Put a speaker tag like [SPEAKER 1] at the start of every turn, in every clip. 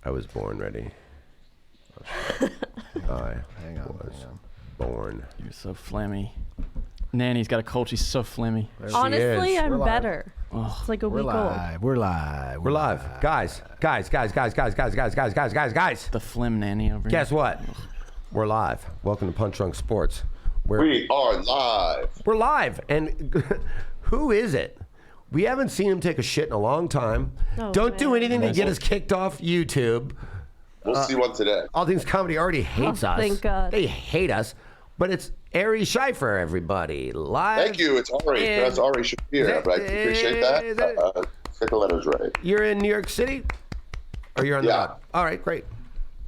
[SPEAKER 1] I was born ready.
[SPEAKER 2] Hang on.
[SPEAKER 1] Born.
[SPEAKER 3] You're so phlegmy. Nanny's got a cold. She's so phlegmy.
[SPEAKER 4] Honestly, I'm
[SPEAKER 2] We're
[SPEAKER 4] better. It's like a week old.
[SPEAKER 2] We're live.
[SPEAKER 1] We're live. Guys.
[SPEAKER 3] The phlegm nanny over here.
[SPEAKER 1] Guess what? We're live. Welcome to Punch Drunk Sports.
[SPEAKER 5] We are live.
[SPEAKER 1] We're live. And who is it? We haven't seen him take a shit in a long time.
[SPEAKER 4] Oh,
[SPEAKER 1] Don't do
[SPEAKER 4] man.
[SPEAKER 1] anything to get us kicked off YouTube.
[SPEAKER 5] We'll see one today.
[SPEAKER 1] All Things Comedy already hates us.
[SPEAKER 4] Thank God.
[SPEAKER 1] They hate us. But it's Ari Shaffir, everybody. Live.
[SPEAKER 5] Thank you. It's Ari. That's Ari Shaffir. I appreciate that. Get the letters right.
[SPEAKER 1] You're in New York City? Or you're on the road? All right, great.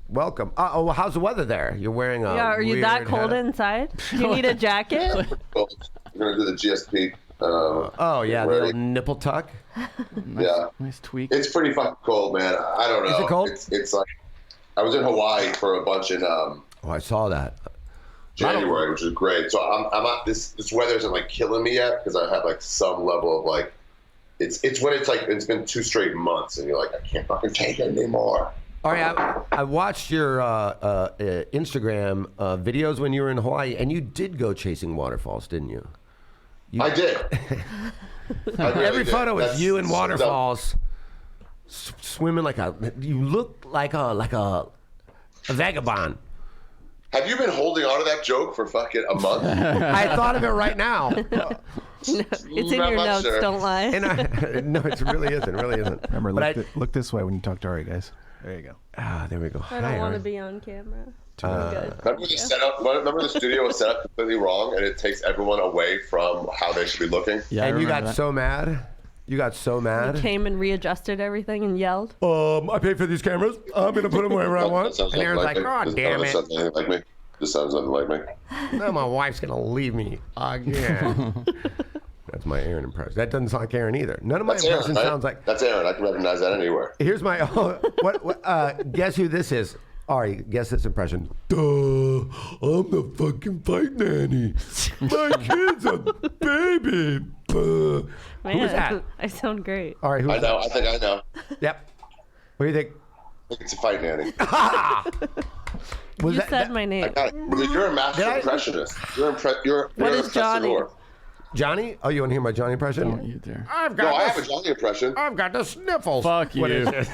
[SPEAKER 1] Welcome. Well, how's the weather there? You're wearing a
[SPEAKER 4] Yeah, are you that cold inside? Do you need a jacket?
[SPEAKER 5] Well, we're going to do the GSP.
[SPEAKER 1] Oh, yeah, the old nipple tuck.
[SPEAKER 3] Nice tweak.
[SPEAKER 5] It's pretty fucking cold, man. I don't know.
[SPEAKER 1] Is it cold?
[SPEAKER 5] It's like, I was in Hawaii for a bunch in
[SPEAKER 1] Oh, I saw that.
[SPEAKER 5] January, which is great. So I'm not, this weather isn't like killing me yet because I have like some level of like, it's when it's like, it's been 2 straight months and you're like, I can't fucking take it anymore.
[SPEAKER 1] All right, I watched your Instagram videos when you were in Hawaii, and you did go chasing waterfalls, didn't you?
[SPEAKER 5] I did. I really
[SPEAKER 1] Every
[SPEAKER 5] did.
[SPEAKER 1] photo was
[SPEAKER 5] That's
[SPEAKER 1] you in
[SPEAKER 5] so
[SPEAKER 1] waterfalls, swimming like you look like a vagabond.
[SPEAKER 5] Have you been holding on to that joke for fucking a month?
[SPEAKER 1] I thought of it right now.
[SPEAKER 4] It's in
[SPEAKER 5] Not
[SPEAKER 4] your
[SPEAKER 5] much,
[SPEAKER 4] notes,
[SPEAKER 5] sir.
[SPEAKER 4] don't lie.
[SPEAKER 1] And no, it really isn't.
[SPEAKER 2] Remember, look this way when you talk to Ari, guys. There you go.
[SPEAKER 1] There we go.
[SPEAKER 4] I don't want to be on camera. Good.
[SPEAKER 5] Remember the setup? Remember the studio was set up completely wrong, and it takes everyone away from how they should be looking.
[SPEAKER 3] Yeah, I
[SPEAKER 1] And you
[SPEAKER 3] remember
[SPEAKER 1] got
[SPEAKER 3] that.
[SPEAKER 1] so mad. You got so mad.
[SPEAKER 4] Came and readjusted everything and yelled.
[SPEAKER 1] I paid for these cameras. I'm gonna put them wherever I want.
[SPEAKER 5] That sounds
[SPEAKER 1] And Aaron's like,
[SPEAKER 5] me.
[SPEAKER 1] "God damn
[SPEAKER 5] This
[SPEAKER 1] it!
[SPEAKER 5] sounds nothing like me. This sounds nothing like me.
[SPEAKER 1] Now my wife's gonna leave me again." That's my Aaron impression. That doesn't sound like Aaron either. None of my
[SPEAKER 5] That's Aaron,
[SPEAKER 1] impressions
[SPEAKER 5] right?
[SPEAKER 1] sounds like.
[SPEAKER 5] That's Aaron. I can recognize that anywhere.
[SPEAKER 1] Here's my. Guess who this is? Ari, guess this impression. Duh, I'm the fucking fight nanny. My kid's a baby. Who
[SPEAKER 4] Man,
[SPEAKER 1] was that?
[SPEAKER 4] I sound great.
[SPEAKER 1] All right, who's
[SPEAKER 5] I know. I think I know.
[SPEAKER 1] Yep. What do you think?
[SPEAKER 5] I think it's a fight nanny.
[SPEAKER 1] Was
[SPEAKER 4] You
[SPEAKER 1] that-
[SPEAKER 4] said
[SPEAKER 1] that-
[SPEAKER 4] my
[SPEAKER 5] I
[SPEAKER 4] name.
[SPEAKER 5] got it. You're a master
[SPEAKER 1] Did I?
[SPEAKER 5] impressionist. You're
[SPEAKER 4] What
[SPEAKER 5] a
[SPEAKER 4] is Johnny?
[SPEAKER 5] professor.
[SPEAKER 1] Johnny? Oh, you want to hear my Johnny impression?
[SPEAKER 3] Don't you dare.
[SPEAKER 1] I've
[SPEAKER 5] No,
[SPEAKER 1] got
[SPEAKER 5] I
[SPEAKER 1] the
[SPEAKER 5] have a Johnny impression.
[SPEAKER 1] I've got the sniffles.
[SPEAKER 3] Fuck
[SPEAKER 1] What
[SPEAKER 3] you.
[SPEAKER 1] is it?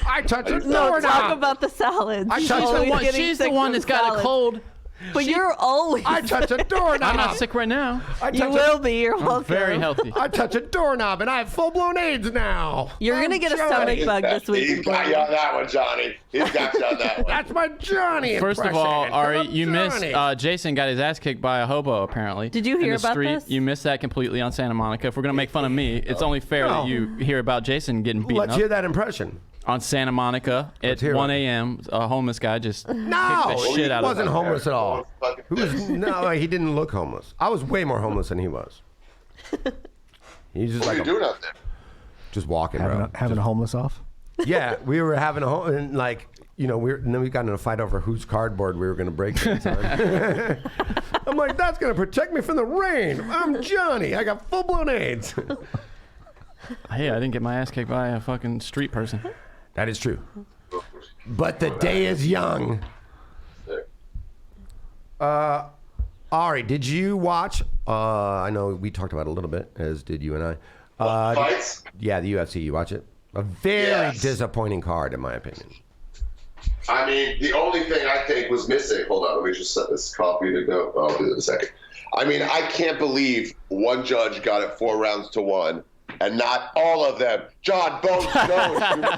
[SPEAKER 1] I touch a
[SPEAKER 4] No,
[SPEAKER 1] doorknob.
[SPEAKER 4] talk about the salads.
[SPEAKER 1] I
[SPEAKER 4] She's
[SPEAKER 1] touched the
[SPEAKER 4] always
[SPEAKER 1] one-
[SPEAKER 4] getting
[SPEAKER 3] She's the
[SPEAKER 4] sick
[SPEAKER 3] one
[SPEAKER 4] from
[SPEAKER 3] that's got a
[SPEAKER 4] salads.
[SPEAKER 3] cold.
[SPEAKER 4] But you're always.
[SPEAKER 1] I touch a doorknob.
[SPEAKER 3] I'm not sick right now.
[SPEAKER 1] I
[SPEAKER 4] You
[SPEAKER 1] touch
[SPEAKER 4] will be. You're
[SPEAKER 3] I'm
[SPEAKER 4] welcome.
[SPEAKER 3] very healthy.
[SPEAKER 1] I touch a doorknob and I have full-blown AIDS now.
[SPEAKER 4] You're gonna get a
[SPEAKER 1] Johnny.
[SPEAKER 4] stomach bug this week.
[SPEAKER 5] He's got you on that one, Johnny. He's got you on that one.
[SPEAKER 1] That's my Johnny
[SPEAKER 3] First of all,
[SPEAKER 1] impression.
[SPEAKER 3] Ari,
[SPEAKER 1] I'm
[SPEAKER 3] you missed.
[SPEAKER 1] Johnny.
[SPEAKER 3] Jason got his ass kicked by a hobo. Apparently.
[SPEAKER 4] Did you
[SPEAKER 3] in
[SPEAKER 4] hear
[SPEAKER 3] the
[SPEAKER 4] about
[SPEAKER 3] street.
[SPEAKER 4] this?
[SPEAKER 3] You missed that completely on Santa Monica. If we're gonna make fun of me, it's only fair
[SPEAKER 1] No.
[SPEAKER 3] that you hear about Jason getting beaten
[SPEAKER 1] Let's
[SPEAKER 3] up
[SPEAKER 1] hear that impression.
[SPEAKER 3] on Santa Monica at
[SPEAKER 1] hear it.
[SPEAKER 3] 1 a.m. A homeless guy just
[SPEAKER 1] No,
[SPEAKER 3] kicked the
[SPEAKER 1] he
[SPEAKER 3] shit out of
[SPEAKER 1] wasn't
[SPEAKER 3] him.
[SPEAKER 1] homeless at all. Who was, no, he didn't look homeless. I was way more homeless than he was. He's just
[SPEAKER 5] What are
[SPEAKER 1] like
[SPEAKER 5] you doing out there?
[SPEAKER 1] just walking, bro.
[SPEAKER 2] Having a homeless off?
[SPEAKER 1] Yeah, we were having a home, and like, you know, and then we got in a fight over whose cardboard we were going to break this on. I'm like, that's going to protect me from the rain. I'm Johnny. I got full-blown AIDS.
[SPEAKER 3] Hey, I didn't get my ass kicked by a fucking street person.
[SPEAKER 1] That is true. But the day is young. Ari, did you watch? I know we talked about it a little bit, as did you and I.
[SPEAKER 5] Fights?
[SPEAKER 1] Yeah, the UFC. You watch it? A very
[SPEAKER 5] Yes.
[SPEAKER 1] disappointing card, in my opinion.
[SPEAKER 5] I mean, the only thing I think was missing. Hold on, let me just set this coffee to go. I'll do it in a second. I mean, I can't believe one judge got it 4 rounds to 1, and not all of them. Jon Jones,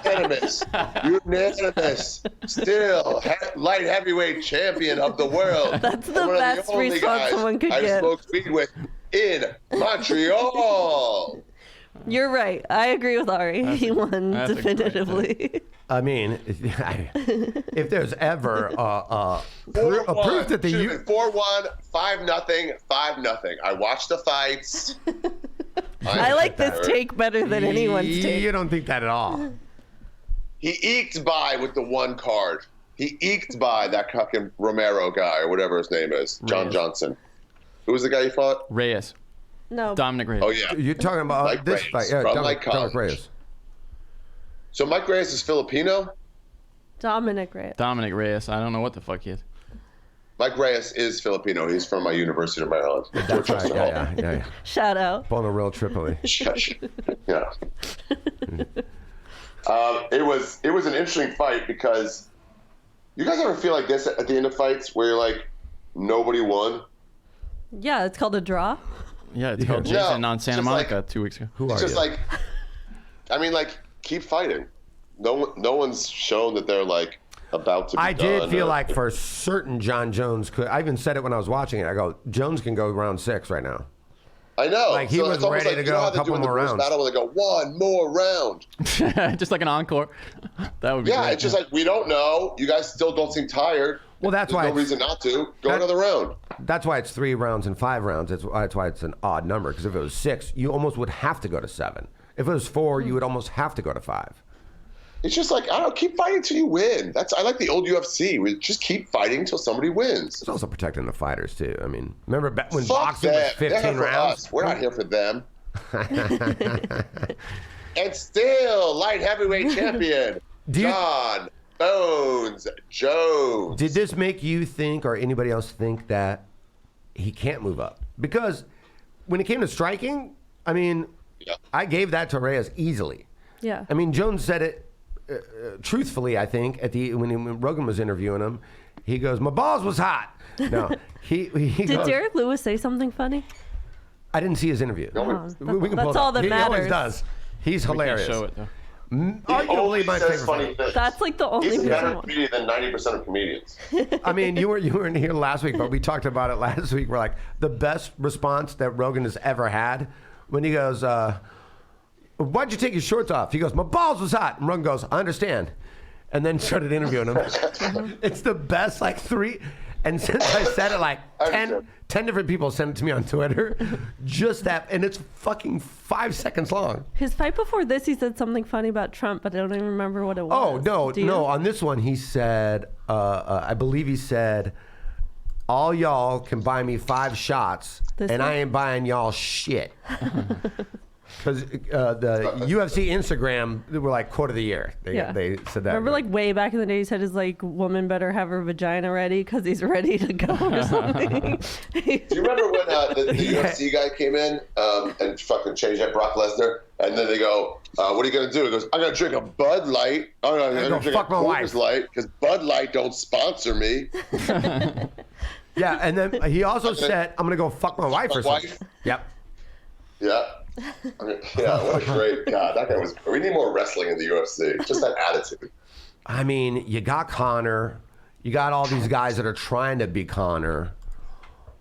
[SPEAKER 5] unanimous. Unanimous. Still, light heavyweight champion of the world.
[SPEAKER 4] That's the
[SPEAKER 5] And one of
[SPEAKER 4] best
[SPEAKER 5] only
[SPEAKER 4] response
[SPEAKER 5] guys
[SPEAKER 4] someone could
[SPEAKER 5] I
[SPEAKER 4] get.
[SPEAKER 5] smoked weed with in Montreal.
[SPEAKER 4] You're right. I agree with Ari. He won
[SPEAKER 3] that's a great
[SPEAKER 4] definitively.
[SPEAKER 1] I mean, if there's ever a proof that the
[SPEAKER 5] 4-1, 5-0, 5-0. I watched the fights.
[SPEAKER 4] I like this take better than anyone's
[SPEAKER 1] You
[SPEAKER 4] take.
[SPEAKER 1] don't think that at all.
[SPEAKER 5] He eked by with the 1 card. He eked by that fucking Romero guy or whatever his name is, Jon
[SPEAKER 3] Reyes.
[SPEAKER 5] Johnson. Who was the guy you fought?
[SPEAKER 3] Reyes.
[SPEAKER 4] No.
[SPEAKER 3] Dominic Reyes.
[SPEAKER 5] Oh yeah,
[SPEAKER 1] You're talking about
[SPEAKER 5] Like
[SPEAKER 1] this
[SPEAKER 5] Reyes,
[SPEAKER 1] fight. Yeah,
[SPEAKER 5] from
[SPEAKER 1] Dominic
[SPEAKER 5] like college.
[SPEAKER 1] Reyes.
[SPEAKER 5] So Mike Reyes is Filipino?
[SPEAKER 4] Dominic Reyes.
[SPEAKER 3] Dominic Reyes. I don't know what the fuck he is.
[SPEAKER 5] Mike Reyes is Filipino. He's from my University of Maryland.
[SPEAKER 1] That's right. Yeah.
[SPEAKER 4] Shout out.
[SPEAKER 1] Pulling a real Tripoli.
[SPEAKER 5] Yeah. It was an interesting fight because you guys ever feel like this at the end of fights where you're like, nobody won?
[SPEAKER 4] Yeah, it's called a draw.
[SPEAKER 3] Yeah, it's called Jason on Santa
[SPEAKER 5] just
[SPEAKER 3] Monica
[SPEAKER 5] like-
[SPEAKER 3] 2 weeks ago.
[SPEAKER 1] Who
[SPEAKER 5] It's
[SPEAKER 1] are
[SPEAKER 5] just
[SPEAKER 1] you?
[SPEAKER 5] like, I mean, like, keep fighting. No one's shown that they're like about to be
[SPEAKER 1] I did
[SPEAKER 5] done
[SPEAKER 1] feel
[SPEAKER 5] or-
[SPEAKER 1] like for certain Jon Jones could. I even said it when I was watching it. I go, Jones can go round 6 right now.
[SPEAKER 5] I know.
[SPEAKER 1] Like, he was
[SPEAKER 5] it's almost
[SPEAKER 1] ready to
[SPEAKER 5] you know
[SPEAKER 1] go
[SPEAKER 5] how
[SPEAKER 1] a
[SPEAKER 5] they
[SPEAKER 1] couple
[SPEAKER 5] do in the
[SPEAKER 1] more
[SPEAKER 5] first
[SPEAKER 1] rounds.
[SPEAKER 5] battle where they go, one more round.
[SPEAKER 3] Just like an encore. That would be
[SPEAKER 5] Yeah,
[SPEAKER 3] great.
[SPEAKER 5] it's just like, we don't know. You guys still don't seem tired.
[SPEAKER 1] Well, that's
[SPEAKER 5] There's
[SPEAKER 1] why
[SPEAKER 5] no
[SPEAKER 1] it's-
[SPEAKER 5] reason not to. Go another round.
[SPEAKER 1] That's why it's 3 rounds and 5 rounds. That's why it's an odd number. Because if it was 6, you almost would have to go to 7. If it was 4, you would almost have to go to 5.
[SPEAKER 5] It's just like, I don't know, keep fighting till you win. I like the old UFC. We just keep fighting till somebody wins.
[SPEAKER 1] It's also protecting the fighters too. I mean, remember when
[SPEAKER 5] Fuck
[SPEAKER 1] boxing
[SPEAKER 5] them.
[SPEAKER 1] was
[SPEAKER 5] They're
[SPEAKER 1] 15
[SPEAKER 5] here for
[SPEAKER 1] rounds?
[SPEAKER 5] us. We're not here for them. And still, light heavyweight champion, Jon Jones.
[SPEAKER 1] Did this make you think, or anybody else think, that he can't move up? Because when it came to striking, I mean,
[SPEAKER 5] Yeah.
[SPEAKER 1] I gave that to Reyes easily.
[SPEAKER 4] Yeah.
[SPEAKER 1] I mean, Jones said it truthfully. I think when Rogan was interviewing him, he goes, "My balls was hot." No, he
[SPEAKER 4] Did
[SPEAKER 1] goes,
[SPEAKER 4] Derek Lewis say something funny?
[SPEAKER 1] I didn't see his interview.
[SPEAKER 5] No,
[SPEAKER 1] We can
[SPEAKER 4] That's
[SPEAKER 1] pull it
[SPEAKER 4] all
[SPEAKER 1] up.
[SPEAKER 4] that
[SPEAKER 1] He always
[SPEAKER 4] matters.
[SPEAKER 1] does. He's
[SPEAKER 3] We can't
[SPEAKER 1] hilarious.
[SPEAKER 3] show it though.
[SPEAKER 5] he
[SPEAKER 1] Arguably
[SPEAKER 5] only
[SPEAKER 1] my
[SPEAKER 5] says
[SPEAKER 1] favorite
[SPEAKER 5] funny
[SPEAKER 1] fight.
[SPEAKER 5] things.
[SPEAKER 4] That's like the only
[SPEAKER 5] He's a
[SPEAKER 4] reason
[SPEAKER 5] better
[SPEAKER 4] why.
[SPEAKER 5] comedian than 90% of comedians.
[SPEAKER 1] I mean, you weren't here last week, but we talked about it last week. We're like, the best response that Rogan has ever had when he goes, "Why'd you take your shorts off?" He goes, "My balls was hot." And Rogan goes, "I understand." And then started interviewing him. It's the best, like 3. And since I said it, like 10 different people sent it to me on Twitter. Just that. And it's fucking 5 seconds long.
[SPEAKER 4] His fight before this, he said something funny about Trump, but I don't even remember what it was.
[SPEAKER 1] Oh, no,
[SPEAKER 4] Do you?
[SPEAKER 1] no. On this one, he said, I believe he said, "All y'all can buy me 5 shots,
[SPEAKER 4] This
[SPEAKER 1] and
[SPEAKER 4] one?
[SPEAKER 1] I ain't buying y'all shit." Because the UFC Instagram, they were like quote of the year. They said that.
[SPEAKER 4] Remember, like way back in the day, he said his like woman better have her vagina ready because he's ready to go or something.
[SPEAKER 5] Do you remember when the UFC guy came in and fucking changed that Brock Lesnar? And then they go, "What are you gonna do?" He goes, "I'm gonna drink a Bud Light. I'm gonna
[SPEAKER 1] go
[SPEAKER 5] drink
[SPEAKER 1] fuck
[SPEAKER 5] a
[SPEAKER 1] my
[SPEAKER 5] Coors
[SPEAKER 1] wife."
[SPEAKER 5] Light because Bud Light don't sponsor me."
[SPEAKER 1] Yeah, and then he also said, "I'm gonna go fuck my wife or
[SPEAKER 5] My
[SPEAKER 1] something."
[SPEAKER 5] wife?
[SPEAKER 1] Yep.
[SPEAKER 5] Yeah. I mean, yeah, what a great God. That guy was. We need more wrestling in the UFC. Just that attitude.
[SPEAKER 1] I mean, you got Connor, you got all these guys that are trying to be Connor,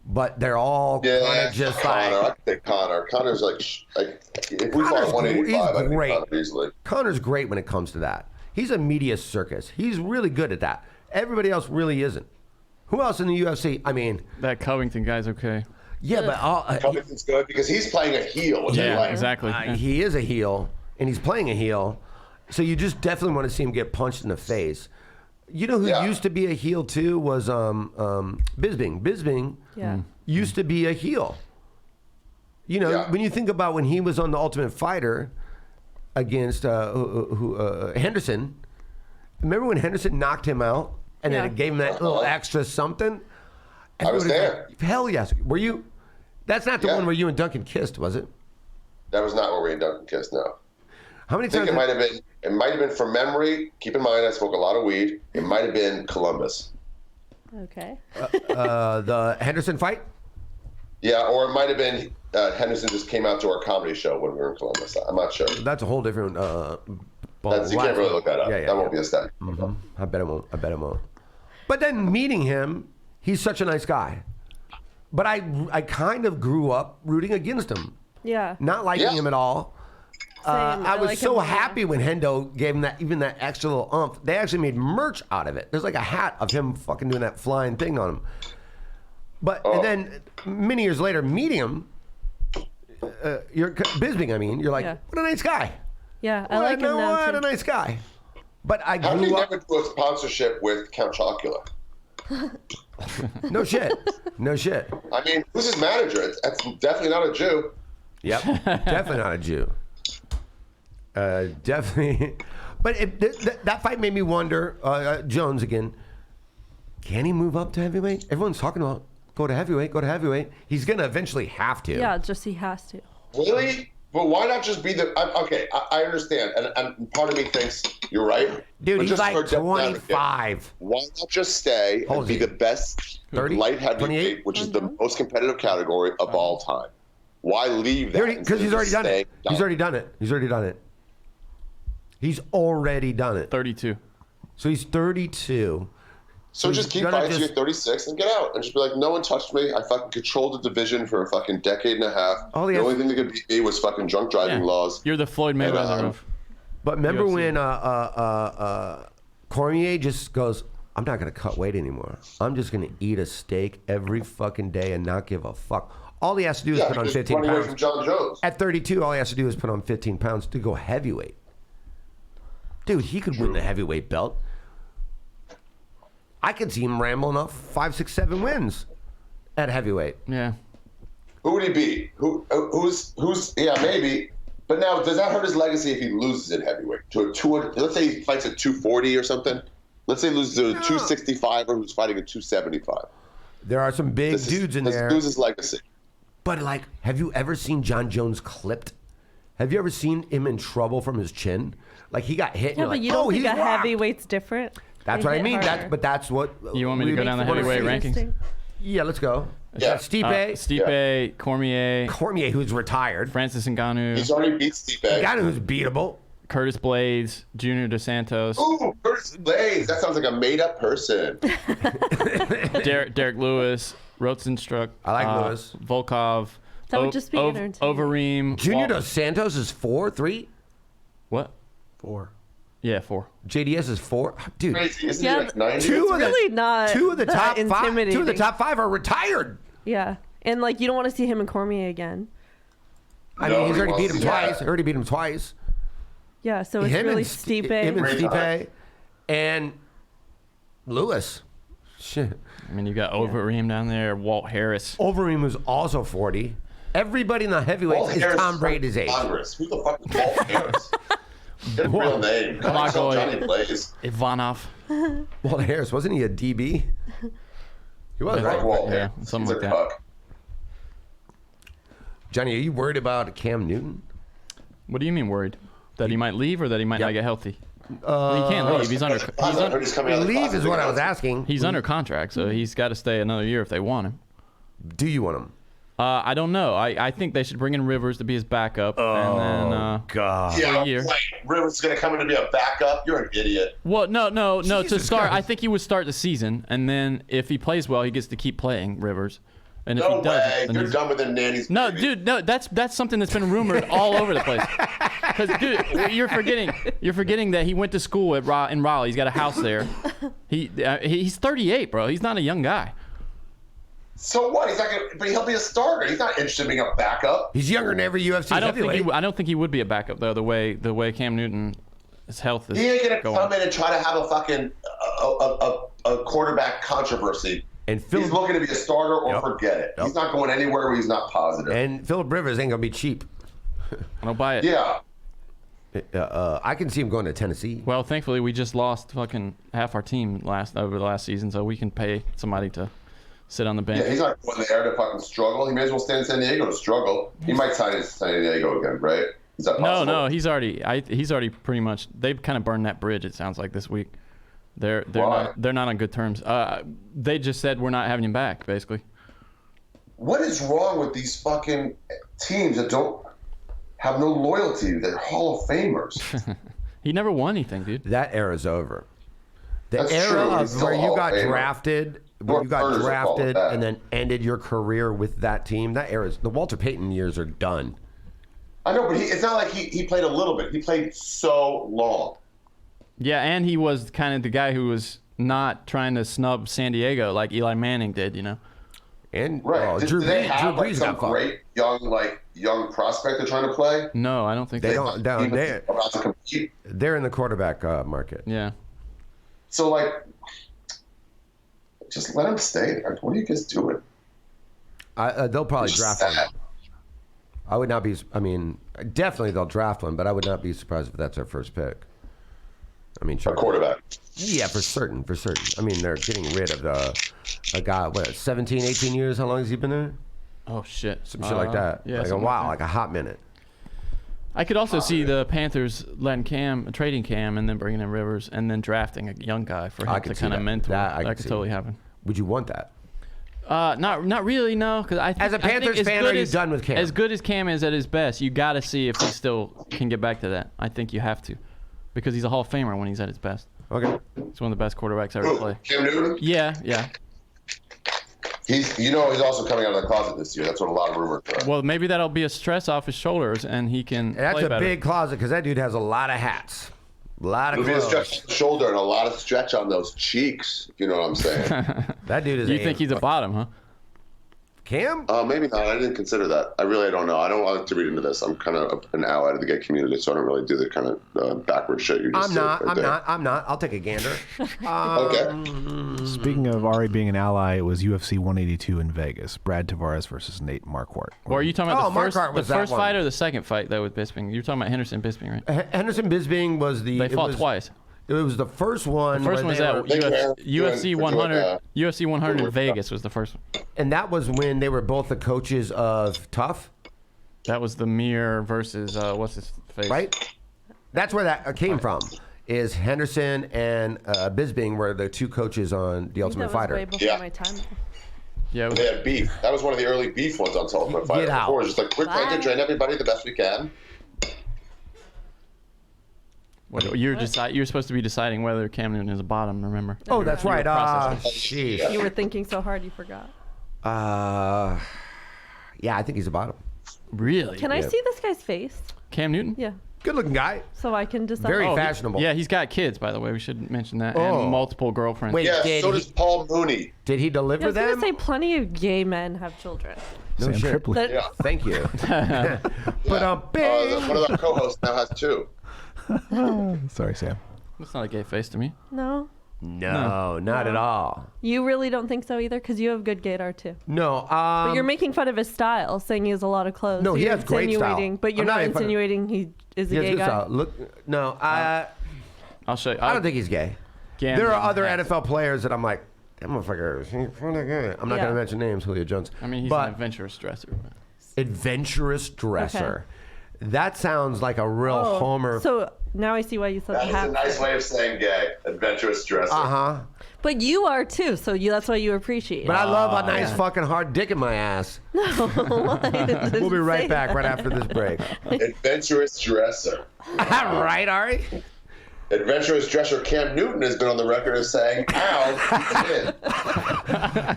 [SPEAKER 1] but they're all kind
[SPEAKER 5] Yeah,
[SPEAKER 1] of just
[SPEAKER 5] Connor. I
[SPEAKER 1] like.
[SPEAKER 5] can take Connor. Connor's like if we
[SPEAKER 1] Connor's
[SPEAKER 5] fought 185,
[SPEAKER 1] he's
[SPEAKER 5] I think
[SPEAKER 1] great.
[SPEAKER 5] Connor easily.
[SPEAKER 1] Connor's great when it comes to that. He's a media circus. He's really good at that. Everybody else really isn't. Who else in the UFC? I mean,
[SPEAKER 3] That Covington guy's okay.
[SPEAKER 1] yeah, but
[SPEAKER 5] Covington's good because he's playing a heel. Which I
[SPEAKER 3] Yeah,
[SPEAKER 5] like.
[SPEAKER 3] exactly.
[SPEAKER 1] he is a heel, and he's playing a heel. So you just definitely want to see him get punched in the face. You know who
[SPEAKER 5] Yeah.
[SPEAKER 1] used to be a heel too was Bisping. Bisping
[SPEAKER 4] Yeah.
[SPEAKER 1] used to be a heel. You know,
[SPEAKER 5] Yeah.
[SPEAKER 1] when you think about when he was on the Ultimate Fighter against Henderson, remember when Henderson knocked him out and then
[SPEAKER 4] Yeah.
[SPEAKER 1] it gave him that little extra something?
[SPEAKER 5] I was
[SPEAKER 1] Everybody's
[SPEAKER 5] there.
[SPEAKER 1] like, hell yes. Were you? That's not the
[SPEAKER 5] Yeah.
[SPEAKER 1] one where you and Duncan kissed, was it?
[SPEAKER 5] That was not where we and Duncan kissed. No.
[SPEAKER 1] How many
[SPEAKER 5] I think
[SPEAKER 1] times?
[SPEAKER 5] it might have been. It might have been from memory. Keep in mind, I smoke a lot of weed. It might have been Columbus.
[SPEAKER 4] Okay.
[SPEAKER 1] The Henderson fight?
[SPEAKER 5] Yeah, or it might have been Henderson just came out to our comedy show when we were in Columbus. I'm not sure.
[SPEAKER 1] That's a whole different.
[SPEAKER 5] You can't really look that up.
[SPEAKER 1] Yeah,
[SPEAKER 5] that won't be a step.
[SPEAKER 1] I bet it won't. I bet it won't. But then meeting him, he's such a nice guy. But I kind of grew up rooting against him,
[SPEAKER 4] Yeah.
[SPEAKER 1] not liking
[SPEAKER 5] Yeah.
[SPEAKER 1] him at all.
[SPEAKER 4] Same.
[SPEAKER 1] I was
[SPEAKER 4] like
[SPEAKER 1] so
[SPEAKER 4] him.
[SPEAKER 1] happy when Hendo gave him that extra little oomph. They actually made merch out of it. There's like a hat of him fucking doing that flying thing on him. But and then many years later, meeting him, you're Bisping. I mean, you're like,
[SPEAKER 4] Yeah.
[SPEAKER 1] what a nice guy.
[SPEAKER 4] Yeah, I like him now
[SPEAKER 1] What
[SPEAKER 4] too.
[SPEAKER 1] a nice guy. But I
[SPEAKER 5] How did
[SPEAKER 1] grew
[SPEAKER 5] you
[SPEAKER 1] up.
[SPEAKER 5] never do a sponsorship with Count Chocula?
[SPEAKER 1] No shit. No shit.
[SPEAKER 5] I mean, who's his manager? That's definitely not a Jew.
[SPEAKER 1] Yep. Definitely not a Jew. Definitely. But that fight made me wonder, Jones again, can he move up to heavyweight? Everyone's talking about go to heavyweight. He's going to eventually have to.
[SPEAKER 4] Yeah, just he has to.
[SPEAKER 5] Really? But why not just be the... okay, I understand. And part of me thinks you're right.
[SPEAKER 1] Dude,
[SPEAKER 5] but
[SPEAKER 1] he's
[SPEAKER 5] just
[SPEAKER 1] like
[SPEAKER 5] for devil's
[SPEAKER 1] 25.
[SPEAKER 5] advocate, why not just stay and be the best
[SPEAKER 1] 30?
[SPEAKER 5] light heavyweight,
[SPEAKER 1] 28?
[SPEAKER 5] which is the most competitive category of all time? Why leave that?
[SPEAKER 1] Because he's already done it. He's already done it. He's already done it.
[SPEAKER 3] 32.
[SPEAKER 1] So he's 32.
[SPEAKER 5] So just keep fighting till you're 36 and get out. And just be like, no one touched me. I fucking controlled the division for a fucking decade and a half. The only thing that could beat me was fucking drunk driving laws.
[SPEAKER 3] You're the Floyd Mayweather of.
[SPEAKER 1] But remember
[SPEAKER 3] UFC.
[SPEAKER 1] when Cormier just goes, I'm not going to cut weight anymore. I'm just going to eat a steak every fucking day and not give a fuck. All he has to do is put on 15
[SPEAKER 5] running away
[SPEAKER 1] pounds.
[SPEAKER 5] from Jon Jones.
[SPEAKER 1] At 32, all he has to do is put on 15 pounds to go heavyweight. Dude, he could win the heavyweight belt. I could see him rambling off 5, 6, 7 wins at heavyweight.
[SPEAKER 3] Yeah.
[SPEAKER 5] Who would he beat? Who's? Yeah, maybe. But now, does that hurt his legacy if he loses at heavyweight to a 200? Let's say he fights at 240 or something. Let's say he loses to a 265 or who's fighting at 275.
[SPEAKER 1] There are some big dudes in there.
[SPEAKER 5] Lose his legacy.
[SPEAKER 1] But like, have you ever seen Jon Jones clipped? Have you ever seen him in trouble from his chin? Like he got hit. And
[SPEAKER 4] Yeah,
[SPEAKER 1] you're
[SPEAKER 4] but
[SPEAKER 1] like,
[SPEAKER 4] you don't think
[SPEAKER 1] he's
[SPEAKER 4] a
[SPEAKER 1] rocked.
[SPEAKER 4] heavyweight's different?
[SPEAKER 1] That's
[SPEAKER 4] They
[SPEAKER 1] what I
[SPEAKER 4] hit
[SPEAKER 1] mean.
[SPEAKER 4] harder.
[SPEAKER 1] That's what.
[SPEAKER 3] You want me to go down the heavyweight rankings?
[SPEAKER 1] Yeah, let's go.
[SPEAKER 5] Yeah.
[SPEAKER 1] Stipe.
[SPEAKER 3] Stipe, Cormier,
[SPEAKER 1] Cormier, who's retired.
[SPEAKER 3] Francis Ngannou,
[SPEAKER 5] He's already beat Stipe.
[SPEAKER 1] Ngannou, who's beatable.
[SPEAKER 3] Curtis Blades, Junior Dos Santos,
[SPEAKER 5] Ooh, Curtis Blades. That sounds like a made-up person.
[SPEAKER 3] Derek Lewis, Rosenstruck.
[SPEAKER 1] I like Lewis.
[SPEAKER 3] Volkov.
[SPEAKER 4] That would just be entertaining.
[SPEAKER 3] Overeem.
[SPEAKER 1] Junior Dos Santos is 4, 3.
[SPEAKER 3] What?
[SPEAKER 2] 4.
[SPEAKER 3] Yeah, 4.
[SPEAKER 1] JDS is 4. Dude,
[SPEAKER 5] Crazy. Isn't
[SPEAKER 4] Yeah,
[SPEAKER 5] he like 90?
[SPEAKER 1] two
[SPEAKER 4] It's
[SPEAKER 1] of the
[SPEAKER 4] really not
[SPEAKER 1] two of the
[SPEAKER 4] that
[SPEAKER 1] top 5. 2 of the
[SPEAKER 4] intimidating.
[SPEAKER 1] top 5 are retired.
[SPEAKER 4] Yeah, and like you don't want to see him and Cormier again.
[SPEAKER 1] I
[SPEAKER 5] No,
[SPEAKER 1] mean, he's
[SPEAKER 5] he
[SPEAKER 1] already beat him
[SPEAKER 5] wants-
[SPEAKER 1] twice.
[SPEAKER 5] yeah.
[SPEAKER 1] Already beat him twice.
[SPEAKER 4] Yeah, so it's
[SPEAKER 1] Him
[SPEAKER 4] really
[SPEAKER 1] and
[SPEAKER 4] Stipe.
[SPEAKER 1] Him and
[SPEAKER 5] Great
[SPEAKER 1] Stipe
[SPEAKER 5] time.
[SPEAKER 1] and Lewis. Shit.
[SPEAKER 3] I mean, you got Overeem down there, Walt Harris.
[SPEAKER 1] Overeem was also 40. Everybody in the heavyweights
[SPEAKER 5] Walt
[SPEAKER 1] is
[SPEAKER 5] Harris
[SPEAKER 1] Tom
[SPEAKER 5] is
[SPEAKER 1] Brady's age.
[SPEAKER 5] Congress. Who the fuck is Walt Harris? Get a real name.
[SPEAKER 3] Come on,
[SPEAKER 5] Tell
[SPEAKER 3] go
[SPEAKER 5] Johnny
[SPEAKER 3] ahead.
[SPEAKER 5] Blaze.
[SPEAKER 3] Ivanov.
[SPEAKER 1] Walt Harris, wasn't he a DB? He was,
[SPEAKER 3] Yeah.
[SPEAKER 1] right?
[SPEAKER 5] Fuck Walt
[SPEAKER 3] Yeah,
[SPEAKER 5] Harris.
[SPEAKER 3] something
[SPEAKER 5] He's
[SPEAKER 3] like
[SPEAKER 5] a
[SPEAKER 3] that.
[SPEAKER 5] cuck.
[SPEAKER 1] Johnny, are you worried about Cam Newton?
[SPEAKER 3] What do you mean worried? That he might leave or that he might not get healthy? Well, he can't leave. He's under.
[SPEAKER 5] I heard he's coming out of the
[SPEAKER 1] Leave
[SPEAKER 5] closet.
[SPEAKER 1] is what I was asking.
[SPEAKER 3] He's under contract, so he's got to stay another year if they want him.
[SPEAKER 1] Do you want him?
[SPEAKER 3] I don't know. I think they should bring in Rivers to be his backup, and then.
[SPEAKER 1] God.
[SPEAKER 5] Yeah,
[SPEAKER 3] a year.
[SPEAKER 5] like Rivers is going to come in to be a backup. You're an idiot.
[SPEAKER 3] Well, no. To
[SPEAKER 1] Jesus
[SPEAKER 3] start,
[SPEAKER 1] Christ.
[SPEAKER 3] I think he would start the season, and then if he plays well, he gets to keep playing Rivers. And if
[SPEAKER 5] No
[SPEAKER 3] he doesn't,
[SPEAKER 5] way.
[SPEAKER 3] then
[SPEAKER 5] You're
[SPEAKER 3] he's-
[SPEAKER 5] dumber than Nanny's
[SPEAKER 3] No,
[SPEAKER 5] baby.
[SPEAKER 3] dude, no. That's something that's been rumored all over the place. Because, dude, you're forgetting that he went to school in Raleigh. He's got a house there. He's 38, bro. He's not a young guy.
[SPEAKER 5] So what? He's not going to, but he'll be a starter. He's not interested in being a backup.
[SPEAKER 1] He's younger than every UFC
[SPEAKER 3] I don't
[SPEAKER 1] heavyweight.
[SPEAKER 3] think he would be a backup though. The way Cam Newton, his health is.
[SPEAKER 5] He ain't going to
[SPEAKER 3] going.
[SPEAKER 5] come in and try to have a fucking a quarterback controversy.
[SPEAKER 1] And
[SPEAKER 5] He's looking to be a starter or
[SPEAKER 1] Yep.
[SPEAKER 5] forget it.
[SPEAKER 1] Yep.
[SPEAKER 5] He's not going anywhere where he's not positive.
[SPEAKER 1] And Phillip Rivers ain't gonna be cheap.
[SPEAKER 3] I don't buy it.
[SPEAKER 5] Yeah.
[SPEAKER 1] I can see him going to Tennessee.
[SPEAKER 3] Well, thankfully, we just lost fucking half our team over the last season, so we can pay somebody to sit on the bench.
[SPEAKER 5] Yeah, he's not going there to fucking struggle. He may as well stay in San Diego to struggle. He might sign in San Diego again, right? Is that possible?
[SPEAKER 3] No, he's already pretty much. They've kind of burned that bridge. It sounds like this week. They're
[SPEAKER 5] Why?
[SPEAKER 3] not on good terms. They just said we're not having him back, basically.
[SPEAKER 5] What is wrong with these fucking teams that don't have no loyalty? They're Hall of Famers.
[SPEAKER 3] He never won anything, dude.
[SPEAKER 1] That era's over. The
[SPEAKER 5] That's
[SPEAKER 1] era
[SPEAKER 5] true. He's
[SPEAKER 1] of
[SPEAKER 5] still
[SPEAKER 1] where
[SPEAKER 5] a
[SPEAKER 1] you
[SPEAKER 5] Hall of
[SPEAKER 1] got
[SPEAKER 5] Famer.
[SPEAKER 1] drafted,
[SPEAKER 5] North Carter's a Hall of that.
[SPEAKER 1] and then ended your career with that team. That era's the Walter Payton years are done.
[SPEAKER 5] I know, but it's not like he played a little bit. He played so long.
[SPEAKER 3] Yeah, and he was kind of the guy who was not trying to snub San Diego like Eli Manning did, you know.
[SPEAKER 1] And
[SPEAKER 5] Right.
[SPEAKER 1] Drew
[SPEAKER 5] Do they
[SPEAKER 1] Brees
[SPEAKER 5] have like
[SPEAKER 1] got
[SPEAKER 5] some
[SPEAKER 1] fucked.
[SPEAKER 5] great young prospect they're trying to play?
[SPEAKER 3] No, I don't think
[SPEAKER 1] They
[SPEAKER 3] so.
[SPEAKER 1] don't.
[SPEAKER 5] Even
[SPEAKER 1] They're
[SPEAKER 5] about to compete.
[SPEAKER 1] in the quarterback market.
[SPEAKER 3] Yeah.
[SPEAKER 5] So like, just let him stay there. What are you guys doing?
[SPEAKER 1] They'll probably
[SPEAKER 5] It's
[SPEAKER 1] draft
[SPEAKER 5] sad.
[SPEAKER 1] him. I would not be. I mean, definitely they'll draft one, but I would not be surprised if that's their first pick. I mean,
[SPEAKER 5] A quarterback.
[SPEAKER 1] Yeah, for certain. I mean, they're getting rid of a guy, 17, 18 years? How long has he been there?
[SPEAKER 3] Oh shit.
[SPEAKER 1] Some shit like that.
[SPEAKER 3] Yeah.
[SPEAKER 1] Like a while, like a hot minute.
[SPEAKER 3] I could also see the Panthers letting trading Cam, and then bringing in Rivers, and then drafting a young guy for him to kind of mentor. That could totally happen.
[SPEAKER 1] Would you want that?
[SPEAKER 3] Not really, no. Because
[SPEAKER 1] as a Panthers fan, are you done with Cam?
[SPEAKER 3] As good as Cam is at his best, you got to see if he still can get back to that. I think you have to, because he's a Hall of Famer when he's at his best.
[SPEAKER 1] Okay.
[SPEAKER 3] He's one of the best quarterbacks ever played.
[SPEAKER 5] Cam Newton?
[SPEAKER 3] Yeah.
[SPEAKER 5] He's also coming out of the closet this year. That's what a lot of rumors are.
[SPEAKER 3] Well, maybe that'll be a stress off his shoulders, and he can.
[SPEAKER 1] That's
[SPEAKER 3] play
[SPEAKER 1] a
[SPEAKER 3] better.
[SPEAKER 1] big closet because that dude has a lot of hats, a lot of
[SPEAKER 5] It'll be a
[SPEAKER 1] clothes.
[SPEAKER 5] stretch on the shoulder and a lot of stretch on those cheeks, if you know what I'm saying.
[SPEAKER 1] That dude is.
[SPEAKER 3] You think he's a bottom, huh?
[SPEAKER 1] Cam?
[SPEAKER 5] Maybe not. I didn't consider that. I really don't know. I don't like to read into this. I'm kind of an owl out of the gay community, so I don't really do the kind of backward shit you just
[SPEAKER 1] I'm
[SPEAKER 5] did
[SPEAKER 1] not.
[SPEAKER 5] right there.
[SPEAKER 1] I'm not. I'll take a gander.
[SPEAKER 5] Okay.
[SPEAKER 2] Speaking of Ari being an ally, it was UFC 182 in Vegas. Brad Tavares versus Nate Marquardt.
[SPEAKER 3] Or are you talking about
[SPEAKER 1] Marquardt
[SPEAKER 3] the
[SPEAKER 1] was that
[SPEAKER 3] first
[SPEAKER 1] one.
[SPEAKER 3] fight or the second fight though with Bisping? You're talking about Henderson Bisping, right?
[SPEAKER 1] Henderson Bisbing was the.
[SPEAKER 3] They fought twice.
[SPEAKER 1] It was the first one.
[SPEAKER 3] The first
[SPEAKER 1] where
[SPEAKER 3] one was
[SPEAKER 1] they
[SPEAKER 3] at
[SPEAKER 1] were-
[SPEAKER 3] UFC 100. UFC 100 in Vegas was the first one.
[SPEAKER 1] and that was when they were both the coaches of Tough,
[SPEAKER 3] That was the Mir versus what's his face?
[SPEAKER 1] right? That's where that came from. Is Henderson and Bisbing were the two coaches on The Ultimate
[SPEAKER 4] That was
[SPEAKER 1] Fighter.
[SPEAKER 4] way before
[SPEAKER 5] Yeah.
[SPEAKER 4] my time.
[SPEAKER 3] Yeah.
[SPEAKER 5] They had beef. That was one of the early beef ones on Ultimate Fighter.
[SPEAKER 1] Get out.
[SPEAKER 5] Before, it was just like, we're trying to train everybody the best we can.
[SPEAKER 3] You're supposed to be deciding whether Cam Newton is a bottom. Remember?
[SPEAKER 1] Oh, that's right.
[SPEAKER 3] processing.
[SPEAKER 1] Sheesh.
[SPEAKER 4] You were thinking so hard you forgot.
[SPEAKER 1] Yeah, I think he's a bottom.
[SPEAKER 3] Really?
[SPEAKER 4] Can I see this guy's face?
[SPEAKER 3] Cam Newton?
[SPEAKER 4] Yeah.
[SPEAKER 1] Good looking guy.
[SPEAKER 4] So I can decide.
[SPEAKER 1] Very
[SPEAKER 3] Oh,
[SPEAKER 1] fashionable.
[SPEAKER 3] Yeah, he's got kids, by the way. We should mention that.
[SPEAKER 1] Oh.
[SPEAKER 3] And multiple girlfriends.
[SPEAKER 1] Wait,
[SPEAKER 5] Yeah,
[SPEAKER 1] did
[SPEAKER 5] so
[SPEAKER 1] he,
[SPEAKER 5] does Paul Mooney.
[SPEAKER 1] did he
[SPEAKER 4] I
[SPEAKER 1] deliver
[SPEAKER 4] was going
[SPEAKER 1] them?
[SPEAKER 4] to say plenty of gay men have children.
[SPEAKER 1] No
[SPEAKER 2] Sam
[SPEAKER 1] shit.
[SPEAKER 2] Tripoli.
[SPEAKER 4] That-
[SPEAKER 5] Yeah.
[SPEAKER 1] Thank you. But
[SPEAKER 5] One of our co-hosts now has two.
[SPEAKER 2] Sorry, Sam.
[SPEAKER 3] That's not a gay face to me.
[SPEAKER 4] No.
[SPEAKER 1] No, not at all.
[SPEAKER 4] You really don't think so either? Because you have good gaydar too.
[SPEAKER 1] No.
[SPEAKER 4] But you're making fun of his style, saying he has a lot of clothes.
[SPEAKER 1] No, he
[SPEAKER 4] You're
[SPEAKER 1] has great style.
[SPEAKER 4] insinuating- But you're
[SPEAKER 1] I'm
[SPEAKER 4] not
[SPEAKER 1] not making fun of-
[SPEAKER 4] insinuating he is a
[SPEAKER 1] He has
[SPEAKER 4] gay
[SPEAKER 1] good
[SPEAKER 4] guy.
[SPEAKER 1] style. Look, no,
[SPEAKER 3] I'll show you.
[SPEAKER 1] I don't think he's gay.
[SPEAKER 3] Cam
[SPEAKER 1] There are
[SPEAKER 3] Newton
[SPEAKER 1] other
[SPEAKER 3] has-
[SPEAKER 1] NFL players that I'm like, that motherfucker is pretty good. I'm not
[SPEAKER 4] Yeah.
[SPEAKER 1] going to mention names, Julio Jones.
[SPEAKER 3] I mean, he's
[SPEAKER 1] but
[SPEAKER 3] an adventurous dresser.
[SPEAKER 1] adventurous dresser. That sounds like a real Homer.
[SPEAKER 4] So now I see why you said
[SPEAKER 5] That
[SPEAKER 4] the
[SPEAKER 5] is a
[SPEAKER 4] hat.
[SPEAKER 5] nice way of saying gay. Adventurous dresser.
[SPEAKER 1] Uh-huh.
[SPEAKER 4] But you are too, so that's why you appreciate
[SPEAKER 1] But
[SPEAKER 4] it.
[SPEAKER 1] I love a nice fucking hard dick in my ass. We'll be right back right after this break.
[SPEAKER 5] Adventurous dresser.
[SPEAKER 1] Right, Ari?
[SPEAKER 5] Adventurous dresser Cam Newton has been on the record as saying, ow, keep it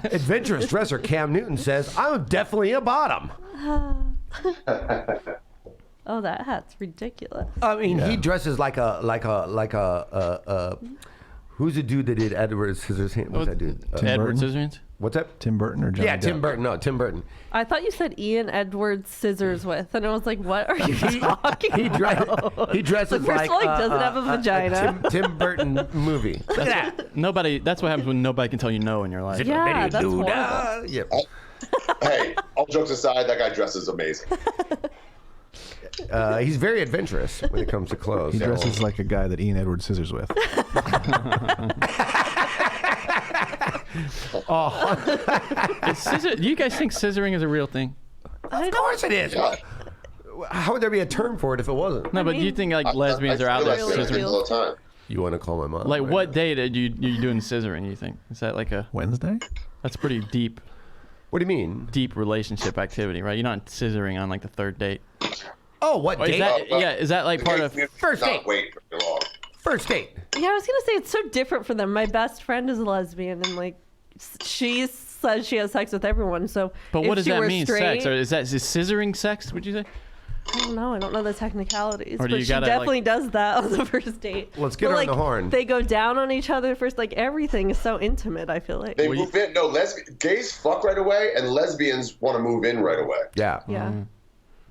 [SPEAKER 5] in.
[SPEAKER 1] Adventurous dresser Cam Newton says, I'm definitely a bottom.
[SPEAKER 4] Oh, that hat's ridiculous.
[SPEAKER 1] I mean, he dresses like a who's the dude that did Edward Scissorhands? What's that dude?
[SPEAKER 3] Edward
[SPEAKER 2] Burton?
[SPEAKER 3] Scissorhands?
[SPEAKER 1] What's that?
[SPEAKER 2] Tim Burton or Johnny
[SPEAKER 1] Yeah, Tim
[SPEAKER 2] Depp?
[SPEAKER 1] Burton. No, Tim Burton.
[SPEAKER 4] I thought you said Ian Edwards Scissors with, and I was like, what are you talking
[SPEAKER 1] He
[SPEAKER 4] about?
[SPEAKER 1] dresses
[SPEAKER 4] First
[SPEAKER 1] like
[SPEAKER 4] of all, he doesn't have a vagina.
[SPEAKER 1] Tim Burton movie. Look at that.
[SPEAKER 3] Nobody. That's what happens when nobody can tell you no in your life.
[SPEAKER 4] Yeah, that's horrible.
[SPEAKER 1] Yeah.
[SPEAKER 5] Hey, all jokes aside, that guy dresses amazing.
[SPEAKER 1] He's very adventurous when it comes to clothes.
[SPEAKER 2] He dresses like a guy that Ian Edwards scissors with.
[SPEAKER 3] Do you guys think scissoring is a real thing?
[SPEAKER 1] Of course it is.
[SPEAKER 5] Yeah.
[SPEAKER 1] How would there be a term for it if it wasn't?
[SPEAKER 3] No, but do you think like lesbians are out there
[SPEAKER 5] I feel like
[SPEAKER 3] scissoring?
[SPEAKER 5] all the time.
[SPEAKER 1] You want to call my mom?
[SPEAKER 3] Like, what day did you doing scissoring? You think is that like a
[SPEAKER 2] Wednesday?
[SPEAKER 3] that's pretty deep
[SPEAKER 1] What do you mean?
[SPEAKER 3] relationship activity, right? You're not scissoring on like the third date.
[SPEAKER 1] Oh, what
[SPEAKER 3] Is
[SPEAKER 1] date?
[SPEAKER 3] that, is that like part of?
[SPEAKER 1] First
[SPEAKER 5] not
[SPEAKER 1] date.
[SPEAKER 5] wait very long.
[SPEAKER 1] First date.
[SPEAKER 4] Yeah, I was gonna say it's so different for them. My best friend is a lesbian, and like, she says she has sex with everyone. So,
[SPEAKER 3] But
[SPEAKER 4] if
[SPEAKER 3] what does
[SPEAKER 4] she
[SPEAKER 3] that
[SPEAKER 4] were
[SPEAKER 3] mean?
[SPEAKER 4] straight,
[SPEAKER 3] Sex? Or is scissoring sex? Would you say?
[SPEAKER 4] I don't know. I don't know the technicalities,
[SPEAKER 3] Or do
[SPEAKER 4] but
[SPEAKER 3] you
[SPEAKER 4] she
[SPEAKER 3] gotta,
[SPEAKER 4] definitely does that on the first date.
[SPEAKER 1] Let's get
[SPEAKER 4] But,
[SPEAKER 1] her on
[SPEAKER 4] like,
[SPEAKER 1] the horn.
[SPEAKER 4] They go down on each other first. Like everything is so intimate. I feel like.
[SPEAKER 5] They move in. No, gays fuck right away, and lesbians want to move in right away.
[SPEAKER 1] Yeah.
[SPEAKER 4] Yeah.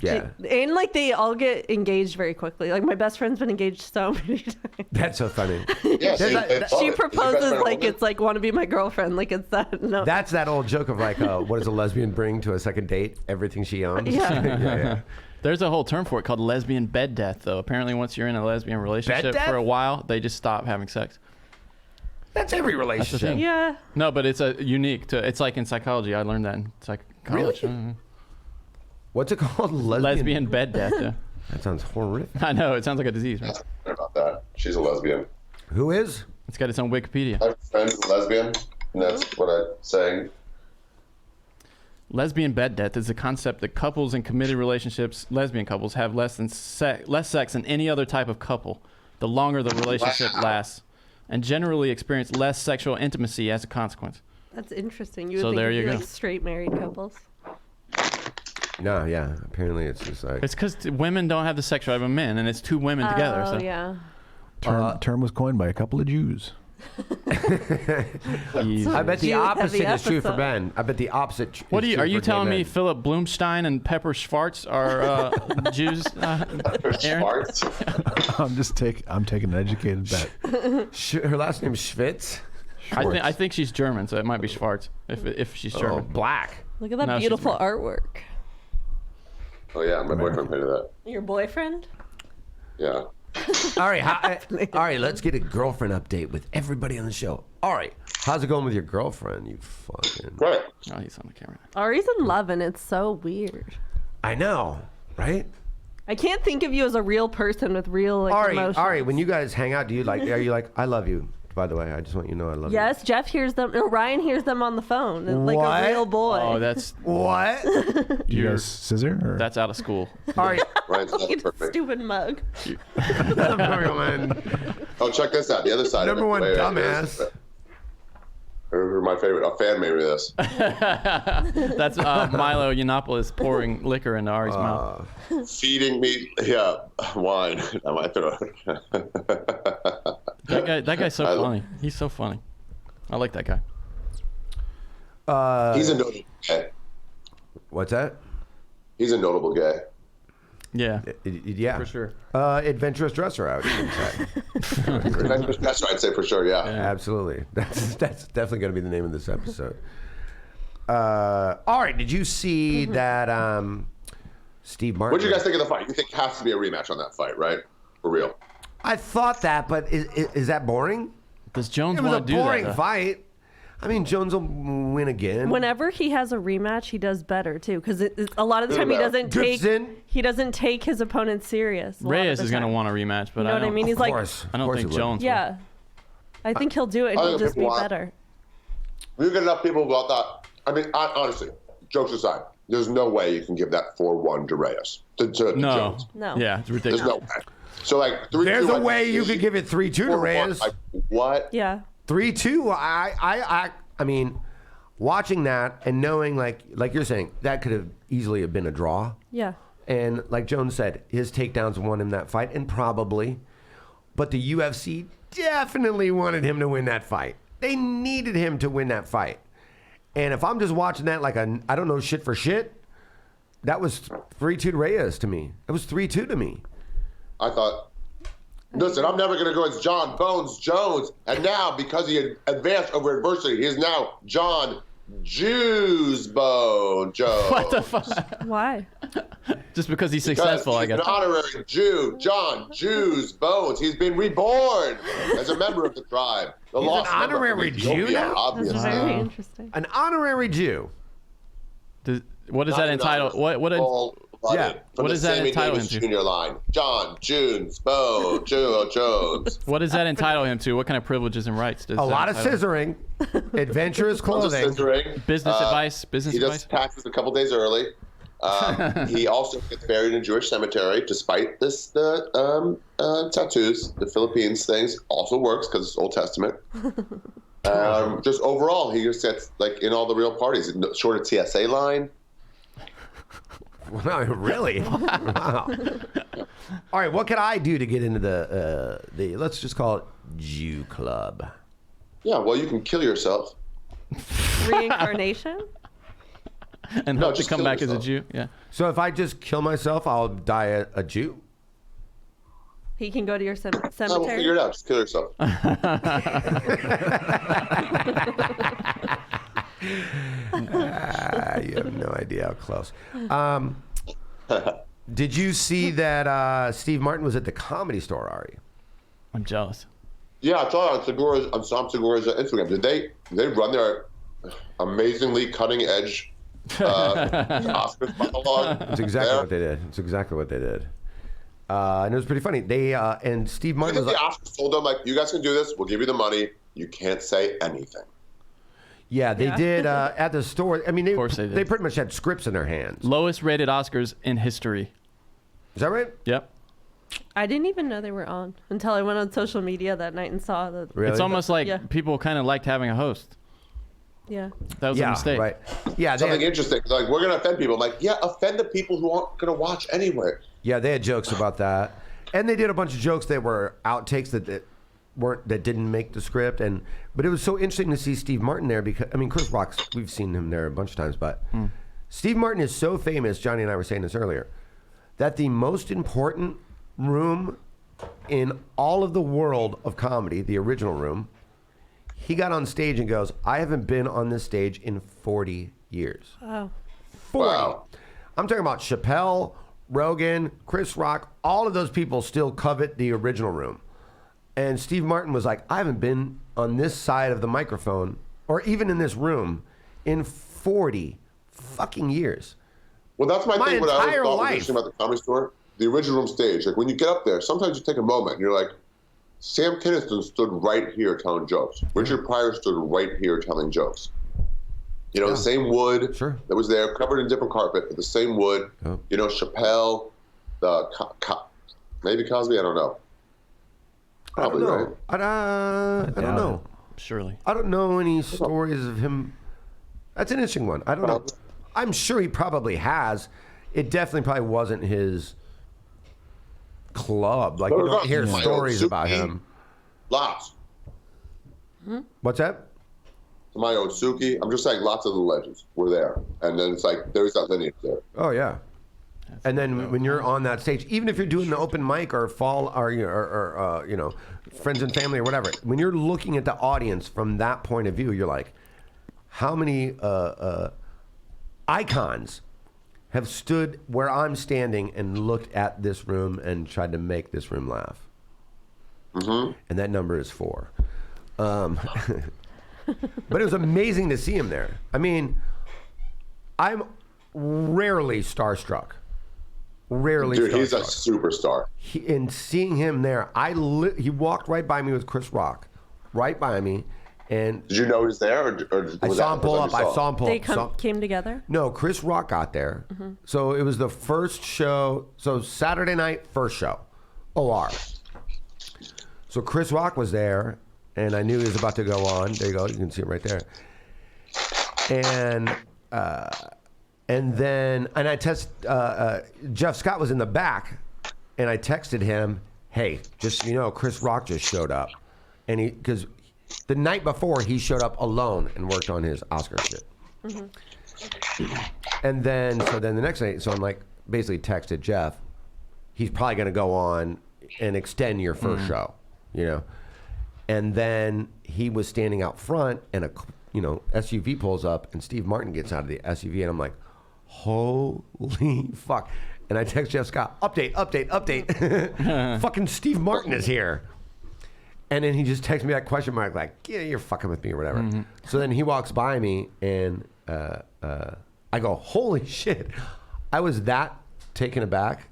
[SPEAKER 1] Yeah.
[SPEAKER 4] And like they all get engaged very quickly. Like my best friend's been engaged so many times.
[SPEAKER 1] That's so funny.
[SPEAKER 5] Yeah, so
[SPEAKER 1] There's
[SPEAKER 5] they
[SPEAKER 1] that-
[SPEAKER 5] fuck
[SPEAKER 4] She
[SPEAKER 5] it. Is your best
[SPEAKER 4] proposes
[SPEAKER 5] friend a
[SPEAKER 4] like
[SPEAKER 5] woman?
[SPEAKER 4] it's like want to be my girlfriend. Like it's that. No.
[SPEAKER 1] That's that old joke of like, what does a lesbian bring to a second date? Everything she owns.
[SPEAKER 4] Yeah.
[SPEAKER 1] yeah.
[SPEAKER 3] There's a whole term for it called lesbian bed death, though. Apparently, once you're in a lesbian relationship
[SPEAKER 1] death?
[SPEAKER 3] for a while, they just stop having sex.
[SPEAKER 1] That's every relationship.
[SPEAKER 3] thing.
[SPEAKER 4] Yeah.
[SPEAKER 3] No, but it's unique to. It's like in psychology. I learned that in college.
[SPEAKER 1] Really? What's it called?
[SPEAKER 3] Lesbian bed death. Yeah.
[SPEAKER 1] That sounds horrific.
[SPEAKER 3] I know. It sounds like a disease, right?
[SPEAKER 5] Sorry about that. She's a lesbian.
[SPEAKER 1] Who is?
[SPEAKER 3] It's got its own Wikipedia.
[SPEAKER 5] My friend's a lesbian, and that's what I'm saying.
[SPEAKER 3] Lesbian bed death is the concept that couples in committed relationships, lesbian couples, have less sex than any other type of couple, the longer the relationship lasts, and generally experience less sexual intimacy as a consequence.
[SPEAKER 4] That's interesting. You would
[SPEAKER 3] So
[SPEAKER 4] think
[SPEAKER 3] there
[SPEAKER 4] it'd
[SPEAKER 3] you
[SPEAKER 4] be
[SPEAKER 3] go.
[SPEAKER 4] like straight married couples.
[SPEAKER 1] No, yeah. Apparently, it's just like.
[SPEAKER 3] It's because women don't have the sex drive of men, and it's two women together.
[SPEAKER 4] Oh,
[SPEAKER 3] So.
[SPEAKER 4] yeah.
[SPEAKER 2] Term was coined by a couple of Jews.
[SPEAKER 3] Easy.
[SPEAKER 1] I bet the
[SPEAKER 4] Jew-heavy
[SPEAKER 1] opposite is true for
[SPEAKER 4] episode.
[SPEAKER 1] Ben. I bet the opposite.
[SPEAKER 3] What
[SPEAKER 1] is
[SPEAKER 3] are you?
[SPEAKER 1] true
[SPEAKER 3] Are you
[SPEAKER 1] for gay
[SPEAKER 3] telling me
[SPEAKER 1] men.
[SPEAKER 3] Philip Bloomstein and Pepper Schwartz are Jews? Aaron?
[SPEAKER 5] Smart.
[SPEAKER 2] I'm taking an educated bet.
[SPEAKER 1] Her last name's Schwitz.
[SPEAKER 3] I think she's German, so it might be Schwartz if she's
[SPEAKER 1] Oh,
[SPEAKER 3] German.
[SPEAKER 1] black.
[SPEAKER 4] Look at that
[SPEAKER 3] No, she's
[SPEAKER 4] beautiful
[SPEAKER 3] right.
[SPEAKER 4] artwork.
[SPEAKER 5] Oh yeah, my boyfriend painted that.
[SPEAKER 4] Your boyfriend?
[SPEAKER 5] Yeah.
[SPEAKER 1] All right, all right. Let's get a girlfriend update with everybody on the show. All right, how's it going with your girlfriend? You fucking.
[SPEAKER 5] Right.
[SPEAKER 3] Oh, he's on the camera.
[SPEAKER 4] Ari's in love, and it's so weird.
[SPEAKER 1] I know, right?
[SPEAKER 4] I can't think of you as a real person with real like emotions.
[SPEAKER 1] Ari, when you guys hang out, are you like, I love you? By the way, I just want you to know I love you.
[SPEAKER 4] Yes, Jeff hears them. No, Ryan hears them on the phone, and like
[SPEAKER 1] What?
[SPEAKER 4] a real boy.
[SPEAKER 3] Oh, that's
[SPEAKER 1] What?
[SPEAKER 2] You
[SPEAKER 3] You're-
[SPEAKER 2] guys scissor? Or?
[SPEAKER 3] that's out of school.
[SPEAKER 1] All right.
[SPEAKER 5] Ryan's not
[SPEAKER 4] It's a
[SPEAKER 5] perfect.
[SPEAKER 4] stupid mug.
[SPEAKER 1] Number one.
[SPEAKER 5] Oh, check this out. The other side.
[SPEAKER 1] Number
[SPEAKER 5] of it.
[SPEAKER 1] one
[SPEAKER 5] Wait,
[SPEAKER 1] dumbass.
[SPEAKER 5] Who's my favorite? A fan made me this.
[SPEAKER 3] That's Milo Yiannopoulos pouring liquor into Ari's mouth.
[SPEAKER 5] Feeding me, yeah, wine. I might throw
[SPEAKER 3] That guy's so
[SPEAKER 5] I-
[SPEAKER 3] funny. He's so funny. I like that guy.
[SPEAKER 5] He's a notable gay.
[SPEAKER 1] What's that?
[SPEAKER 5] He's a notable gay.
[SPEAKER 3] Yeah,
[SPEAKER 1] Yeah.
[SPEAKER 3] for sure.
[SPEAKER 1] Adventurous dresser, I would say.
[SPEAKER 5] That's what I'd say for sure. Yeah.
[SPEAKER 1] Absolutely. That's definitely going to be the name of this episode. All right. Did you see that Steve Martin?
[SPEAKER 5] What did you guys think of the fight? You think it has to be a rematch on that fight, right? For real.
[SPEAKER 1] I thought that, but is that boring?
[SPEAKER 3] Does Jones
[SPEAKER 1] It was a
[SPEAKER 3] want to do
[SPEAKER 1] boring
[SPEAKER 3] that? though?
[SPEAKER 1] fight. I mean, Jones will win again.
[SPEAKER 4] Whenever he has a rematch, he does better too. Because a lot of the time
[SPEAKER 5] Good
[SPEAKER 4] he doesn't take his opponent serious. a lot of
[SPEAKER 3] Reyes
[SPEAKER 4] the
[SPEAKER 3] is going to
[SPEAKER 4] time.
[SPEAKER 3] want a rematch, but
[SPEAKER 4] You know what I mean? He's
[SPEAKER 1] Of
[SPEAKER 4] like,
[SPEAKER 1] course.
[SPEAKER 3] I don't
[SPEAKER 1] Of course
[SPEAKER 3] think
[SPEAKER 1] he will.
[SPEAKER 3] Jones. will.
[SPEAKER 4] yeah. I think he'll do it. and
[SPEAKER 5] I
[SPEAKER 4] He'll
[SPEAKER 5] think
[SPEAKER 4] just be
[SPEAKER 5] people want-
[SPEAKER 4] better.
[SPEAKER 5] You get enough people about that. I mean, honestly, jokes aside, there's no way you can give that 4-1 to Reyes. To
[SPEAKER 3] No.
[SPEAKER 5] Jones.
[SPEAKER 4] No.
[SPEAKER 3] Yeah, it's
[SPEAKER 5] There's
[SPEAKER 3] ridiculous.
[SPEAKER 5] no way. So like 3-2.
[SPEAKER 1] There's a
[SPEAKER 5] I
[SPEAKER 1] way
[SPEAKER 5] can
[SPEAKER 1] you
[SPEAKER 5] see.
[SPEAKER 1] could give it 3-2 to
[SPEAKER 5] 4-1,
[SPEAKER 1] Reyes.
[SPEAKER 5] like, what?
[SPEAKER 4] Yeah.
[SPEAKER 1] 3-2. I mean, watching that and knowing like you're saying that could have easily have been a draw.
[SPEAKER 4] Yeah.
[SPEAKER 1] And like Jones said, his takedowns won him that fight, and probably. But the UFC definitely wanted him to win that fight. They needed him to win that fight. And if I'm just watching that like I don't know shit for shit, that was 3-2 to Reyes to me. It was 3-2 to me.
[SPEAKER 5] I thought, listen, I'm never going to go against Jon Bones Jones. And now, because he advanced over adversity, he is now Jon Bone Jones.
[SPEAKER 3] What the fuck?
[SPEAKER 4] Why?
[SPEAKER 3] Just because he's
[SPEAKER 5] Because
[SPEAKER 3] successful, I
[SPEAKER 5] he's
[SPEAKER 3] guess.
[SPEAKER 5] an honorary Jew, Jon Bones. He's been reborn as a member of the tribe. The
[SPEAKER 1] He's an
[SPEAKER 5] lost member from
[SPEAKER 1] honorary Jew
[SPEAKER 5] Ethiopia,
[SPEAKER 1] now?
[SPEAKER 4] That's
[SPEAKER 5] Obviously.
[SPEAKER 4] very interesting.
[SPEAKER 1] An honorary Jew.
[SPEAKER 3] What does that entitle? What?
[SPEAKER 1] Yeah.
[SPEAKER 3] What does that entitle him to?
[SPEAKER 5] Junior line. Jon Jones Jones.
[SPEAKER 3] What does that entitle him to? What kind of privileges and rights does
[SPEAKER 1] A
[SPEAKER 3] that
[SPEAKER 1] lot of
[SPEAKER 3] entitle him?
[SPEAKER 1] scissoring, adventurous
[SPEAKER 5] Also
[SPEAKER 1] clothing.
[SPEAKER 5] scissoring.
[SPEAKER 3] Business advice. Business
[SPEAKER 5] He
[SPEAKER 3] advice.
[SPEAKER 5] does taxes a couple days early. He also gets buried in a Jewish cemetery, despite this tattoos, the Philippines things. Also works because it's Old Testament. Just overall, he just gets like in all the real parties. Short of TSA line.
[SPEAKER 1] Wow, really? Wow. All right, what can I do to get into the let's just call it Jew Club?
[SPEAKER 5] Yeah, well, you can kill yourself.
[SPEAKER 4] Reincarnation?
[SPEAKER 3] And
[SPEAKER 5] No,
[SPEAKER 3] hope to
[SPEAKER 5] just
[SPEAKER 3] come
[SPEAKER 5] kill
[SPEAKER 3] back as a
[SPEAKER 5] yourself.
[SPEAKER 3] Jew. Yeah.
[SPEAKER 1] So if I just kill myself, I'll die a Jew?
[SPEAKER 4] He can go to your
[SPEAKER 5] No, we'll figure
[SPEAKER 4] cemetery.
[SPEAKER 5] it out. Just kill yourself.
[SPEAKER 1] You have no idea how close. Did you see that Steve Martin was at the Comedy Store, Ari?
[SPEAKER 3] I'm jealous.
[SPEAKER 5] Yeah, I saw it on Sam Segura's Instagram. Did they run their amazingly cutting edge Oscars monologue?
[SPEAKER 1] That's exactly what they did. It's exactly what they did. And it was pretty funny. They and Steve Martin was
[SPEAKER 5] the Oscars told them, like, you guys can do this. We'll give you the money. You can't say anything.
[SPEAKER 1] Yeah, they did at the store. I mean,
[SPEAKER 3] Of course they did.
[SPEAKER 1] they pretty much had scripts in their hands.
[SPEAKER 3] Lowest rated Oscars in history.
[SPEAKER 1] Is that right?
[SPEAKER 3] Yep.
[SPEAKER 4] I didn't even know they were on until I went on social media that night and saw that.
[SPEAKER 1] Really?
[SPEAKER 3] It's almost like
[SPEAKER 4] Yeah.
[SPEAKER 3] people kind of liked having a host.
[SPEAKER 4] Yeah.
[SPEAKER 3] That was a mistake.
[SPEAKER 1] Right. Yeah, they
[SPEAKER 5] Something
[SPEAKER 1] had,
[SPEAKER 5] interesting. Like, we're going to offend people. I'm like, yeah, offend the people who aren't going to watch anyway.
[SPEAKER 1] yeah, they had jokes about that, and they did a bunch of jokes that were outtakes that didn't make the script, but it was so interesting to see Steve Martin there because I mean Chris Rock's, we've seen him there a bunch of times, but Steve Martin is so famous. Johnny and I were saying this earlier, that the most important room in all of the world of comedy, the original room, he got on stage and goes, I haven't been on this stage in 40 years.
[SPEAKER 4] Oh.
[SPEAKER 1] 40.
[SPEAKER 5] Wow.
[SPEAKER 1] I'm talking about Chappelle, Rogan, Chris Rock, all of those people still covet the original room. And Steve Martin was like, I haven't been on this side of the microphone or even in this room in 40 fucking years.
[SPEAKER 5] Well, that's my thing. What I always
[SPEAKER 1] entire
[SPEAKER 5] thought was
[SPEAKER 1] life.
[SPEAKER 5] interesting about the Comedy Store, the original room stage. Like, when you get up there, sometimes you take a moment and you're like, Sam Kinison stood right here telling jokes. Richard Pryor stood right here telling jokes. You know, the same wood that was there, covered in different carpet, but the same wood.
[SPEAKER 1] Oh.
[SPEAKER 5] You know, Chappelle, maybe Cosby, I don't know. Probably, right?
[SPEAKER 1] I don't know.
[SPEAKER 3] Surely.
[SPEAKER 1] I don't know any stories of him. That's an interesting one. I don't know. I'm sure he probably has. It definitely probably wasn't his club. Like, you don't hear stories about him.
[SPEAKER 5] Lots.
[SPEAKER 1] What's that?
[SPEAKER 5] My own Suki. I'm just saying, lots of the legends were there. And then it's like, there's that lineage there.
[SPEAKER 1] Oh, yeah. And then when you're on that stage, even if you're doing the open mic or you know, friends and family or whatever, when you're looking at the audience from that point of view, you're like, how many icons have stood where I'm standing and looked at this room and tried to make this room laugh? Mm-hmm. And that number is 4. But it was amazing to see him there. I mean, I'm rarely starstruck.
[SPEAKER 5] Dude, he's a superstar.
[SPEAKER 1] And seeing him there, he walked right by me with Chris Rock, right by me, and
[SPEAKER 5] did you know he was there, or
[SPEAKER 1] I saw him pull up. I saw him pull
[SPEAKER 4] They
[SPEAKER 1] up.
[SPEAKER 4] came together?
[SPEAKER 1] No, Chris Rock got there.
[SPEAKER 4] Mm-hmm.
[SPEAKER 1] So it was the first show. So Saturday night, first show, OR. So Chris Rock was there, and I knew he was about to go on. There you go. You can see it right there. And then I Jeff Scott was in the back, and I texted him, hey, just so you know, Chris Rock just showed up. And because the night before, he showed up alone and worked on his Oscar shit. Mm-hmm. And then the next night, so I'm like, basically texted Jeff, he's probably going to go on and extend your first show, you know? And then he was standing out front, and a SUV pulls up, and Steve Martin gets out of the SUV, and I'm like, holy fuck. And I text Jeff Scott, update. Fucking Steve Martin is here. And then he just texts me that question mark, like, yeah, you're fucking with me or whatever. Mm-hmm. So then he walks by me, and I go, holy shit. I was that taken aback.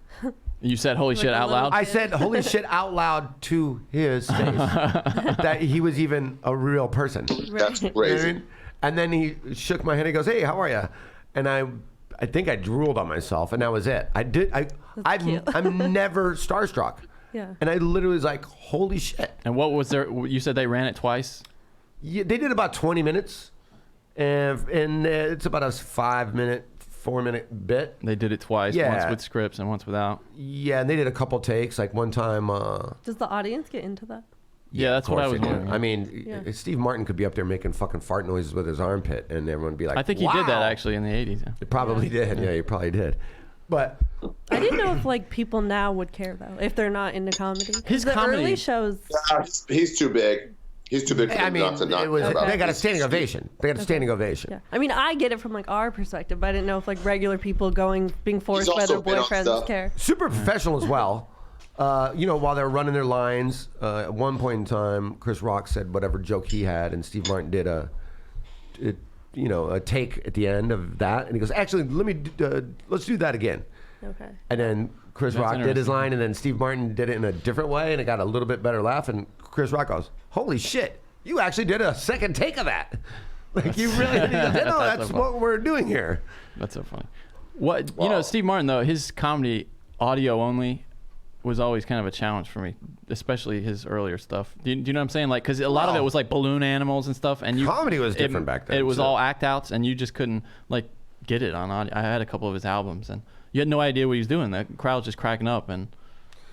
[SPEAKER 3] You said holy shit out loud?
[SPEAKER 1] I said holy shit out loud to his face. That he was even a real person.
[SPEAKER 5] That's crazy.
[SPEAKER 1] You know what I mean? And then he shook my hand. He goes, hey, how are you? And I think I drooled on myself, and that was it. I'm never starstruck.
[SPEAKER 4] Yeah.
[SPEAKER 1] And I literally was like, holy shit.
[SPEAKER 3] And what was there? You said they ran it twice?
[SPEAKER 1] Yeah, they did about 20 minutes. And it's about a 4-minute bit.
[SPEAKER 3] They did it twice, once with scripts and once without.
[SPEAKER 1] Yeah, and they did a couple takes. Like one time.
[SPEAKER 4] Does the audience get into that?
[SPEAKER 3] Yeah, that's what I was wondering.
[SPEAKER 1] I mean, Steve Martin could be up there making fucking fart noises with his armpit, and everyone would be like,
[SPEAKER 3] I think he did that actually in the 80s. Yeah.
[SPEAKER 1] He probably did. Yeah, he probably did. But
[SPEAKER 4] I didn't know if like people now would care though if they're not into comedy.
[SPEAKER 3] His
[SPEAKER 4] the
[SPEAKER 3] comedy-
[SPEAKER 4] early shows.
[SPEAKER 5] He's too big. He's too big for
[SPEAKER 1] I mean,
[SPEAKER 5] not to not
[SPEAKER 1] it was,
[SPEAKER 5] care about
[SPEAKER 1] they got a
[SPEAKER 5] this.
[SPEAKER 1] standing ovation. They got a standing ovation.
[SPEAKER 4] Yeah. I mean, I get it from like our perspective, but I didn't know if like regular people being forced by
[SPEAKER 5] also
[SPEAKER 4] their
[SPEAKER 5] been on
[SPEAKER 4] boyfriends
[SPEAKER 5] stuff.
[SPEAKER 4] care.
[SPEAKER 1] Super professional as well. While they're running their lines, at one point in time, Chris Rock said whatever joke he had, and Steve Martin did a take at the end of that, and he goes, "Actually, let's do that again."
[SPEAKER 4] Okay.
[SPEAKER 1] And then Chris Rock did his line, and then Steve Martin did it in a different way, and it got a little bit better laugh. And Chris Rock goes, "Holy shit! You actually did a second take of that. Like you really did. No, that's what we're doing here."
[SPEAKER 3] That's so funny. Steve Martin though, his comedy audio only was always kind of a challenge for me, especially his earlier stuff. Do you know what I'm saying? Like, because a lot of it was like balloon animals and stuff, and
[SPEAKER 1] comedy was different back then.
[SPEAKER 3] It was all act outs, and you just couldn't like get it on audio. I had a couple of his albums, and you had no idea what he was doing. The crowd was just cracking up, and do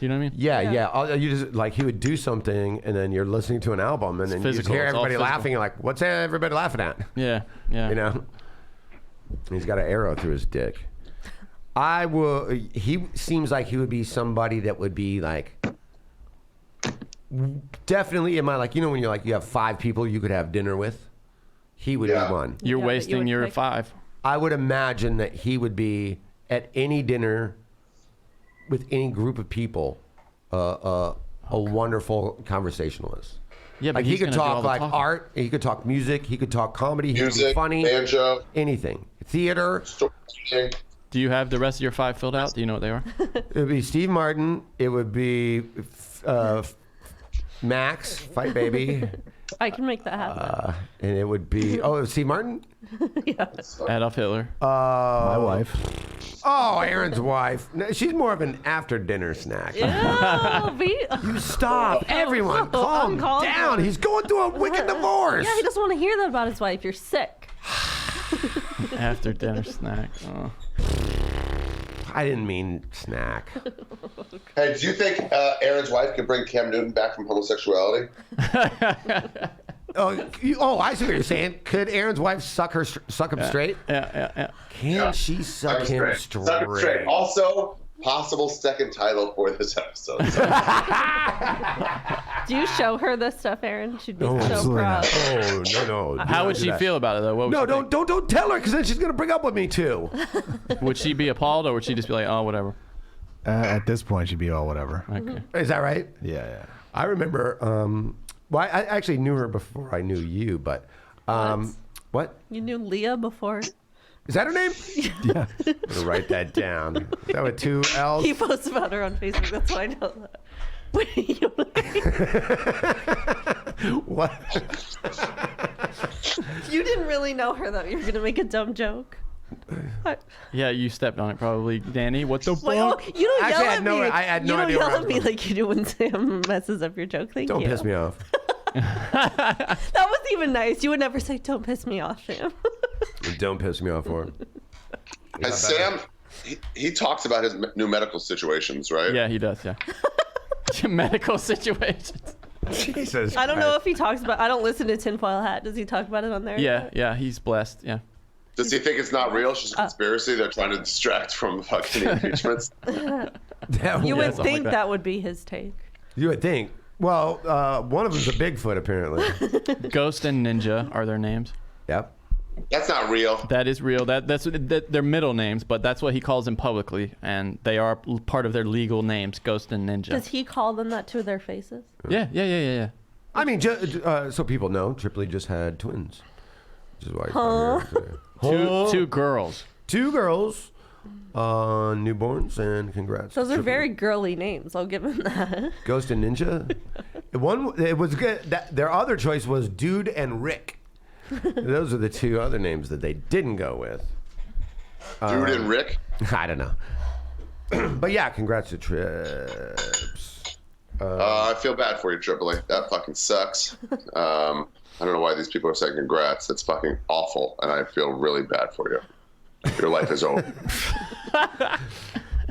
[SPEAKER 3] you know what I mean?
[SPEAKER 1] Yeah. You just like he would do something, and then you're listening to an album, and then you just hear everybody laughing. You're like, "What's everybody laughing at?"
[SPEAKER 3] Yeah.
[SPEAKER 1] You know, he's got an arrow through his dick. He seems like he would be somebody that would be like definitely in my when you're like you have 5 people you could have dinner with. He would be one.
[SPEAKER 3] You're wasting your 5.
[SPEAKER 1] I would imagine that he would be at any dinner with any group of people, a wonderful conversationalist.
[SPEAKER 3] Yeah, but
[SPEAKER 1] like he could talk like art, he could talk music, he could talk comedy, he could be funny,
[SPEAKER 5] banjo,
[SPEAKER 1] anything, theater.
[SPEAKER 3] Do you have the rest of your 5 filled out? Do you know what they are?
[SPEAKER 1] It would be Steve Martin. It would be Max, Fight Baby.
[SPEAKER 4] I can make that happen.
[SPEAKER 1] And it would be Steve Martin.
[SPEAKER 4] Yeah.
[SPEAKER 3] Adolf Hitler.
[SPEAKER 2] My wife.
[SPEAKER 1] Oh, Aaron's wife. No, she's more of an after dinner snack. You stop, everyone. Calm down. He's going through a wicked divorce.
[SPEAKER 4] Yeah, he doesn't want to hear that about his wife. You're sick.
[SPEAKER 3] After dinner snack. Oh.
[SPEAKER 1] I didn't mean snack.
[SPEAKER 5] Hey, do you think Aaron's wife could bring Cam Newton back from homosexuality?
[SPEAKER 1] I see what you're saying. Could Aaron's wife suck him straight?
[SPEAKER 3] Yeah.
[SPEAKER 1] Can she suck him straight?
[SPEAKER 5] Suck him straight. Also, possible second title for this episode.
[SPEAKER 4] Do you show her this stuff, Aaron? She'd be so
[SPEAKER 2] absolutely
[SPEAKER 4] proud.
[SPEAKER 2] not.
[SPEAKER 1] No.
[SPEAKER 3] How would she feel about it though? What would she think?
[SPEAKER 1] Don't tell her, because then she's gonna break up with me too.
[SPEAKER 3] Would she be appalled, or would she just be like, oh, whatever?
[SPEAKER 2] At this point, she'd be all whatever.
[SPEAKER 3] Okay.
[SPEAKER 1] Is that right?
[SPEAKER 2] Yeah.
[SPEAKER 1] I remember. I actually knew her before I knew you, but what?
[SPEAKER 4] You knew Leah before?
[SPEAKER 1] Is that her name?
[SPEAKER 2] Yeah.
[SPEAKER 1] I'm gonna write that down. Is that with 2 L's?
[SPEAKER 4] He posts about her on Facebook. That's why I know that. Wait,
[SPEAKER 1] What?
[SPEAKER 4] you didn't really know her though. You're gonna make a dumb joke.
[SPEAKER 3] Yeah, you stepped on it probably, Danny. What the
[SPEAKER 4] Like,
[SPEAKER 3] fuck?
[SPEAKER 4] you don't
[SPEAKER 1] Actually,
[SPEAKER 4] yell at me.
[SPEAKER 1] I had no
[SPEAKER 4] you don't
[SPEAKER 1] idea where
[SPEAKER 4] yell
[SPEAKER 1] I
[SPEAKER 4] at
[SPEAKER 1] was
[SPEAKER 4] me
[SPEAKER 1] going.
[SPEAKER 4] like you do when Sam messes up your joke. Thank
[SPEAKER 1] Don't
[SPEAKER 4] you.
[SPEAKER 1] piss me off.
[SPEAKER 4] That was even nice. You would never say, "Don't piss me off, Sam."
[SPEAKER 1] Don't piss me off for it.
[SPEAKER 5] And Sam, he talks about his new medical situations, right?
[SPEAKER 3] Yeah, he does. Yeah. Medical situations.
[SPEAKER 1] Jesus.
[SPEAKER 4] I don't know if he talks about. I don't listen to Tinfoil Hat. Does he talk about it on there?
[SPEAKER 3] Yeah, he's blessed. Yeah.
[SPEAKER 5] Does he think it's not real? It's just a conspiracy. They're trying to distract from fucking impeachments.
[SPEAKER 4] You would
[SPEAKER 3] something
[SPEAKER 4] think
[SPEAKER 3] like
[SPEAKER 4] that would be his take.
[SPEAKER 1] You would think. Well, one of them's a Bigfoot, apparently.
[SPEAKER 3] Ghost and Ninja are their names.
[SPEAKER 1] Yep.
[SPEAKER 5] That's not real.
[SPEAKER 3] That is real. That's their middle names, but that's what he calls them publicly, and they are part of their legal names, Ghost and Ninja.
[SPEAKER 4] Does he call them that to their faces?
[SPEAKER 3] Yeah.
[SPEAKER 1] I mean, so people know, Tripoli just had twins. Which is why he's not here today.
[SPEAKER 3] Two girls.
[SPEAKER 1] 2 girls, newborns, and congrats.
[SPEAKER 4] Those are
[SPEAKER 1] Tripoli.
[SPEAKER 4] very girly names. I'll give him that.
[SPEAKER 1] Ghost and Ninja. It was good. Their other choice was Dude and Rick. Those are the 2 other names that they didn't go with.
[SPEAKER 5] Dude and Rick?
[SPEAKER 1] I don't know. But yeah, congrats to Trips.
[SPEAKER 5] I feel bad for you, Tripoli. That fucking sucks. I don't know why these people are saying congrats. It's fucking awful, and I feel really bad for you. Your life is over.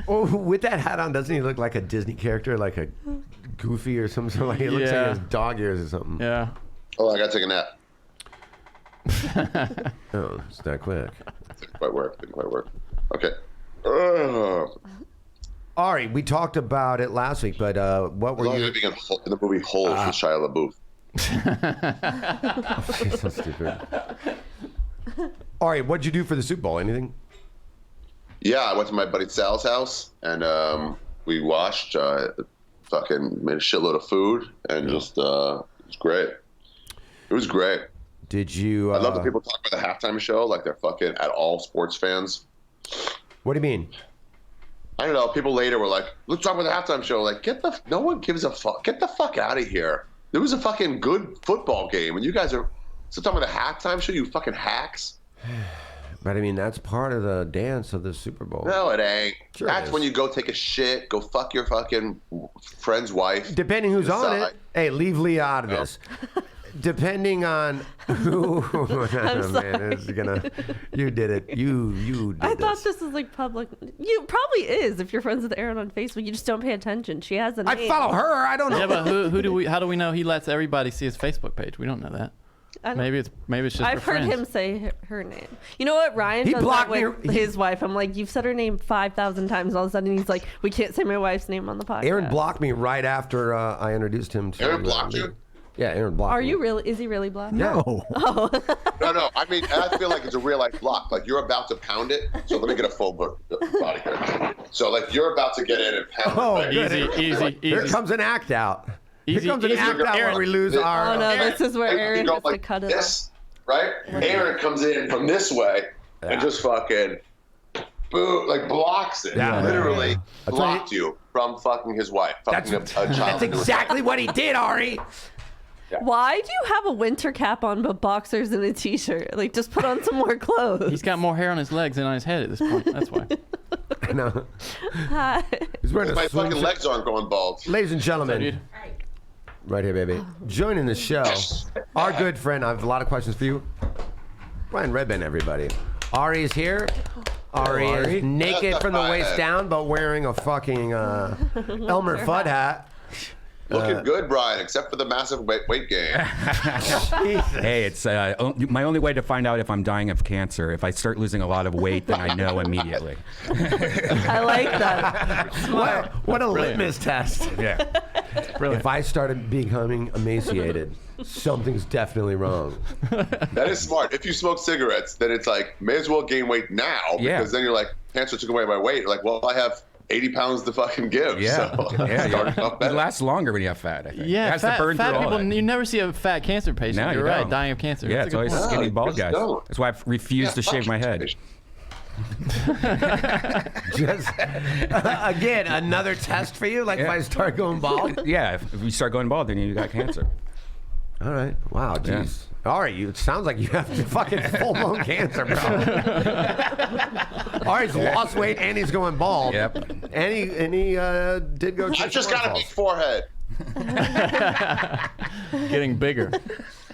[SPEAKER 1] Oh, with that hat on, doesn't he look like a Disney character, like a Goofy or something? Like he looks like he has dog ears or something.
[SPEAKER 3] Yeah.
[SPEAKER 5] Oh, I gotta take a nap.
[SPEAKER 1] Oh, it's that quick.
[SPEAKER 5] Didn't quite work. Okay.
[SPEAKER 1] Ari, we talked about it last week, but what were
[SPEAKER 5] As long as
[SPEAKER 1] you?
[SPEAKER 5] it being in the movie Holes with Shia LaBeouf.
[SPEAKER 1] So stupid. Ari, what'd you do for the Super Bowl? Anything?
[SPEAKER 5] Yeah, I went to my buddy Sal's house and we watched. Fucking made a shitload of food and just it was great. It was great.
[SPEAKER 1] Did you?
[SPEAKER 5] I love that people talk about the halftime show like they're fucking at all sports fans.
[SPEAKER 1] What do you mean?
[SPEAKER 5] I don't know. People later were like, "Let's talk about the halftime show." Like, no one gives a fuck. Get the fuck out of here. There was a fucking good football game, and you guys are still talking about the halftime show. You fucking hacks.
[SPEAKER 1] But I mean, that's part of the dance of the Super Bowl.
[SPEAKER 5] No, it ain't.
[SPEAKER 1] Sure
[SPEAKER 5] That's
[SPEAKER 1] it is.
[SPEAKER 5] when you go take a shit, go fuck your fucking friend's wife.
[SPEAKER 1] Depending who's on
[SPEAKER 5] Decide.
[SPEAKER 1] it. Hey, leave Leah out of this. Depending on who.
[SPEAKER 4] I'm sorry.
[SPEAKER 1] Man, this is gonna. You did it. You did
[SPEAKER 4] I thought
[SPEAKER 1] this.
[SPEAKER 4] this was like public. You probably is if you're friends with Aaron on Facebook. You just don't pay attention. She has a name.
[SPEAKER 1] I follow her. I don't know.
[SPEAKER 3] Yeah, but how do we know he lets everybody see his Facebook page? We don't know that. Maybe it's just
[SPEAKER 4] I've
[SPEAKER 3] for
[SPEAKER 4] heard
[SPEAKER 3] friends.
[SPEAKER 4] him say her name. You know what? Ryan
[SPEAKER 1] He
[SPEAKER 4] does that
[SPEAKER 1] blocked
[SPEAKER 4] with
[SPEAKER 1] me-
[SPEAKER 4] his wife. I'm like, you've said her name 5,000 times. All of a sudden, he's like, we can't say my wife's name on the podcast.
[SPEAKER 1] Aaron blocked me right after I introduced him to.
[SPEAKER 5] Aaron blocked you?
[SPEAKER 1] Yeah, Aaron blocked
[SPEAKER 4] Are
[SPEAKER 1] me.
[SPEAKER 4] you really? Is he really blocked?
[SPEAKER 2] No.
[SPEAKER 5] No. I mean, I feel like it's a real life block. Like you're about to pound it. So let me get a full body here. So like you're about to get in and pound
[SPEAKER 1] Oh,
[SPEAKER 5] it. Right?
[SPEAKER 3] Easy.
[SPEAKER 1] Here comes an act out.
[SPEAKER 3] Easy,
[SPEAKER 1] Here comes an
[SPEAKER 3] easy.
[SPEAKER 1] act out
[SPEAKER 3] Aaron,
[SPEAKER 1] where we lose our.
[SPEAKER 4] Oh no, this is where Aaron
[SPEAKER 5] You go
[SPEAKER 4] gets to
[SPEAKER 5] like
[SPEAKER 4] cut it
[SPEAKER 5] this, right? Aaron comes in from this way and just fucking like blocks it.
[SPEAKER 1] Yeah.
[SPEAKER 5] Literally
[SPEAKER 1] That's
[SPEAKER 5] blocked you from fucking his wife. Fucking a child.
[SPEAKER 1] That's exactly what he did, Ari.
[SPEAKER 4] Why do you have a winter cap on but boxers and a t-shirt? Like, just put on some more clothes.
[SPEAKER 3] He's got more hair on his legs than on his head at this point. That's why.
[SPEAKER 1] I know.
[SPEAKER 4] Hi.
[SPEAKER 1] He's wearing a
[SPEAKER 5] My fucking
[SPEAKER 1] swimsuit.
[SPEAKER 5] legs aren't going bald.
[SPEAKER 1] Ladies and
[SPEAKER 3] So,
[SPEAKER 1] gentlemen,
[SPEAKER 3] dude.
[SPEAKER 1] right here, baby. Joining the show, our good friend. I have a lot of questions for you. Brian Redban, everybody. Ari is here. Ari is naked from the waist down, but wearing a fucking Elmer Fudd hat.
[SPEAKER 5] Looking good, Brian, except for the massive weight gain.
[SPEAKER 6] Hey, it's my only way to find out if I'm dying of cancer. If I start losing a lot of weight, then I know immediately.
[SPEAKER 4] I like that. Smart.
[SPEAKER 1] What a litmus test.
[SPEAKER 6] Yeah.
[SPEAKER 1] If I started becoming emaciated, something's definitely wrong.
[SPEAKER 5] That is smart. If you smoke cigarettes, then it's like, may as well gain weight now,
[SPEAKER 6] Yeah.
[SPEAKER 5] because then you're like, cancer took away my weight. You're like, well, I have 80 pounds to fucking give.
[SPEAKER 6] Yeah.
[SPEAKER 5] So
[SPEAKER 6] Yeah.
[SPEAKER 5] starting off
[SPEAKER 6] It
[SPEAKER 5] better.
[SPEAKER 6] lasts longer when you have fat, I think.
[SPEAKER 3] Yeah,
[SPEAKER 6] it has to burn
[SPEAKER 3] fat
[SPEAKER 6] through all
[SPEAKER 3] people.
[SPEAKER 6] that.
[SPEAKER 3] You never see a fat cancer patient.
[SPEAKER 6] No, you
[SPEAKER 3] You're right,
[SPEAKER 6] don't.
[SPEAKER 3] dying of cancer.
[SPEAKER 6] Yeah,
[SPEAKER 3] That's
[SPEAKER 6] it's
[SPEAKER 3] a good
[SPEAKER 6] always
[SPEAKER 3] point.
[SPEAKER 6] skinny
[SPEAKER 5] you
[SPEAKER 6] bald
[SPEAKER 5] just
[SPEAKER 6] guys.
[SPEAKER 5] don't.
[SPEAKER 6] That's why I refuse to shave my head.
[SPEAKER 1] Just again, another test for you. Like if
[SPEAKER 6] Yeah.
[SPEAKER 1] I start going bald.
[SPEAKER 6] Yeah, if you start going bald, then you got cancer.
[SPEAKER 1] All right. Wow. Jeez. All right. It sounds like you have fucking full-blown cancer, bro. All right. He's lost weight and he's going bald.
[SPEAKER 6] Yep.
[SPEAKER 1] And he did go.
[SPEAKER 5] I just got a big forehead.
[SPEAKER 3] Getting bigger.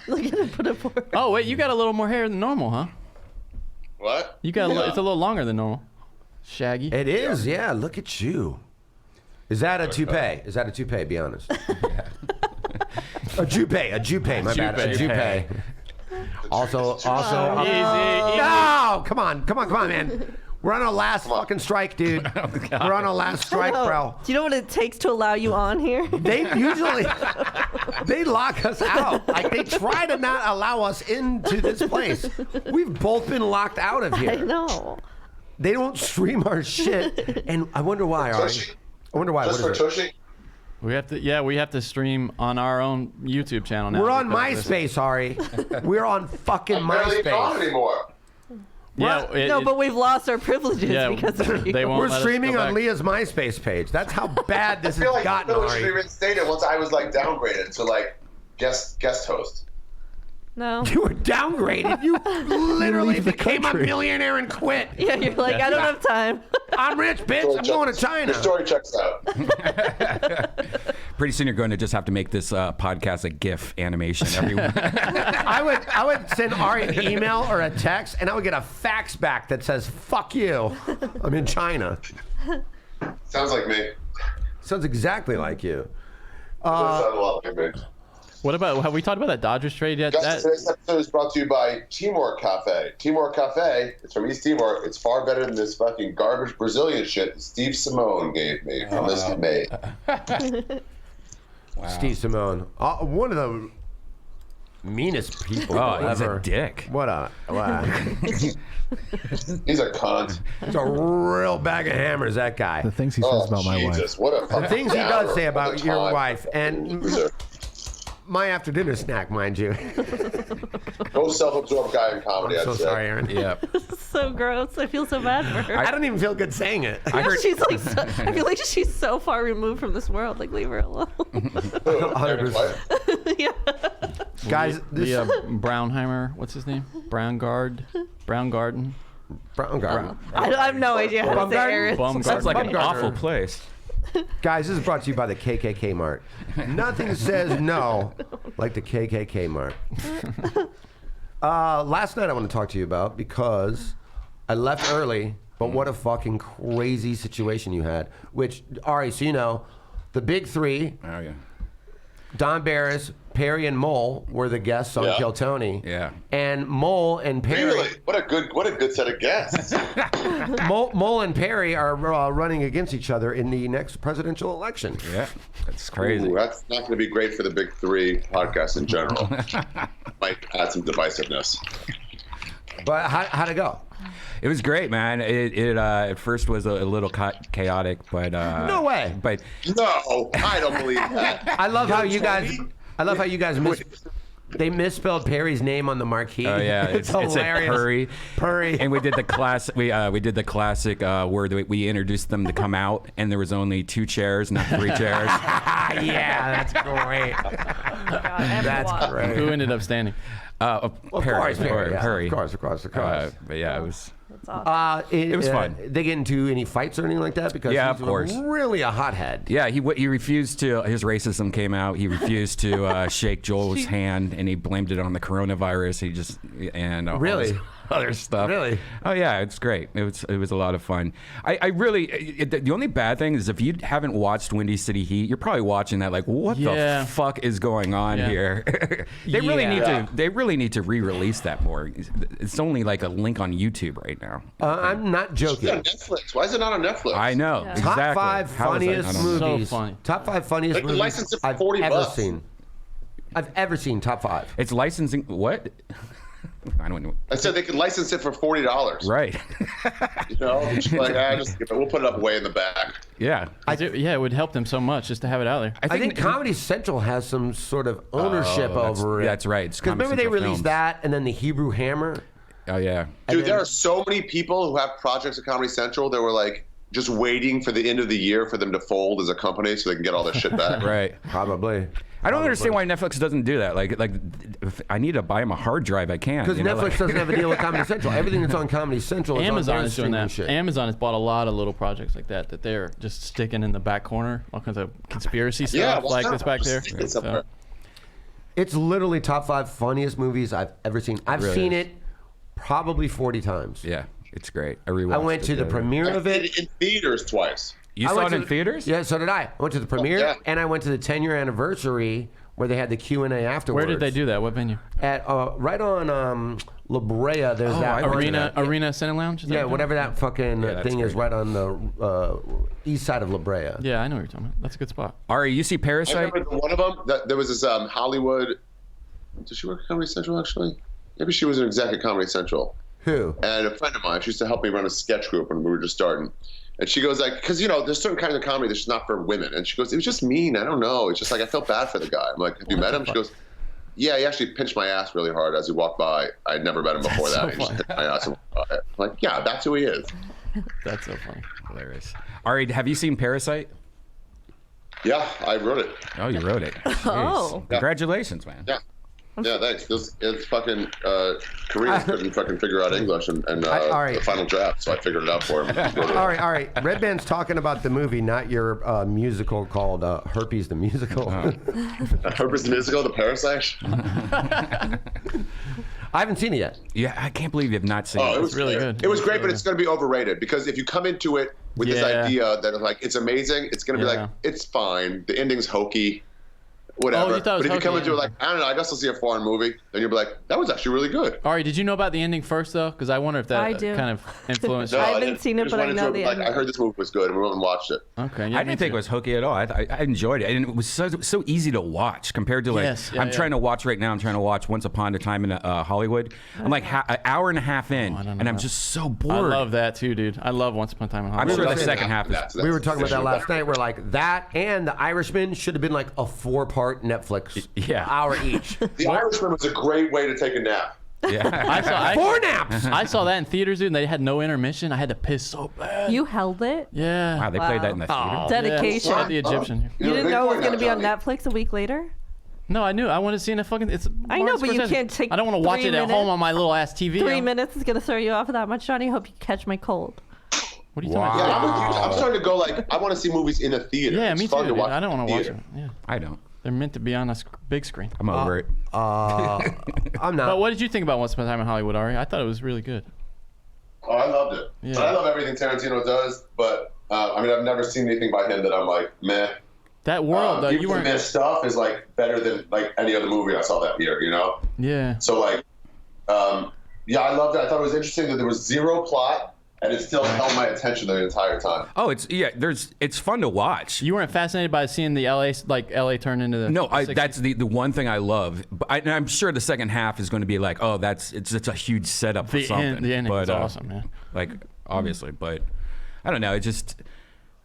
[SPEAKER 4] Look at him put it forward.
[SPEAKER 3] Oh wait, you got a little more hair than normal, huh?
[SPEAKER 5] What?
[SPEAKER 3] You got it's a little longer than normal. Shaggy.
[SPEAKER 1] It is. Yeah. Look at you. Is that a toupee? Is that a toupee? Be honest. A toupee. A toupee. My bad. A toupee. Also.
[SPEAKER 3] Easy.
[SPEAKER 1] No. Come on, man. We're on our last fucking strike, dude. We're on our last strike, bro.
[SPEAKER 4] Do you know what it takes to allow you on here?
[SPEAKER 1] They usually they lock us out. Like they try to not allow us into this place. We've both been locked out of
[SPEAKER 4] I
[SPEAKER 1] here.
[SPEAKER 4] know.
[SPEAKER 1] They don't stream our shit, and I wonder why. Ari.
[SPEAKER 5] Tushy.
[SPEAKER 1] I wonder why.
[SPEAKER 5] Just for
[SPEAKER 1] What is it?
[SPEAKER 5] Tushy?
[SPEAKER 3] We have to stream on our own YouTube channel now.
[SPEAKER 1] We're on
[SPEAKER 3] because of this.
[SPEAKER 1] MySpace, Ari. We're on fucking
[SPEAKER 5] I'm barely on
[SPEAKER 1] MySpace.
[SPEAKER 5] anymore.
[SPEAKER 3] Yeah,
[SPEAKER 4] No, but we've lost our privileges
[SPEAKER 3] yeah,
[SPEAKER 4] because of you.
[SPEAKER 3] they won't
[SPEAKER 1] We're
[SPEAKER 3] let us
[SPEAKER 1] streaming
[SPEAKER 3] go
[SPEAKER 1] on
[SPEAKER 3] back.
[SPEAKER 1] Leah's MySpace page. That's how bad this
[SPEAKER 5] I feel
[SPEAKER 1] has
[SPEAKER 5] like
[SPEAKER 1] gotten,
[SPEAKER 5] Village should be
[SPEAKER 1] Ari.
[SPEAKER 5] reinstated once I was like downgraded to like guest host.
[SPEAKER 4] No.
[SPEAKER 1] You were downgraded. You literally became a millionaire and quit.
[SPEAKER 4] Yeah, you're like, I don't have time.
[SPEAKER 1] I'm rich, bitch. I'm going to China.
[SPEAKER 5] The story checks out.
[SPEAKER 6] Pretty soon you're going to just have to make this podcast a GIF animation every
[SPEAKER 1] I would send Ari an email or a text, and I would get a fax back that says "fuck you." I'm in China.
[SPEAKER 5] Sounds like me.
[SPEAKER 1] Sounds exactly like you.
[SPEAKER 5] Sounds a lot like me.
[SPEAKER 3] What about, have we talked about that Dodgers trade yet?
[SPEAKER 5] Guys, today's episode is brought to you by Timor Cafe. Timor Cafe, it's from East Timor. It's far better than this fucking garbage Brazilian shit that Steve Simone gave me from this mate.
[SPEAKER 1] Steve Simone, one of the meanest people
[SPEAKER 6] Oh, he's
[SPEAKER 1] ever.
[SPEAKER 6] a dick.
[SPEAKER 1] What a
[SPEAKER 5] He's a cunt.
[SPEAKER 1] He's a real bag of hammers, that guy.
[SPEAKER 2] The things he says about my wife.
[SPEAKER 5] Jesus, what a
[SPEAKER 1] The things he does say
[SPEAKER 5] downer all
[SPEAKER 1] about
[SPEAKER 5] the
[SPEAKER 1] your
[SPEAKER 5] time.
[SPEAKER 1] wife and my after dinner snack, mind you.
[SPEAKER 5] Most self-absorbed guy in comedy,
[SPEAKER 1] So
[SPEAKER 5] I'd say.
[SPEAKER 1] sorry, Aaron.
[SPEAKER 6] Yeah.
[SPEAKER 4] So gross. I feel so bad for her.
[SPEAKER 1] I don't even feel good saying it.
[SPEAKER 6] I heard.
[SPEAKER 4] She's like, I feel like she's so far removed from this world. Like, leave her alone.
[SPEAKER 1] 100%.
[SPEAKER 4] Yeah.
[SPEAKER 1] Guys, this
[SPEAKER 3] Brownheimer, what's his name? Brown Garden.
[SPEAKER 1] Brown Garden.
[SPEAKER 4] I have no idea how to say Aaron.
[SPEAKER 6] Sounds like an
[SPEAKER 1] Bumgarner.
[SPEAKER 6] awful place.
[SPEAKER 1] Guys, this is brought to you by the KKK Mart. Nothing says no like the KKK Mart. Last night I want to talk to you about because I left early, but what a fucking crazy situation you had. Which, Ari, so you know, the big three,
[SPEAKER 6] Oh yeah.
[SPEAKER 1] Don Barris, Perry, and Mole were the guests on
[SPEAKER 5] Yeah.
[SPEAKER 1] Kill Tony.
[SPEAKER 6] Yeah.
[SPEAKER 1] And Mole and Perry.
[SPEAKER 5] Really? What a good set of guests.
[SPEAKER 1] Mole and Perry are running against each other in the next presidential election.
[SPEAKER 6] Yeah. That's crazy.
[SPEAKER 5] Ooh, that's not going to be great for the big three podcasts in general. Might add some divisiveness.
[SPEAKER 1] But how'd it go?
[SPEAKER 6] It was great, man. It at first was a little chaotic, but
[SPEAKER 1] No way.
[SPEAKER 6] But
[SPEAKER 5] No, I don't believe that.
[SPEAKER 1] I love how you guys.
[SPEAKER 5] Tony?
[SPEAKER 1] I love how you guys they misspelled Perry's name on the marquee.
[SPEAKER 6] oh yeah,
[SPEAKER 1] it's
[SPEAKER 6] it's a
[SPEAKER 1] hilarious.
[SPEAKER 6] Purry. And we did the class. We did the classic word. We introduced them to come out, and there was only 2 chairs, not 3 chairs.
[SPEAKER 1] Yeah, that's great. That's great.
[SPEAKER 3] Who ended up standing?
[SPEAKER 1] Of course, Perry. Yeah,
[SPEAKER 6] Perry.
[SPEAKER 1] Of course.
[SPEAKER 6] But yeah, it was.
[SPEAKER 4] That's awesome.
[SPEAKER 1] It
[SPEAKER 6] was fun.
[SPEAKER 1] They get into any fights or anything like that because
[SPEAKER 6] Yeah,
[SPEAKER 1] he's
[SPEAKER 6] of course.
[SPEAKER 1] really a hothead.
[SPEAKER 6] Yeah, he refused to. His racism came out. He refused to shake Joel's hand, and he blamed it on the coronavirus. He just and all
[SPEAKER 1] Really?
[SPEAKER 6] this other stuff.
[SPEAKER 1] Really?
[SPEAKER 6] Oh yeah, it's great. It was a lot of fun. I really the only bad thing is if you haven't watched Windy City Heat, you're probably watching that like, what
[SPEAKER 3] Yeah.
[SPEAKER 6] the fuck is going on
[SPEAKER 3] Yeah.
[SPEAKER 6] here? They really need to re-release that more. It's only like a link on YouTube right now.
[SPEAKER 1] I'm not
[SPEAKER 5] It's on
[SPEAKER 1] joking.
[SPEAKER 5] Netflix. Why is it not on Netflix?
[SPEAKER 6] I know.
[SPEAKER 4] Yeah.
[SPEAKER 6] Exactly.
[SPEAKER 1] Top 5
[SPEAKER 6] How is that
[SPEAKER 1] funniest
[SPEAKER 6] not on-
[SPEAKER 1] movies.
[SPEAKER 3] So funny.
[SPEAKER 1] Top 5 funniest
[SPEAKER 5] They can
[SPEAKER 1] movies
[SPEAKER 5] license it for
[SPEAKER 1] I've
[SPEAKER 5] $40
[SPEAKER 1] ever
[SPEAKER 5] bucks.
[SPEAKER 1] seen. I've ever seen top 5.
[SPEAKER 6] It's licensing. What? I don't know.
[SPEAKER 5] I said they could license it for $40.
[SPEAKER 6] Right.
[SPEAKER 5] You know, just like we'll put it up way in the back.
[SPEAKER 6] Yeah.
[SPEAKER 3] It would help them so much just to have it out there.
[SPEAKER 1] I think Comedy Central has some sort of ownership over it.
[SPEAKER 6] That's right. It's
[SPEAKER 1] Because
[SPEAKER 6] Comedy
[SPEAKER 1] remember they
[SPEAKER 6] Central
[SPEAKER 1] released
[SPEAKER 6] Films.
[SPEAKER 1] that and then the Hebrew Hammer?
[SPEAKER 6] Oh yeah.
[SPEAKER 5] Dude, there are so many people who have projects at Comedy Central that were like just waiting for the end of the year for them to fold as a company so they can get all their shit back.
[SPEAKER 6] Right.
[SPEAKER 1] Probably.
[SPEAKER 6] I don't understand why Netflix doesn't do that. Like if I need to buy them a hard drive, I can.
[SPEAKER 1] Because
[SPEAKER 6] you know,
[SPEAKER 1] Netflix
[SPEAKER 6] like-
[SPEAKER 1] doesn't have a deal with Comedy Central. Everything that's on Comedy Central is
[SPEAKER 3] Amazon
[SPEAKER 1] on their
[SPEAKER 3] is doing
[SPEAKER 1] streaming
[SPEAKER 3] that.
[SPEAKER 1] shit.
[SPEAKER 3] Amazon has bought a lot of little projects like that they're just sticking in the back corner, all kinds of conspiracy stuff
[SPEAKER 5] Yeah, well,
[SPEAKER 3] like
[SPEAKER 5] no,
[SPEAKER 3] this back
[SPEAKER 5] just
[SPEAKER 3] there.
[SPEAKER 5] stick it somewhere.
[SPEAKER 1] It's literally top 5 funniest movies I've ever seen. I've
[SPEAKER 6] really
[SPEAKER 1] seen
[SPEAKER 6] is.
[SPEAKER 1] it probably 40 times.
[SPEAKER 6] Yeah, it's great. I rewatched
[SPEAKER 1] I went to
[SPEAKER 6] it
[SPEAKER 1] the
[SPEAKER 6] other day.
[SPEAKER 1] premiere
[SPEAKER 5] I
[SPEAKER 1] of
[SPEAKER 5] did
[SPEAKER 1] it.
[SPEAKER 5] it in theaters twice.
[SPEAKER 6] You
[SPEAKER 1] I
[SPEAKER 6] saw
[SPEAKER 1] went
[SPEAKER 6] it
[SPEAKER 1] to
[SPEAKER 6] in
[SPEAKER 1] the-
[SPEAKER 6] theaters?
[SPEAKER 1] Yeah, so did I. I went to the premiere
[SPEAKER 5] yeah.
[SPEAKER 1] and I went to the 10-year anniversary where they had the Q&A afterwards.
[SPEAKER 3] Where did they do that? What venue?
[SPEAKER 1] At right on La Brea. There's that
[SPEAKER 6] I went to
[SPEAKER 3] Arena
[SPEAKER 6] that.
[SPEAKER 3] Arena Cine Lounge? Is that
[SPEAKER 1] Yeah,
[SPEAKER 3] what
[SPEAKER 1] whatever that fucking
[SPEAKER 6] Yeah, that's
[SPEAKER 1] thing is,
[SPEAKER 6] great.
[SPEAKER 1] right on the east side of La Brea.
[SPEAKER 3] Yeah, I know what you're talking about. That's a good spot.
[SPEAKER 6] Ari, you see
[SPEAKER 5] I
[SPEAKER 6] Parasite?
[SPEAKER 5] remember one of them. There was this Hollywood. Did she work at Comedy Central actually? Maybe she was an exec at Comedy Central.
[SPEAKER 1] Who?
[SPEAKER 5] And a friend of mine, she used to help me run a sketch group when we were just starting. And she goes like, because there's certain kinds of comedy that's just not for women. And she goes, it was just mean. I don't know. It's just like I felt bad for the guy. I'm like, have you met him? She goes, yeah, he actually pinched my ass really hard as he walked by. I'd never met him before that. He just pinched my ass and walked by. I'm like, yeah, that's who he is.
[SPEAKER 3] That's so funny.
[SPEAKER 6] Hilarious. Ari, have you seen Parasite?
[SPEAKER 5] Yeah, I wrote it.
[SPEAKER 6] Oh, you wrote it.
[SPEAKER 4] Oh.
[SPEAKER 6] Jeez. Congratulations, man.
[SPEAKER 5] Yeah. Yeah, thanks. It's fucking Koreans couldn't fucking figure out English and
[SPEAKER 1] all right.
[SPEAKER 5] the final draft, so I figured it out for him.
[SPEAKER 1] All right. Redban's talking about the movie, not your musical called Herpes the Musical.
[SPEAKER 5] Herpes the Musical, The Parasite.
[SPEAKER 1] I haven't seen it yet.
[SPEAKER 6] Yeah, I can't believe you've not seen
[SPEAKER 5] Oh,
[SPEAKER 6] it.
[SPEAKER 5] it was
[SPEAKER 3] really
[SPEAKER 5] great.
[SPEAKER 3] good.
[SPEAKER 5] It was great, but it's going to be overrated because if you come into it with this
[SPEAKER 3] Yeah.
[SPEAKER 5] idea that like it's amazing, it's going to be
[SPEAKER 3] Yeah.
[SPEAKER 5] like it's fine. The ending's hokey. whatever.
[SPEAKER 3] Oh, you thought it was
[SPEAKER 5] but if you come
[SPEAKER 3] hokey,
[SPEAKER 5] into it like, I don't know, I guess I'll see a foreign movie, then you'll be like, that was actually really good.
[SPEAKER 3] Ari, did you know about the ending first though? Because I wonder if that
[SPEAKER 4] I do.
[SPEAKER 3] kind of influenced
[SPEAKER 5] No,
[SPEAKER 3] you.
[SPEAKER 4] I haven't seen it,
[SPEAKER 5] just
[SPEAKER 4] but I
[SPEAKER 5] went
[SPEAKER 4] know
[SPEAKER 5] into it
[SPEAKER 4] the
[SPEAKER 5] like,
[SPEAKER 4] ending.
[SPEAKER 5] I heard this movie was good, and we went and watched it.
[SPEAKER 3] Okay, yeah,
[SPEAKER 6] I didn't think it was hokey at all. I enjoyed it, and it was so easy to watch compared to like
[SPEAKER 3] Yes, yeah,
[SPEAKER 6] I'm
[SPEAKER 3] yeah.
[SPEAKER 6] trying to watch right now. I'm trying to watch Once Upon a Time in Hollywood. I'm like an hour and a half in,
[SPEAKER 3] I don't know
[SPEAKER 6] and I'm
[SPEAKER 3] that.
[SPEAKER 6] just so
[SPEAKER 3] I
[SPEAKER 6] bored.
[SPEAKER 3] love that too, dude. I love Once Upon a Time in
[SPEAKER 6] I'm
[SPEAKER 3] Hollywood.
[SPEAKER 6] sure the
[SPEAKER 1] Well,
[SPEAKER 6] second half is.
[SPEAKER 5] That's
[SPEAKER 1] We were talking about that last
[SPEAKER 5] better.
[SPEAKER 1] night. We're like, that and The Irishman should have been like a 4-part Netflix hour each.
[SPEAKER 5] The Irishman was a great way to take a nap.
[SPEAKER 6] Yeah.
[SPEAKER 1] 4 naps!
[SPEAKER 3] I saw that in theaters, dude, and they had no intermission. I had to piss so bad.
[SPEAKER 4] You held it?
[SPEAKER 3] Yeah.
[SPEAKER 6] Wow, they played that in the theater.
[SPEAKER 3] Oh,
[SPEAKER 4] Dedication.
[SPEAKER 3] Yeah, the Egyptian.
[SPEAKER 4] You didn't know it was going to be on Netflix a week later?
[SPEAKER 3] No, I knew. I wanted to see it in a fucking. It's.
[SPEAKER 4] I know,
[SPEAKER 3] Martin
[SPEAKER 4] but you
[SPEAKER 3] Scorsese.
[SPEAKER 4] can't take
[SPEAKER 3] I don't want to watch
[SPEAKER 4] 3
[SPEAKER 3] it at home
[SPEAKER 4] minutes.
[SPEAKER 3] on my little ass TV.
[SPEAKER 4] 3 minutes is going to throw you off that much, Johnny. Hope you catch my cold.
[SPEAKER 3] What are you talking
[SPEAKER 5] Yeah,
[SPEAKER 3] about?
[SPEAKER 5] I'm starting to go like, I want to see movies in a theater.
[SPEAKER 3] Yeah,
[SPEAKER 5] It's
[SPEAKER 3] me too.
[SPEAKER 5] fun to
[SPEAKER 3] Dude.
[SPEAKER 5] watch
[SPEAKER 3] I don't want to watch
[SPEAKER 5] theater.
[SPEAKER 3] it. Yeah,
[SPEAKER 6] I don't.
[SPEAKER 3] they're meant to be on a big screen.
[SPEAKER 6] I'm over it.
[SPEAKER 1] I'm not.
[SPEAKER 3] But what did you think about Once Upon a Time in Hollywood, Ari? I thought it was really good.
[SPEAKER 5] Oh, I loved it.
[SPEAKER 3] Yeah.
[SPEAKER 5] But I love everything Tarantino does, but I mean, I've never seen anything by him that I'm like, meh.
[SPEAKER 3] That world, though,
[SPEAKER 5] Even
[SPEAKER 3] you
[SPEAKER 5] the
[SPEAKER 3] weren't.
[SPEAKER 5] missed stuff is like better than like any other movie I saw that year, you know?
[SPEAKER 3] Yeah.
[SPEAKER 5] So like, yeah, I loved it. I thought it was interesting that there was zero plot and it still held my attention the entire time.
[SPEAKER 6] Oh, it's fun to watch.
[SPEAKER 3] You weren't fascinated by seeing the LA turn into the.
[SPEAKER 6] No,
[SPEAKER 3] 60s?
[SPEAKER 6] that's the one thing I love. But and I'm sure the second half is going to be like, oh, it's a huge setup for
[SPEAKER 3] The
[SPEAKER 6] something.
[SPEAKER 3] end- the ending
[SPEAKER 6] but,
[SPEAKER 3] is awesome, man.
[SPEAKER 6] Like obviously, but I don't know. It just,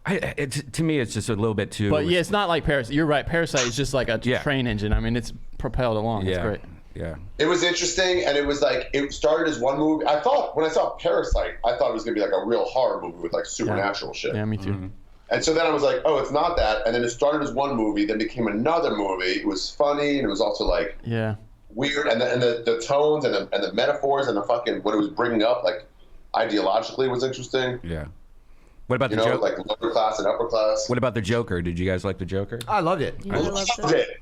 [SPEAKER 6] to me, it's just a little bit too.
[SPEAKER 3] But yeah, it's not like Parasite. You're right. Parasite is just like a
[SPEAKER 6] Yeah.
[SPEAKER 3] train engine. I mean, it's propelled along. It's
[SPEAKER 6] yeah,
[SPEAKER 3] great.
[SPEAKER 6] yeah.
[SPEAKER 5] It was interesting, and it was like, it started as one movie. I thought, when I saw Parasite, I thought it was going to be like a real horror movie with like supernatural shit.
[SPEAKER 3] Yeah, me too.
[SPEAKER 6] Mm-hmm.
[SPEAKER 5] And so then I was like, oh, it's not that. And then it started as one movie, then became another movie. It was funny, and it was also like
[SPEAKER 3] Yeah.
[SPEAKER 5] weird, and the tones and the metaphors and the fucking what it was bringing up, like ideologically, was interesting.
[SPEAKER 6] Yeah. What about
[SPEAKER 5] You
[SPEAKER 6] the
[SPEAKER 5] know,
[SPEAKER 6] Joker?
[SPEAKER 5] like lower class and upper class.
[SPEAKER 6] What about the Joker? Did you guys like the Joker?
[SPEAKER 1] I loved it.
[SPEAKER 4] You loved
[SPEAKER 5] Loved
[SPEAKER 4] it.
[SPEAKER 5] it.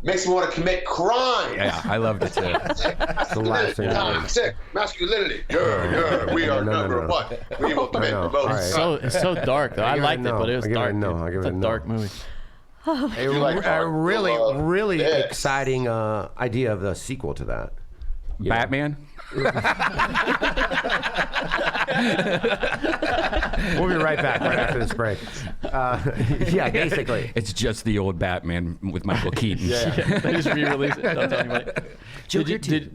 [SPEAKER 5] Makes me want to commit crime.
[SPEAKER 6] Yeah, I loved it too.
[SPEAKER 1] The last thing I did.
[SPEAKER 5] Toxic masculinity. Yeah, we are
[SPEAKER 1] No.
[SPEAKER 5] number one. We will commit
[SPEAKER 1] know.
[SPEAKER 5] the most.
[SPEAKER 1] All right.
[SPEAKER 3] So it's so dark though. I
[SPEAKER 1] give it a
[SPEAKER 3] liked it,
[SPEAKER 1] no.
[SPEAKER 3] but it was
[SPEAKER 1] I give it a
[SPEAKER 3] dark.
[SPEAKER 1] no.
[SPEAKER 3] dude.
[SPEAKER 1] I give
[SPEAKER 3] It's
[SPEAKER 1] it
[SPEAKER 3] a
[SPEAKER 1] a no.
[SPEAKER 3] dark movie.
[SPEAKER 1] A,
[SPEAKER 5] like
[SPEAKER 1] a
[SPEAKER 5] Mark,
[SPEAKER 1] really,
[SPEAKER 5] you'll love
[SPEAKER 1] really
[SPEAKER 5] this.
[SPEAKER 1] exciting idea of the sequel to that.
[SPEAKER 6] Batman.
[SPEAKER 1] We'll be right back right after this break. Yeah, basically.
[SPEAKER 6] It's just the old Batman with Michael Keaton.
[SPEAKER 3] Yeah, they just re-released it. Don't tell anybody.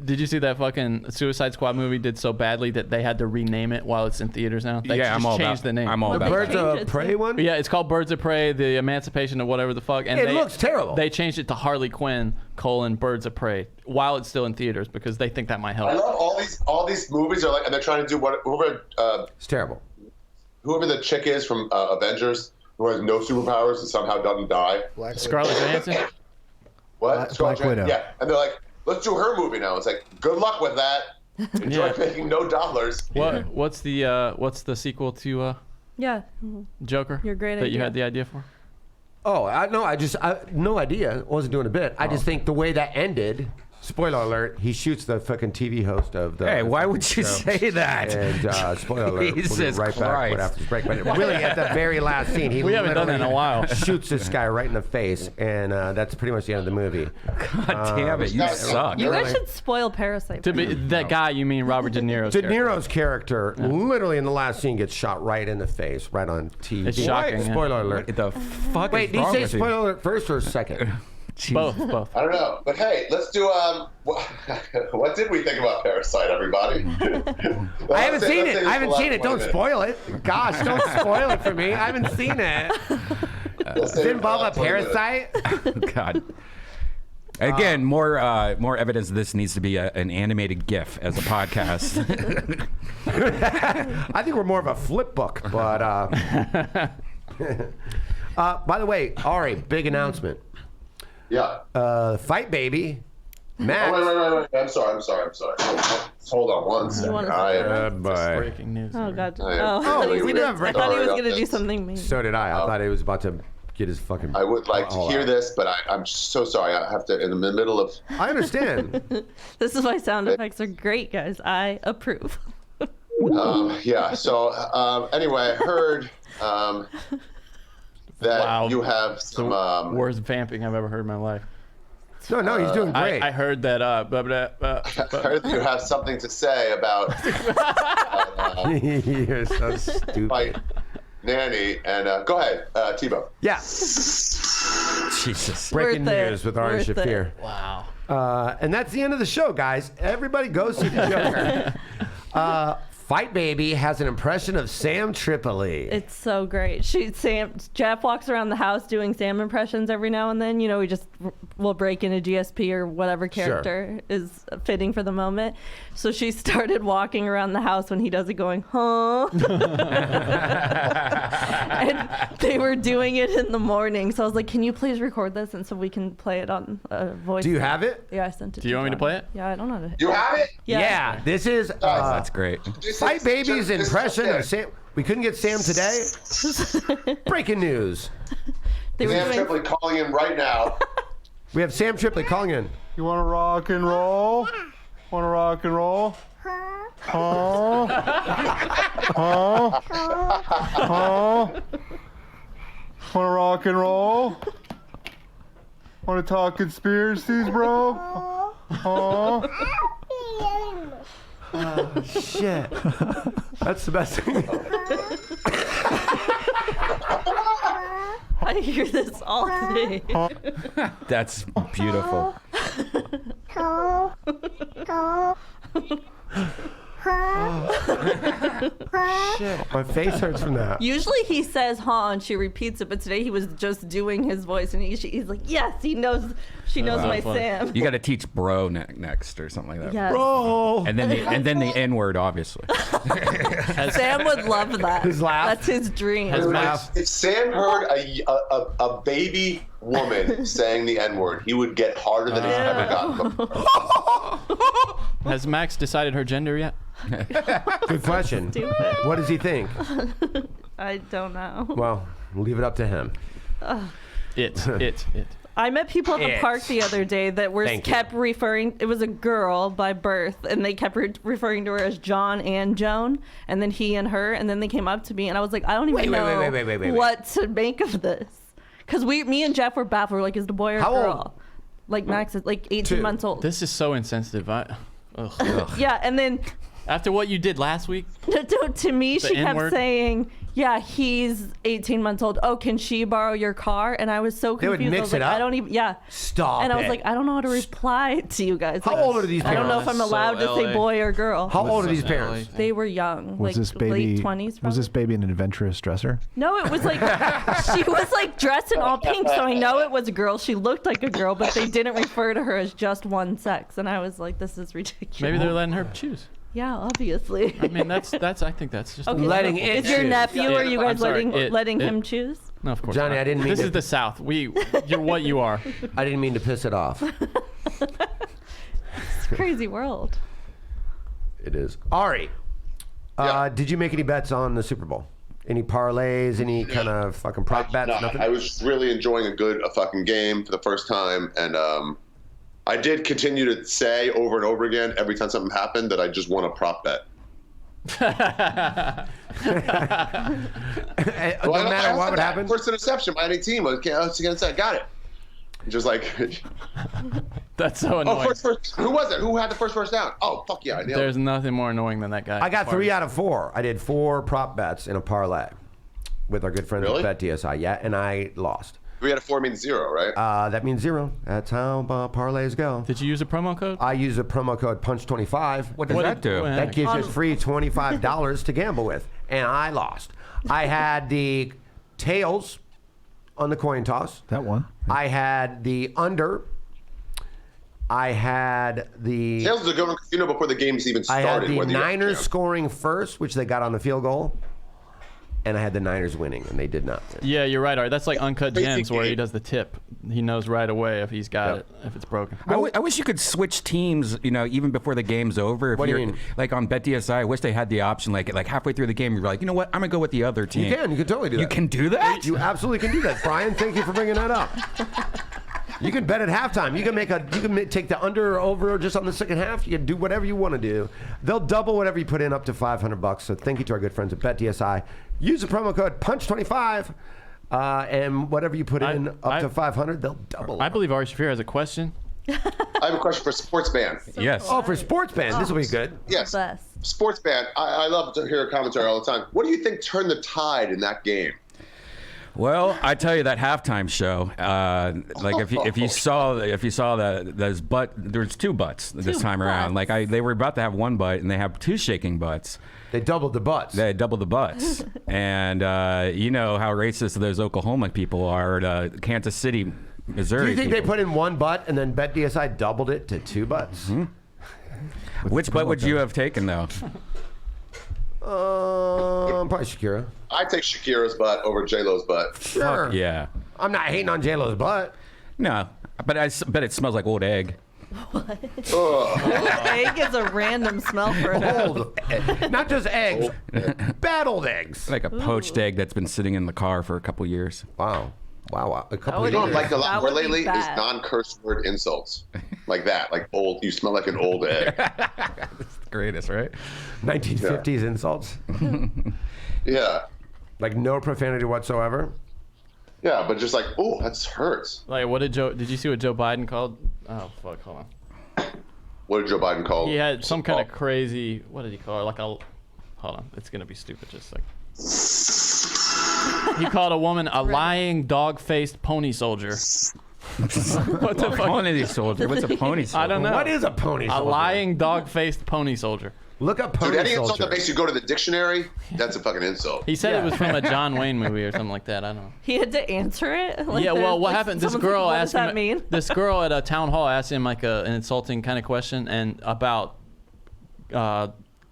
[SPEAKER 3] Did you see that fucking Suicide Squad movie did so badly that they had to rename it while it's in theaters now? They
[SPEAKER 6] Yeah, I'm
[SPEAKER 3] just
[SPEAKER 6] all
[SPEAKER 3] changed
[SPEAKER 6] about.
[SPEAKER 3] the name.
[SPEAKER 6] I'm all
[SPEAKER 1] The
[SPEAKER 6] about.
[SPEAKER 1] Birds
[SPEAKER 6] that.
[SPEAKER 1] of
[SPEAKER 4] Change it
[SPEAKER 1] Prey
[SPEAKER 4] to-
[SPEAKER 1] one?
[SPEAKER 3] Yeah, it's called Birds of Prey: The Emancipation of whatever the fuck. And
[SPEAKER 1] It looks terrible.
[SPEAKER 3] They changed it to Harley Quinn: Birds of Prey while it's still in theaters because they think that might help.
[SPEAKER 5] I love all these movies are like, and they're trying to do
[SPEAKER 1] It's terrible.
[SPEAKER 5] whoever the chick is from Avengers who has no superpowers and somehow doesn't die.
[SPEAKER 3] Scarlett Johansson.
[SPEAKER 5] What?
[SPEAKER 2] Black Widow.
[SPEAKER 5] Yeah, and they're like, let's do her movie now. It's like, good luck with that. Enjoy
[SPEAKER 3] Yeah.
[SPEAKER 5] making no dollars.
[SPEAKER 3] What's the sequel to
[SPEAKER 4] Yeah.
[SPEAKER 3] Joker?
[SPEAKER 4] Your great
[SPEAKER 3] that you
[SPEAKER 4] idea.
[SPEAKER 3] had the idea for.
[SPEAKER 1] Oh, I no idea. Wasn't doing a bit. I just think the way that ended. Spoiler alert: he shoots the fucking TV host of the.
[SPEAKER 6] Hey, why would you say that?
[SPEAKER 1] And spoiler alert: we'll be
[SPEAKER 6] Jesus
[SPEAKER 1] right back
[SPEAKER 6] Christ.
[SPEAKER 1] right after this break. But really, at the very last scene, he
[SPEAKER 3] We haven't done that in a while.
[SPEAKER 1] Shoots this guy right in the face, and that's pretty much the end of the movie.
[SPEAKER 6] God damn it, you suck.
[SPEAKER 4] You guys should spoil Parasite.
[SPEAKER 3] To be that guy, you mean Robert De Niro's
[SPEAKER 1] De
[SPEAKER 3] character.
[SPEAKER 1] Niro's character, literally in the last scene, gets shot right in the face, right on TV.
[SPEAKER 3] It's shocking, yeah.
[SPEAKER 1] Spoiler alert.
[SPEAKER 6] What the fuck
[SPEAKER 1] Wait,
[SPEAKER 6] is
[SPEAKER 1] did you
[SPEAKER 6] wrong
[SPEAKER 1] say
[SPEAKER 6] with you?
[SPEAKER 1] spoiler alert first or second?
[SPEAKER 3] Both.
[SPEAKER 5] I don't know, but hey, let's do what did we think about Parasite, everybody?
[SPEAKER 1] I haven't seen it. I haven't seen it. Don't spoil it. Gosh, don't spoil it for me. I haven't seen it. Does it involve a parasite?
[SPEAKER 6] God. Again, more evidence that this needs to be an animated GIF as a podcast.
[SPEAKER 1] I think we're more of a flip book, but by the way, Ari, big announcement.
[SPEAKER 5] Yeah.
[SPEAKER 1] Fight Baby.
[SPEAKER 5] Oh,
[SPEAKER 1] Matt.
[SPEAKER 5] wait. I'm sorry. Hold on one second.
[SPEAKER 4] wanna-
[SPEAKER 3] Breaking news.
[SPEAKER 4] Oh God.
[SPEAKER 5] Oh,
[SPEAKER 1] we do have
[SPEAKER 4] I thought he was
[SPEAKER 5] breaking
[SPEAKER 4] gonna do
[SPEAKER 5] news.
[SPEAKER 4] something mean.
[SPEAKER 1] So did I. I thought he was about to get his fucking.
[SPEAKER 5] I would like to
[SPEAKER 1] all
[SPEAKER 5] hear
[SPEAKER 1] out.
[SPEAKER 5] this, but I'm so sorry. I have to in the middle of.
[SPEAKER 1] I understand.
[SPEAKER 4] This is why sound effects are great, guys. I approve.
[SPEAKER 5] Yeah. So anyway, I heard that you have some.
[SPEAKER 3] Worst vamping I've ever heard in my life.
[SPEAKER 1] No, he's doing great.
[SPEAKER 3] I heard that.
[SPEAKER 5] I heard that you have something to say about
[SPEAKER 1] You're so stupid.
[SPEAKER 5] fight Nanny. And go ahead, Thibault.
[SPEAKER 1] Yeah.
[SPEAKER 6] Jesus.
[SPEAKER 1] Breaking
[SPEAKER 4] Worth it.
[SPEAKER 1] news with Ari
[SPEAKER 4] Worth it.
[SPEAKER 1] Shaffir.
[SPEAKER 3] Wow.
[SPEAKER 1] And that's the end of the show, guys. Everybody go see the Joker. Fight Baby has an impression of Sam Tripoli.
[SPEAKER 4] It's so great. Jeff walks around the house doing Sam impressions every now and then. We'll break into GSP or whatever character is fitting for the moment. So she started walking around the house when he does it, going, huh? And they were doing it in the morning. So I was like, can you please record this and so we can play it on voice?
[SPEAKER 1] Do you have it?
[SPEAKER 4] Yeah, I sent it.
[SPEAKER 3] Do you want me to play it?
[SPEAKER 4] Yeah, I don't know.
[SPEAKER 5] You have it?
[SPEAKER 1] Yeah. This is
[SPEAKER 6] That's great.
[SPEAKER 1] Fight Baby's impression of Sam. We couldn't get Sam today. Breaking news.
[SPEAKER 4] They were
[SPEAKER 5] Sam
[SPEAKER 4] doing
[SPEAKER 5] Tripoli calling in right now.
[SPEAKER 1] We have Sam Tripoli calling in.
[SPEAKER 7] You want to rock and roll? Want to rock and roll? Huh? Huh? Huh? Want to rock and roll? Want to talk conspiracies, bro? Huh?
[SPEAKER 1] Oh, shit. That's the best thing.
[SPEAKER 4] I hear this all day.
[SPEAKER 6] That's beautiful.
[SPEAKER 1] Shit. My face hurts from that.
[SPEAKER 4] Usually he says "huh" and she repeats it, but today he was just doing his voice, and he's like, "Yes, he knows. She knows my
[SPEAKER 3] funny.
[SPEAKER 4] Sam."
[SPEAKER 6] You got to teach bro next or something like that.
[SPEAKER 4] Yes.
[SPEAKER 1] Oh.
[SPEAKER 6] And then the N word, obviously.
[SPEAKER 4] Sam would love that.
[SPEAKER 1] His laugh?
[SPEAKER 4] That's his dream.
[SPEAKER 5] If Sam heard a baby woman saying the N-word, he would get harder than he's ever gotten before.
[SPEAKER 3] Has Max decided her gender yet?
[SPEAKER 1] Good question.
[SPEAKER 4] Stupid.
[SPEAKER 1] What does he think?
[SPEAKER 4] I don't know.
[SPEAKER 1] Well, we'll leave it up to him.
[SPEAKER 3] It.
[SPEAKER 4] I met people at the
[SPEAKER 1] It's-
[SPEAKER 4] park the other day that were
[SPEAKER 1] Thank you.
[SPEAKER 4] kept referring. It was a girl by birth, and they kept referring to her as John and Joan, and then he and her, and then they came up to me, and I was like, I don't even know
[SPEAKER 1] wait.
[SPEAKER 4] what to make of this, because me and Jeff were baffled. We're like, is it a boy or a
[SPEAKER 1] How
[SPEAKER 4] girl?
[SPEAKER 1] old?
[SPEAKER 4] Like Max is like 18
[SPEAKER 1] 2.
[SPEAKER 4] months old.
[SPEAKER 3] This is so insensitive.
[SPEAKER 4] Yeah, and then
[SPEAKER 3] After what you did last week,
[SPEAKER 4] to me, she kept
[SPEAKER 3] N-word?
[SPEAKER 4] saying, yeah, he's 18 months old. Oh, can she borrow your car? And I was so
[SPEAKER 1] They would
[SPEAKER 4] confused.
[SPEAKER 1] mix
[SPEAKER 4] I was like,
[SPEAKER 1] it up?
[SPEAKER 4] I don't even, yeah.
[SPEAKER 1] Stop
[SPEAKER 4] And I was
[SPEAKER 1] it.
[SPEAKER 4] like, I don't know how to reply to you guys.
[SPEAKER 1] How
[SPEAKER 4] Like,
[SPEAKER 1] old are these
[SPEAKER 4] I don't know
[SPEAKER 1] parents?
[SPEAKER 4] if I'm
[SPEAKER 8] That's so
[SPEAKER 4] allowed to say
[SPEAKER 8] LA.
[SPEAKER 4] boy or girl.
[SPEAKER 1] How old are these parents?
[SPEAKER 4] They were young,
[SPEAKER 2] Was
[SPEAKER 4] like
[SPEAKER 2] this baby?
[SPEAKER 4] late 20s.
[SPEAKER 2] Was
[SPEAKER 4] Probably.
[SPEAKER 2] this baby an adventurous dresser?
[SPEAKER 4] No, it was like she was like dressed in all pink, so I know it was a girl. She looked like a girl, but they didn't refer to her as just one sex, and I was like, this is ridiculous.
[SPEAKER 3] maybe they're letting her choose.
[SPEAKER 4] Yeah, obviously.
[SPEAKER 3] I mean, that's. I think that's just.
[SPEAKER 4] Okay,
[SPEAKER 1] Letting
[SPEAKER 4] so
[SPEAKER 1] it
[SPEAKER 4] is your
[SPEAKER 1] choose.
[SPEAKER 4] nephew?
[SPEAKER 3] Yeah,
[SPEAKER 4] Are you
[SPEAKER 3] I'm
[SPEAKER 4] guys
[SPEAKER 3] sorry,
[SPEAKER 4] letting
[SPEAKER 3] it-
[SPEAKER 4] him choose?
[SPEAKER 3] No, of course.
[SPEAKER 1] Johnny,
[SPEAKER 3] not.
[SPEAKER 1] I didn't mean
[SPEAKER 3] This
[SPEAKER 1] to-
[SPEAKER 3] is the South. You're what you are.
[SPEAKER 1] I didn't mean to piss it off.
[SPEAKER 4] It's a crazy world.
[SPEAKER 1] It is. Ari,
[SPEAKER 5] Yeah.
[SPEAKER 1] did you make any bets on the Super Bowl? Any parlays? Any kind of fucking prop bets?
[SPEAKER 5] No,
[SPEAKER 1] Nothing?
[SPEAKER 5] I was really enjoying a fucking game for the first time, and I did continue to say over and over again every time something happened that I just won a prop bet.
[SPEAKER 1] No
[SPEAKER 5] Well,
[SPEAKER 1] matter what would
[SPEAKER 5] that.
[SPEAKER 1] happen?
[SPEAKER 5] First interception by any team. I was against that. Got it. Just like,
[SPEAKER 3] That's so
[SPEAKER 5] oh,
[SPEAKER 3] annoying.
[SPEAKER 5] first. Who was it? Who had the first down? Oh, fuck yeah, I nailed
[SPEAKER 3] There's
[SPEAKER 5] it.
[SPEAKER 3] nothing more annoying than that guy.
[SPEAKER 1] I got 3 out of 4. I did 4 prop bets in a parlay with our good friends
[SPEAKER 5] Really?
[SPEAKER 1] at BetDSI. Yeah, and I lost.
[SPEAKER 5] 3 out of 4 means 0, right?
[SPEAKER 1] That means 0. That's how parlays go.
[SPEAKER 3] Did you use a promo code?
[SPEAKER 1] I use a promo code PUNCH25.
[SPEAKER 6] What does that do?
[SPEAKER 1] That gives you free $25 to gamble with, and I lost. I had the tails on the coin toss.
[SPEAKER 2] That one.
[SPEAKER 1] I had the under. I had the.
[SPEAKER 5] Tails is a good one 'cause you know before the game's even
[SPEAKER 1] I
[SPEAKER 5] started.
[SPEAKER 1] had the
[SPEAKER 5] whether you-
[SPEAKER 1] Niners
[SPEAKER 5] yeah.
[SPEAKER 1] scoring first, which they got on the field goal, and I had the Niners winning, and they did not win.
[SPEAKER 3] Yeah, you're right, Art. That's like Uncut
[SPEAKER 5] Basic
[SPEAKER 3] Gems where he
[SPEAKER 5] game.
[SPEAKER 3] does the tip. He knows right away if he's got
[SPEAKER 1] Yep.
[SPEAKER 3] it, if it's broken.
[SPEAKER 6] I wish you could switch teams, even before the game's over. If
[SPEAKER 1] What do you
[SPEAKER 6] you're,
[SPEAKER 1] mean?
[SPEAKER 6] Like on BetDSI, I wish they had the option, like halfway through the game, you're like, you know what, I'm gonna go with the other team.
[SPEAKER 1] You can totally do that.
[SPEAKER 6] You can do that?
[SPEAKER 1] You absolutely can do that, Brian. Thank you for bringing that up. You can bet at halftime. You can take the under or over just on the second half. You can do whatever you want to do. They'll double whatever you put in up to $500. So thank you to our good friends at BetDSI. Use the promo code PUNCH25. And whatever you put in up to 500, they'll double.
[SPEAKER 3] I believe Ari Shaffir has a question.
[SPEAKER 5] I have a question for Sports Band.
[SPEAKER 6] Yes.
[SPEAKER 1] Oh, for Sports Band, this will be good.
[SPEAKER 5] Yes.
[SPEAKER 4] Best.
[SPEAKER 5] Sports Band. I love to hear a commentary all the time. What do you think turned the tide in that game?
[SPEAKER 6] Well, I tell you that halftime show. Like if you saw that there's there's two butts this time around. Like they were about to have one butt and they have two shaking butts.
[SPEAKER 1] They doubled the butts.
[SPEAKER 6] They doubled the butts. And you know how racist those Oklahoma people are, Kansas City, Missouri.
[SPEAKER 1] Do you think
[SPEAKER 6] people.
[SPEAKER 1] they put in one butt and then BetDSI doubled it to two butts?
[SPEAKER 6] Mm-hmm. Which butt would you have taken though?
[SPEAKER 1] Probably Shakira.
[SPEAKER 5] I take Shakira's butt over J-Lo's butt.
[SPEAKER 1] Sure.
[SPEAKER 6] Fuck yeah.
[SPEAKER 1] I'm not hating on J-Lo's butt.
[SPEAKER 6] No, but I bet it smells like old egg.
[SPEAKER 4] Egg is a random smell for an egg.
[SPEAKER 1] Old, not just eggs, bad old eggs.
[SPEAKER 6] Like a poached egg that's been sitting in the car for a couple years.
[SPEAKER 1] Wow. A couple
[SPEAKER 4] would
[SPEAKER 1] of
[SPEAKER 5] You know
[SPEAKER 1] years.
[SPEAKER 5] what I like a lot
[SPEAKER 4] That
[SPEAKER 5] more
[SPEAKER 4] would be
[SPEAKER 5] lately is
[SPEAKER 4] bad.
[SPEAKER 5] non-curse word insults. Like that. Like old, you smell like an old egg.
[SPEAKER 6] It's the greatest, right?
[SPEAKER 1] 1950s insults.
[SPEAKER 5] Yeah.
[SPEAKER 1] Like no profanity whatsoever.
[SPEAKER 5] Yeah, but just like, oh, that hurts.
[SPEAKER 3] Like, what did you see what Joe Biden called? Oh, fuck, hold on.
[SPEAKER 5] What did Joe Biden call
[SPEAKER 3] He had some kind of
[SPEAKER 5] Oh,
[SPEAKER 3] crazy, what did he call it? Like hold on, it's going to be stupid, just like. He called a woman a lying, dog-faced pony soldier. What the fuck?
[SPEAKER 6] Pony soldier. What's a pony soldier?
[SPEAKER 3] I don't know.
[SPEAKER 1] What is a pony
[SPEAKER 3] A
[SPEAKER 1] soldier?
[SPEAKER 3] lying, dog-faced pony soldier.
[SPEAKER 1] Look up
[SPEAKER 5] Dude,
[SPEAKER 1] pony
[SPEAKER 5] any insult
[SPEAKER 1] soldier.
[SPEAKER 5] that makes you go to the dictionary, that's a fucking insult.
[SPEAKER 3] He said
[SPEAKER 1] Yeah.
[SPEAKER 3] it was from a John Wayne movie or something like that. I don't know.
[SPEAKER 4] He had to answer it. Like,
[SPEAKER 3] Yeah, well,
[SPEAKER 4] there's,
[SPEAKER 3] what
[SPEAKER 4] like,
[SPEAKER 3] happened? This
[SPEAKER 4] someone's like,
[SPEAKER 3] girl
[SPEAKER 4] what
[SPEAKER 3] asked
[SPEAKER 4] does that
[SPEAKER 3] him.
[SPEAKER 4] mean?
[SPEAKER 3] This girl at a town hall asked him like an insulting kind of question and about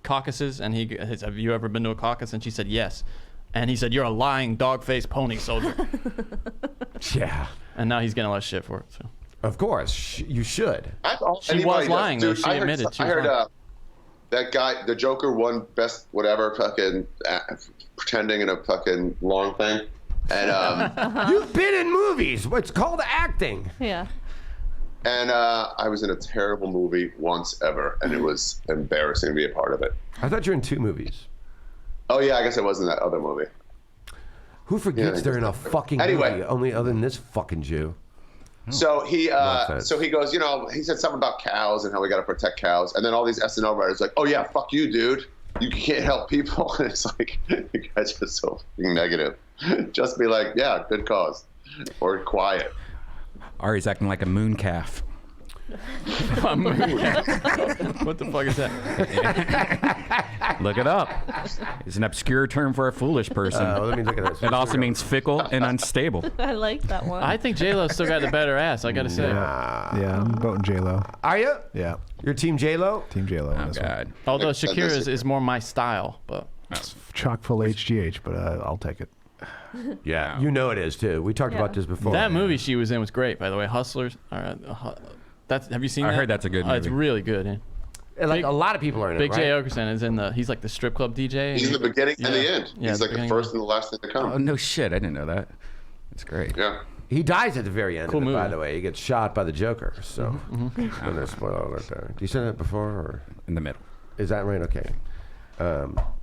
[SPEAKER 3] caucuses, and he said, "Have you ever been to a caucus?" And she said, "Yes." And he said, "You're a lying, dog-faced pony soldier."
[SPEAKER 1] Yeah.
[SPEAKER 3] And now he's getting a lot of shit for it. So.
[SPEAKER 1] Of course. You should.
[SPEAKER 5] That's all
[SPEAKER 3] She
[SPEAKER 5] anybody
[SPEAKER 3] was
[SPEAKER 5] does.
[SPEAKER 3] lying, though.
[SPEAKER 5] Dude,
[SPEAKER 3] She
[SPEAKER 5] I heard,
[SPEAKER 3] admitted she
[SPEAKER 5] I
[SPEAKER 3] was
[SPEAKER 5] heard
[SPEAKER 3] lying.
[SPEAKER 5] that guy, the Joker, won best whatever, fucking pretending in a fucking long thing. And
[SPEAKER 1] You've been in movies. It's called acting.
[SPEAKER 4] Yeah.
[SPEAKER 5] and I was in a terrible movie once ever, and it was embarrassing to be a part of it.
[SPEAKER 1] I thought you were in 2 movies.
[SPEAKER 5] Oh yeah, I guess I was in that other movie.
[SPEAKER 1] Who forgets
[SPEAKER 5] Yeah,
[SPEAKER 1] they're in a fucking
[SPEAKER 5] Anyway.
[SPEAKER 1] movie? Only other than this fucking Jew.
[SPEAKER 5] So he
[SPEAKER 1] offense.
[SPEAKER 5] so he goes, you know, he said something about cows and how we got to protect cows, and then all these SNL writers like, oh yeah, fuck you, dude, you can't help people. And it's like, you guys are so fucking negative. Just be like, yeah, good cause, or quiet.
[SPEAKER 6] Ari's acting like a moon calf.
[SPEAKER 3] What the fuck is that?
[SPEAKER 6] Look it up. It's an obscure term for a foolish person.
[SPEAKER 1] Let me look at this.
[SPEAKER 6] It also means fickle and unstable.
[SPEAKER 4] I like that one.
[SPEAKER 3] I think J-Lo still got the better ass. I gotta say.
[SPEAKER 2] Yeah, I'm voting J-Lo.
[SPEAKER 1] Are you?
[SPEAKER 2] Yeah,
[SPEAKER 1] You're Team J-Lo?
[SPEAKER 2] Team J-Lo on
[SPEAKER 6] Oh,
[SPEAKER 2] this one.
[SPEAKER 6] God.
[SPEAKER 3] Although
[SPEAKER 5] Next time
[SPEAKER 3] Shakira
[SPEAKER 5] this-
[SPEAKER 3] is more my style, but
[SPEAKER 2] Chock full HGH, but I'll take it.
[SPEAKER 1] Yeah. You know it is, too. We talked about this before.
[SPEAKER 3] that movie she was in was great. By the way, Hustlers. All right, have you seen that?
[SPEAKER 6] I heard that's a good
[SPEAKER 3] It's
[SPEAKER 6] movie.
[SPEAKER 3] really good. Yeah.
[SPEAKER 1] Like,
[SPEAKER 3] Big-
[SPEAKER 1] a lot of people are in
[SPEAKER 3] Big
[SPEAKER 1] it,
[SPEAKER 3] J
[SPEAKER 1] right?
[SPEAKER 3] Okerson is in the. He's like the strip club DJ.
[SPEAKER 5] He's in the beginning and the end.
[SPEAKER 3] Yeah,
[SPEAKER 5] He's
[SPEAKER 3] the
[SPEAKER 5] like the
[SPEAKER 3] beginning
[SPEAKER 5] first
[SPEAKER 3] and
[SPEAKER 5] and the last thing to come.
[SPEAKER 6] Oh, no shit. I didn't know that. That's great.
[SPEAKER 5] Yeah.
[SPEAKER 1] He dies at the very end
[SPEAKER 3] Cool
[SPEAKER 1] of it, by
[SPEAKER 3] movie.
[SPEAKER 1] the way. He gets shot by the Joker, so. And there's spoiler alert there. Do you say that before, or
[SPEAKER 6] In the middle.
[SPEAKER 1] is that right? Okay.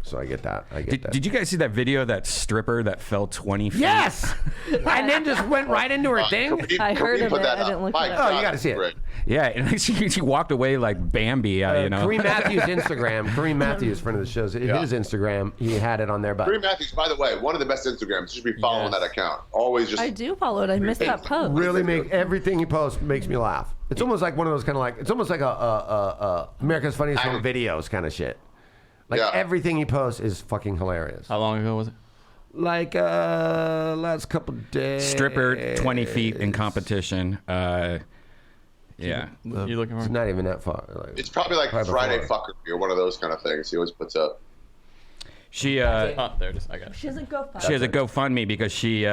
[SPEAKER 1] So I get that. I get that.
[SPEAKER 6] Did you guys see that video of that stripper that fell 20 feet?
[SPEAKER 1] Yes! And then just went right into her thing?
[SPEAKER 4] I heard of it. I didn't look
[SPEAKER 5] My
[SPEAKER 4] it up.
[SPEAKER 5] God,
[SPEAKER 1] Oh, you gotta see it.
[SPEAKER 5] great.
[SPEAKER 6] Yeah, and she walked away like Bambi, you know.
[SPEAKER 1] Kareem Matthews' Instagram. Kareem Matthews, friend of the show's, his Instagram, he had it on there. But
[SPEAKER 5] Kareem Matthews, by the way, one of the best Instagrams. You should be following
[SPEAKER 3] Yes.
[SPEAKER 5] that account. Always just
[SPEAKER 4] I do follow it. I missed that post.
[SPEAKER 1] really make everything he posts makes me laugh. It's almost like one of those kind of like, it's almost like a America's Funniest Home Videos kind of shit. Like
[SPEAKER 5] Yeah.
[SPEAKER 1] everything he posts is fucking hilarious.
[SPEAKER 3] How long ago was it?
[SPEAKER 1] Like last couple days.
[SPEAKER 6] Stripper 20 feet in competition. Yeah.
[SPEAKER 3] You looking
[SPEAKER 1] It's
[SPEAKER 3] for?
[SPEAKER 1] not even that far. Like,
[SPEAKER 5] It's probably like
[SPEAKER 1] Probably
[SPEAKER 5] Friday
[SPEAKER 1] before.
[SPEAKER 5] Fuckery or one of those kind of things. He always puts up.
[SPEAKER 6] She
[SPEAKER 3] Oh, there it is. I got it.
[SPEAKER 4] She doesn't go fast.
[SPEAKER 6] she has a GoFundMe because she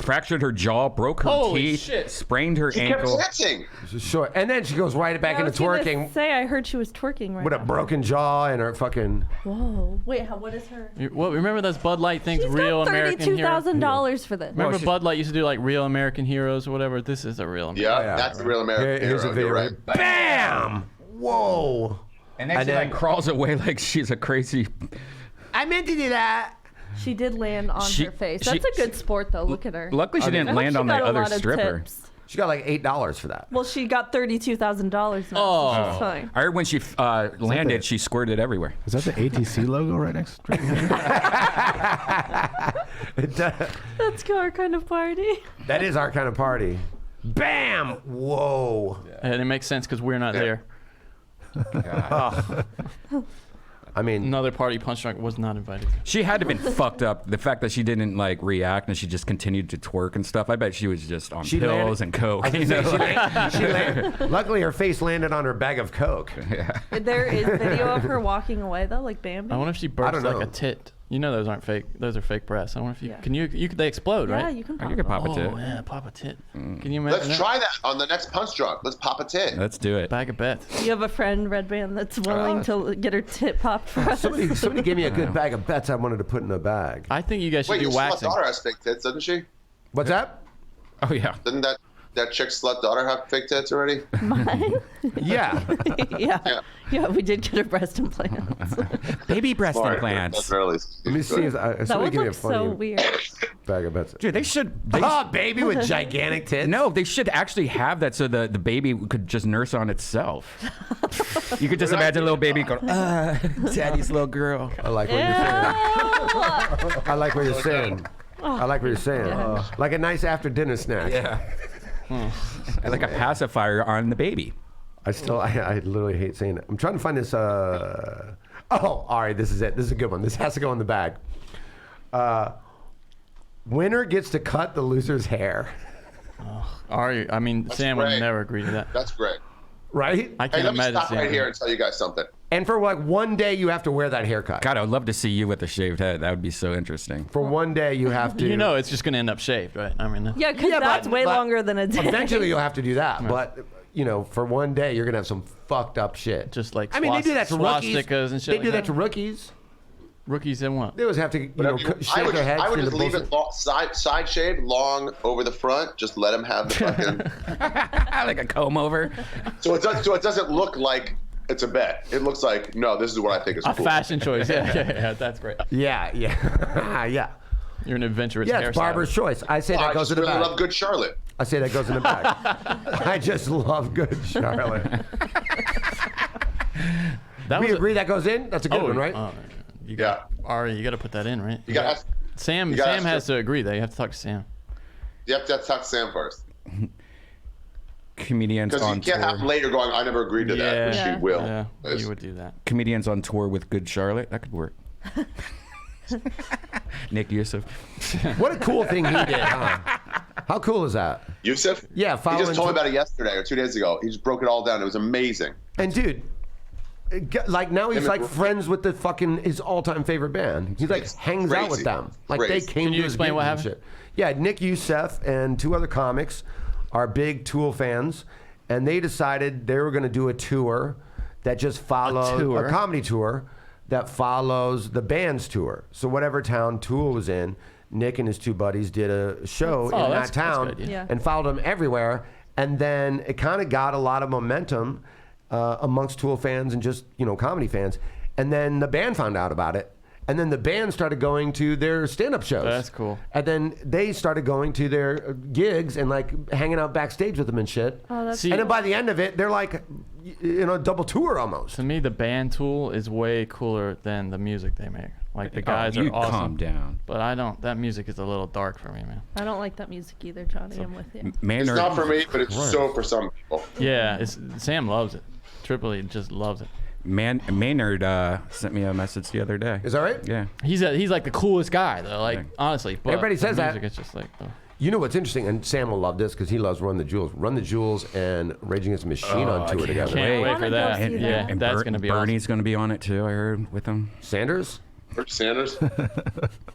[SPEAKER 6] fractured her jaw, broke her
[SPEAKER 3] Holy
[SPEAKER 6] teeth,
[SPEAKER 3] shit.
[SPEAKER 6] sprained her
[SPEAKER 5] He kept
[SPEAKER 6] ankle.
[SPEAKER 5] dancing.
[SPEAKER 1] it's short. And then she goes right back
[SPEAKER 4] I
[SPEAKER 1] into
[SPEAKER 4] was gonna
[SPEAKER 1] twerking
[SPEAKER 4] say I heard she was twerking right
[SPEAKER 1] with a
[SPEAKER 4] now.
[SPEAKER 1] broken jaw and her fucking.
[SPEAKER 4] Whoa. Wait, what is her?
[SPEAKER 3] Well, remember those Bud Light things?
[SPEAKER 4] She's
[SPEAKER 3] Real
[SPEAKER 4] got
[SPEAKER 3] American Heroes.
[SPEAKER 4] $32,000 for this.
[SPEAKER 3] Remember
[SPEAKER 1] she's-
[SPEAKER 3] Bud Light used to do like Real American Heroes or whatever? This is a real American.
[SPEAKER 5] Yeah, that's the real American
[SPEAKER 1] Here's a
[SPEAKER 5] hero.
[SPEAKER 1] video.
[SPEAKER 5] You're right.
[SPEAKER 1] Bam! Whoa.
[SPEAKER 6] And then
[SPEAKER 1] And
[SPEAKER 6] she
[SPEAKER 1] then-
[SPEAKER 6] like crawls away like she's a crazy.
[SPEAKER 1] I meant to do that.
[SPEAKER 4] She did land on her face. That's a good sport, though. Look at her.
[SPEAKER 6] Luckily, she didn't
[SPEAKER 4] I hope
[SPEAKER 6] land
[SPEAKER 4] she
[SPEAKER 6] on the
[SPEAKER 4] got a
[SPEAKER 6] other
[SPEAKER 4] lot of
[SPEAKER 6] stripper.
[SPEAKER 4] tips.
[SPEAKER 1] She got like $8 for that.
[SPEAKER 4] Well, she got $32,000 now.
[SPEAKER 3] Oh.
[SPEAKER 4] So she's fine.
[SPEAKER 6] I heard when she landed, she squirted everywhere.
[SPEAKER 2] Is that the ATC logo right next to it?
[SPEAKER 4] That's our kind of party.
[SPEAKER 1] That is our kind of party. Bam! Whoa.
[SPEAKER 3] And it makes sense because we're not there.
[SPEAKER 1] I mean,
[SPEAKER 3] Another party Punch Drunk was not invited.
[SPEAKER 6] She had to have been fucked up. The fact that she didn't like react and she just continued to twerk and stuff. I bet she was just on
[SPEAKER 1] She
[SPEAKER 6] pills
[SPEAKER 1] landed-
[SPEAKER 6] and coke.
[SPEAKER 1] I was
[SPEAKER 6] you
[SPEAKER 1] gonna
[SPEAKER 6] know,
[SPEAKER 1] say,
[SPEAKER 6] like-
[SPEAKER 1] she landed. Luckily, her face landed on her bag of coke.
[SPEAKER 4] There is video of her walking away, though, like Bambi.
[SPEAKER 3] I wonder if she burst
[SPEAKER 1] don't
[SPEAKER 3] like
[SPEAKER 1] know.
[SPEAKER 3] a tit. You know those aren't fake. Those are fake breasts. I wonder if you
[SPEAKER 4] Yeah.
[SPEAKER 3] can you they explode,
[SPEAKER 4] Yeah,
[SPEAKER 3] right?
[SPEAKER 4] you can
[SPEAKER 6] Oh,
[SPEAKER 4] pop
[SPEAKER 6] you could
[SPEAKER 4] them.
[SPEAKER 6] pop a tit.
[SPEAKER 3] Oh yeah, pop a tit. Can you imagine?
[SPEAKER 5] Let's
[SPEAKER 3] that?
[SPEAKER 5] try that on the next Punch Drunk. Let's pop a tit.
[SPEAKER 6] Let's do it.
[SPEAKER 3] Bag of bets.
[SPEAKER 4] You have a friend, Redban, that's willing to get her tit popped for us.
[SPEAKER 1] Somebody gave me a good bag of bets I wanted to put in a bag.
[SPEAKER 3] I think you guys should
[SPEAKER 5] Wait,
[SPEAKER 3] do
[SPEAKER 5] your slut
[SPEAKER 3] waxing.
[SPEAKER 5] daughter has fake tits, doesn't she?
[SPEAKER 1] What's that?
[SPEAKER 6] Oh yeah.
[SPEAKER 5] Didn't that chick's slut daughter have fake tits already?
[SPEAKER 4] Mine?
[SPEAKER 1] Yeah.
[SPEAKER 4] Yeah. Yeah, we did get her breast implants.
[SPEAKER 6] Baby breast
[SPEAKER 5] Sorry,
[SPEAKER 6] implants.
[SPEAKER 5] that's really
[SPEAKER 1] Let me see if
[SPEAKER 4] That
[SPEAKER 1] somebody
[SPEAKER 4] would
[SPEAKER 1] give me a
[SPEAKER 4] look
[SPEAKER 1] funny
[SPEAKER 4] so weird.
[SPEAKER 1] bag of bets.
[SPEAKER 6] Dude, they should.
[SPEAKER 1] Oh, baby with gigantic tits.
[SPEAKER 6] No, they should actually have that so the baby could just nurse on itself. You could just imagine a little baby going, daddy's little girl.
[SPEAKER 1] I like what you're saying. I like what you're saying. I like what you're saying. Like a nice after dinner snack.
[SPEAKER 6] Yeah. Like a pacifier on the baby.
[SPEAKER 1] I literally hate saying it. I'm trying to find this. Oh, all right. This is it. This is a good one. This has to go in the bag. Winner gets to cut the loser's hair.
[SPEAKER 3] Ari, I mean, Sam would
[SPEAKER 5] great.
[SPEAKER 3] never agree to that.
[SPEAKER 5] That's great.
[SPEAKER 1] Right?
[SPEAKER 3] I
[SPEAKER 5] Hey,
[SPEAKER 3] can't
[SPEAKER 5] let me
[SPEAKER 3] imagine
[SPEAKER 5] stop
[SPEAKER 3] Sam.
[SPEAKER 5] right here and tell you guys something.
[SPEAKER 1] And for like one day, you have to wear that haircut.
[SPEAKER 6] God, I would love to see you with a shaved head. That would be so interesting.
[SPEAKER 1] For one day, you have to.
[SPEAKER 3] You know, it's just gonna end up shaved, right? I mean,
[SPEAKER 4] Yeah, because that's way longer than a day.
[SPEAKER 1] Eventually, you'll have to do that. But, you know, for one day, you're going to have some fucked up shit.
[SPEAKER 3] just like
[SPEAKER 1] I mean, they do that to rookies.
[SPEAKER 3] swastikas and shit.
[SPEAKER 1] They
[SPEAKER 3] like
[SPEAKER 1] do that to rookies.
[SPEAKER 3] rookies and what?
[SPEAKER 1] They always have to, you know, shake their heads.
[SPEAKER 5] I would
[SPEAKER 1] into
[SPEAKER 5] just leave
[SPEAKER 1] bullshit.
[SPEAKER 5] it side shaved, long over the front. Just let him have the fucking.
[SPEAKER 6] Like a comb over.
[SPEAKER 5] so it doesn't look like it's a bet. It looks like no. This is what I think is
[SPEAKER 3] A
[SPEAKER 5] cool.
[SPEAKER 3] fashion choice. Yeah, that's great.
[SPEAKER 1] Yeah, yeah. yeah.
[SPEAKER 3] You're an adventurous
[SPEAKER 1] Yeah,
[SPEAKER 3] hairstylist.
[SPEAKER 1] it's barber's choice. I say
[SPEAKER 5] Oh,
[SPEAKER 1] that
[SPEAKER 5] I
[SPEAKER 1] goes
[SPEAKER 5] just
[SPEAKER 1] in the
[SPEAKER 5] really
[SPEAKER 1] bag.
[SPEAKER 5] love Good Charlotte.
[SPEAKER 1] I say that goes in the bag. I just love Good Charlotte.
[SPEAKER 3] That
[SPEAKER 1] We
[SPEAKER 3] was
[SPEAKER 1] agree that goes in? That's a good one, right?
[SPEAKER 3] You got, Ari, you got to put that in, right?
[SPEAKER 5] You got.
[SPEAKER 3] Sam
[SPEAKER 5] you gotta
[SPEAKER 3] Sam has to agree, though. You have to talk to Sam.
[SPEAKER 5] You have to talk to Sam first
[SPEAKER 6] Comedians
[SPEAKER 5] because
[SPEAKER 6] on
[SPEAKER 5] you can't have him
[SPEAKER 6] tour.
[SPEAKER 5] later going. I never agreed to that, but
[SPEAKER 4] Yeah.
[SPEAKER 5] she will.
[SPEAKER 3] Yeah,
[SPEAKER 5] It's-
[SPEAKER 3] you would do that.
[SPEAKER 6] Comedians on tour with Good Charlotte. That could work. Nick Yusuf.
[SPEAKER 1] What a cool thing he did, huh? How cool is that?
[SPEAKER 5] Yusuf?
[SPEAKER 1] Yeah,
[SPEAKER 5] He
[SPEAKER 1] following
[SPEAKER 5] just told me about it yesterday or 2 days ago. He just broke it all down. It was amazing.
[SPEAKER 1] And dude, like now he's
[SPEAKER 5] Him and
[SPEAKER 1] like friends with the fucking his all-time favorite band. He like
[SPEAKER 5] It's
[SPEAKER 1] hangs out with
[SPEAKER 5] crazy.
[SPEAKER 1] them. Like
[SPEAKER 5] Crazy.
[SPEAKER 1] they came
[SPEAKER 3] Can
[SPEAKER 1] to
[SPEAKER 3] you
[SPEAKER 1] his
[SPEAKER 3] explain
[SPEAKER 1] gigs
[SPEAKER 3] what
[SPEAKER 1] and
[SPEAKER 3] happened?
[SPEAKER 1] shit. Yeah, Nick Youssef and 2 other comics are big Tool fans, and they decided they were going to do a tour that just follows
[SPEAKER 3] tour?
[SPEAKER 1] a comedy tour that follows the band's tour. So whatever town Tool was in, Nick and his 2 buddies did a show in that
[SPEAKER 3] that's
[SPEAKER 1] town
[SPEAKER 3] good,
[SPEAKER 4] yeah.
[SPEAKER 1] and followed them everywhere. And then it kind of got a lot of momentum amongst Tool fans and just, you know, comedy fans. And then the band found out about it. And then the band started going to their stand-up shows.
[SPEAKER 3] That's cool.
[SPEAKER 1] And then they started going to their gigs and like hanging out backstage with them and shit.
[SPEAKER 4] Oh, that's
[SPEAKER 3] See-
[SPEAKER 1] And then by the end of it, they're like, you know, double tour almost.
[SPEAKER 3] To me, the band Tool is way cooler than the music they make. Like, the guys
[SPEAKER 6] you
[SPEAKER 3] are awesome.
[SPEAKER 6] calm down.
[SPEAKER 3] But I don't. That music is a little dark for me, man.
[SPEAKER 4] I don't like that music either, Johnny. I'm with you.
[SPEAKER 5] It's not for me, but it's so for some people.
[SPEAKER 3] Yeah, Sam loves it. Tripoli just loves it.
[SPEAKER 6] Maynard sent me a message the other day.
[SPEAKER 1] Is that right?
[SPEAKER 6] Yeah.
[SPEAKER 3] He's like the coolest guy, though. Like, honestly. But
[SPEAKER 1] Everybody says
[SPEAKER 3] the
[SPEAKER 1] that.
[SPEAKER 3] music is just like, oh.
[SPEAKER 1] You know what's interesting, and Sam will love this because he loves Run the Jewels. Run the Jewels and Rage Against the Machine on tour together.
[SPEAKER 3] Can't wait
[SPEAKER 4] wanna
[SPEAKER 3] for
[SPEAKER 4] go
[SPEAKER 3] that.
[SPEAKER 4] see that.
[SPEAKER 3] Yeah,
[SPEAKER 6] And
[SPEAKER 3] that's gonna be awesome.
[SPEAKER 6] Bernie's going to be on it too, I heard, with him.
[SPEAKER 1] Sanders?
[SPEAKER 5] Bernie Sanders?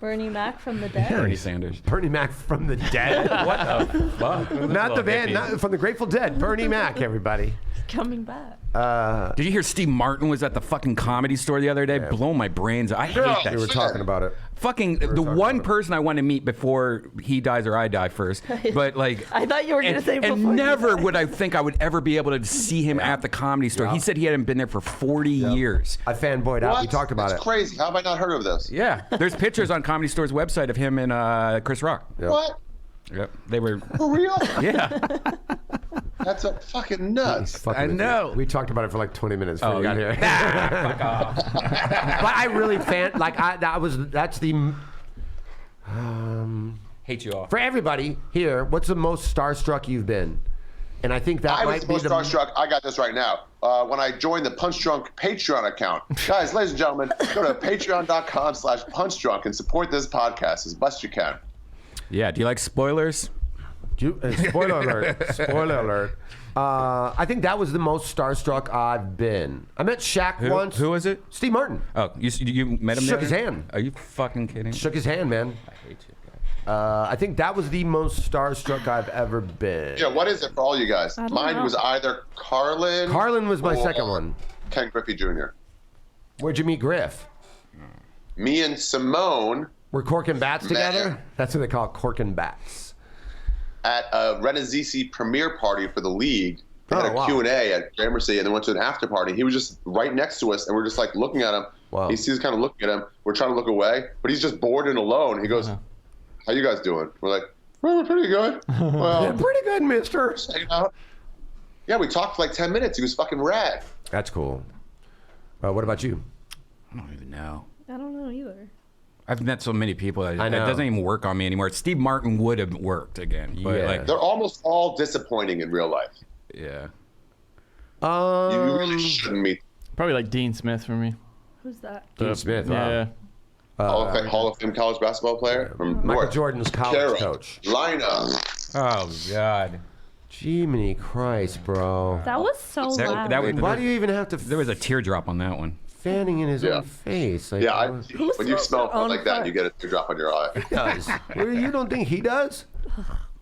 [SPEAKER 4] Bernie Mac from the dead.
[SPEAKER 6] Bernie Sanders.
[SPEAKER 1] Bernie Mac from the dead? What the fuck? Not the band, not from the Grateful Dead. Bernie Mac, everybody.
[SPEAKER 4] Coming back.
[SPEAKER 6] Did you hear Steve Martin was at the fucking Comedy Store the other day? Blow my brains out. I hate that
[SPEAKER 1] We were
[SPEAKER 6] shit.
[SPEAKER 1] talking about it.
[SPEAKER 6] fucking the one person I want to meet before he dies or I die first. But like,
[SPEAKER 4] I thought you were going to say before.
[SPEAKER 6] and never would I think I would ever be able to see him at the Comedy Store. He said he hadn't been there for 40 years.
[SPEAKER 1] I fanboyed out. We talked about
[SPEAKER 5] That's
[SPEAKER 1] it.
[SPEAKER 5] crazy. How have I not heard of this?
[SPEAKER 6] Yeah, there's pictures on Comedy Store's website of him and Chris Rock.
[SPEAKER 5] What?
[SPEAKER 6] Yep, they were.
[SPEAKER 5] For real?
[SPEAKER 6] Yeah.
[SPEAKER 5] That's a fucking nuts.
[SPEAKER 6] I know.
[SPEAKER 1] We talked about it for like 20 minutes before you got here.
[SPEAKER 6] Fuck off.
[SPEAKER 1] But I really that's the
[SPEAKER 6] Hate you all.
[SPEAKER 1] for everybody here. What's the most starstruck you've been? And I think that
[SPEAKER 5] I
[SPEAKER 1] might
[SPEAKER 5] was
[SPEAKER 1] be
[SPEAKER 5] most starstruck. I got this right now. When I joined the Punch Drunk Patreon account. Guys, ladies and gentlemen, go to patreon.com/punchdrunk and support this podcast as best you can.
[SPEAKER 6] Yeah. Do you like spoilers?
[SPEAKER 1] Spoiler alert! Spoiler alert! I think that was the most starstruck I've been. I met Shaq once.
[SPEAKER 6] Who was it?
[SPEAKER 1] Steve Martin.
[SPEAKER 6] Oh, you met him?
[SPEAKER 1] Shook
[SPEAKER 6] there?
[SPEAKER 1] his hand.
[SPEAKER 6] Are you fucking kidding?
[SPEAKER 1] Shook his hand, man.
[SPEAKER 6] I hate you guys.
[SPEAKER 1] I think that was the most starstruck I've ever been.
[SPEAKER 5] Yeah, what is it for all you guys?
[SPEAKER 4] don't
[SPEAKER 5] Mine
[SPEAKER 4] know.
[SPEAKER 5] was either Carlin.
[SPEAKER 1] Carlin was my
[SPEAKER 5] or
[SPEAKER 1] second one.
[SPEAKER 5] Ken Griffey Jr.
[SPEAKER 1] Where'd you meet Griff?
[SPEAKER 5] Me and Simone
[SPEAKER 1] Were Cork and Bats together?
[SPEAKER 5] Man.
[SPEAKER 1] That's what they call it, Cork and Bats.
[SPEAKER 5] at a Renazizi premiere party for the league. They had
[SPEAKER 1] Oh,
[SPEAKER 5] a
[SPEAKER 1] wow.
[SPEAKER 5] Q&A at Gramercy, and then went to an after party. He was just right next to us, and we're just like looking at him.
[SPEAKER 1] Wow.
[SPEAKER 5] He sees kind of looking at him. We're trying to look away, but he's just bored and alone. He goes, "How you guys doing?" We're like, "Well, we're pretty good." Well,
[SPEAKER 1] Yeah, pretty good, mister.
[SPEAKER 5] hanging out. Yeah, we talked for like 10 minutes. He was fucking rad.
[SPEAKER 1] That's cool. What about you?
[SPEAKER 6] I don't even know.
[SPEAKER 4] I don't know either.
[SPEAKER 6] I've met so many people that
[SPEAKER 1] I
[SPEAKER 6] it
[SPEAKER 1] know.
[SPEAKER 6] doesn't even work on me anymore. Steve Martin would have worked again, but
[SPEAKER 1] Yeah.
[SPEAKER 6] like,
[SPEAKER 5] They're almost all disappointing in real life.
[SPEAKER 6] yeah.
[SPEAKER 5] You really shouldn't meet
[SPEAKER 3] Probably like Dean Smith for me.
[SPEAKER 4] Who's that?
[SPEAKER 1] Dean Smith. Wow.
[SPEAKER 3] Yeah.
[SPEAKER 5] Hall of Fame college basketball player from
[SPEAKER 1] Michael
[SPEAKER 5] North.
[SPEAKER 1] Jordan's college
[SPEAKER 5] Carroll,
[SPEAKER 1] coach.
[SPEAKER 5] Lina.
[SPEAKER 6] Oh God.
[SPEAKER 1] Jiminy Christ, bro.
[SPEAKER 4] That was so loud.
[SPEAKER 6] That was,
[SPEAKER 1] Why do you even have to
[SPEAKER 6] there was a teardrop on that one.
[SPEAKER 1] fanning in his
[SPEAKER 5] Yeah.
[SPEAKER 1] own face? Like,
[SPEAKER 5] Yeah,
[SPEAKER 1] what
[SPEAKER 5] when you
[SPEAKER 4] smells
[SPEAKER 5] smell
[SPEAKER 4] their own
[SPEAKER 5] like that,
[SPEAKER 4] fart?
[SPEAKER 5] you get a teardrop on your eye.
[SPEAKER 1] does? You don't think he does?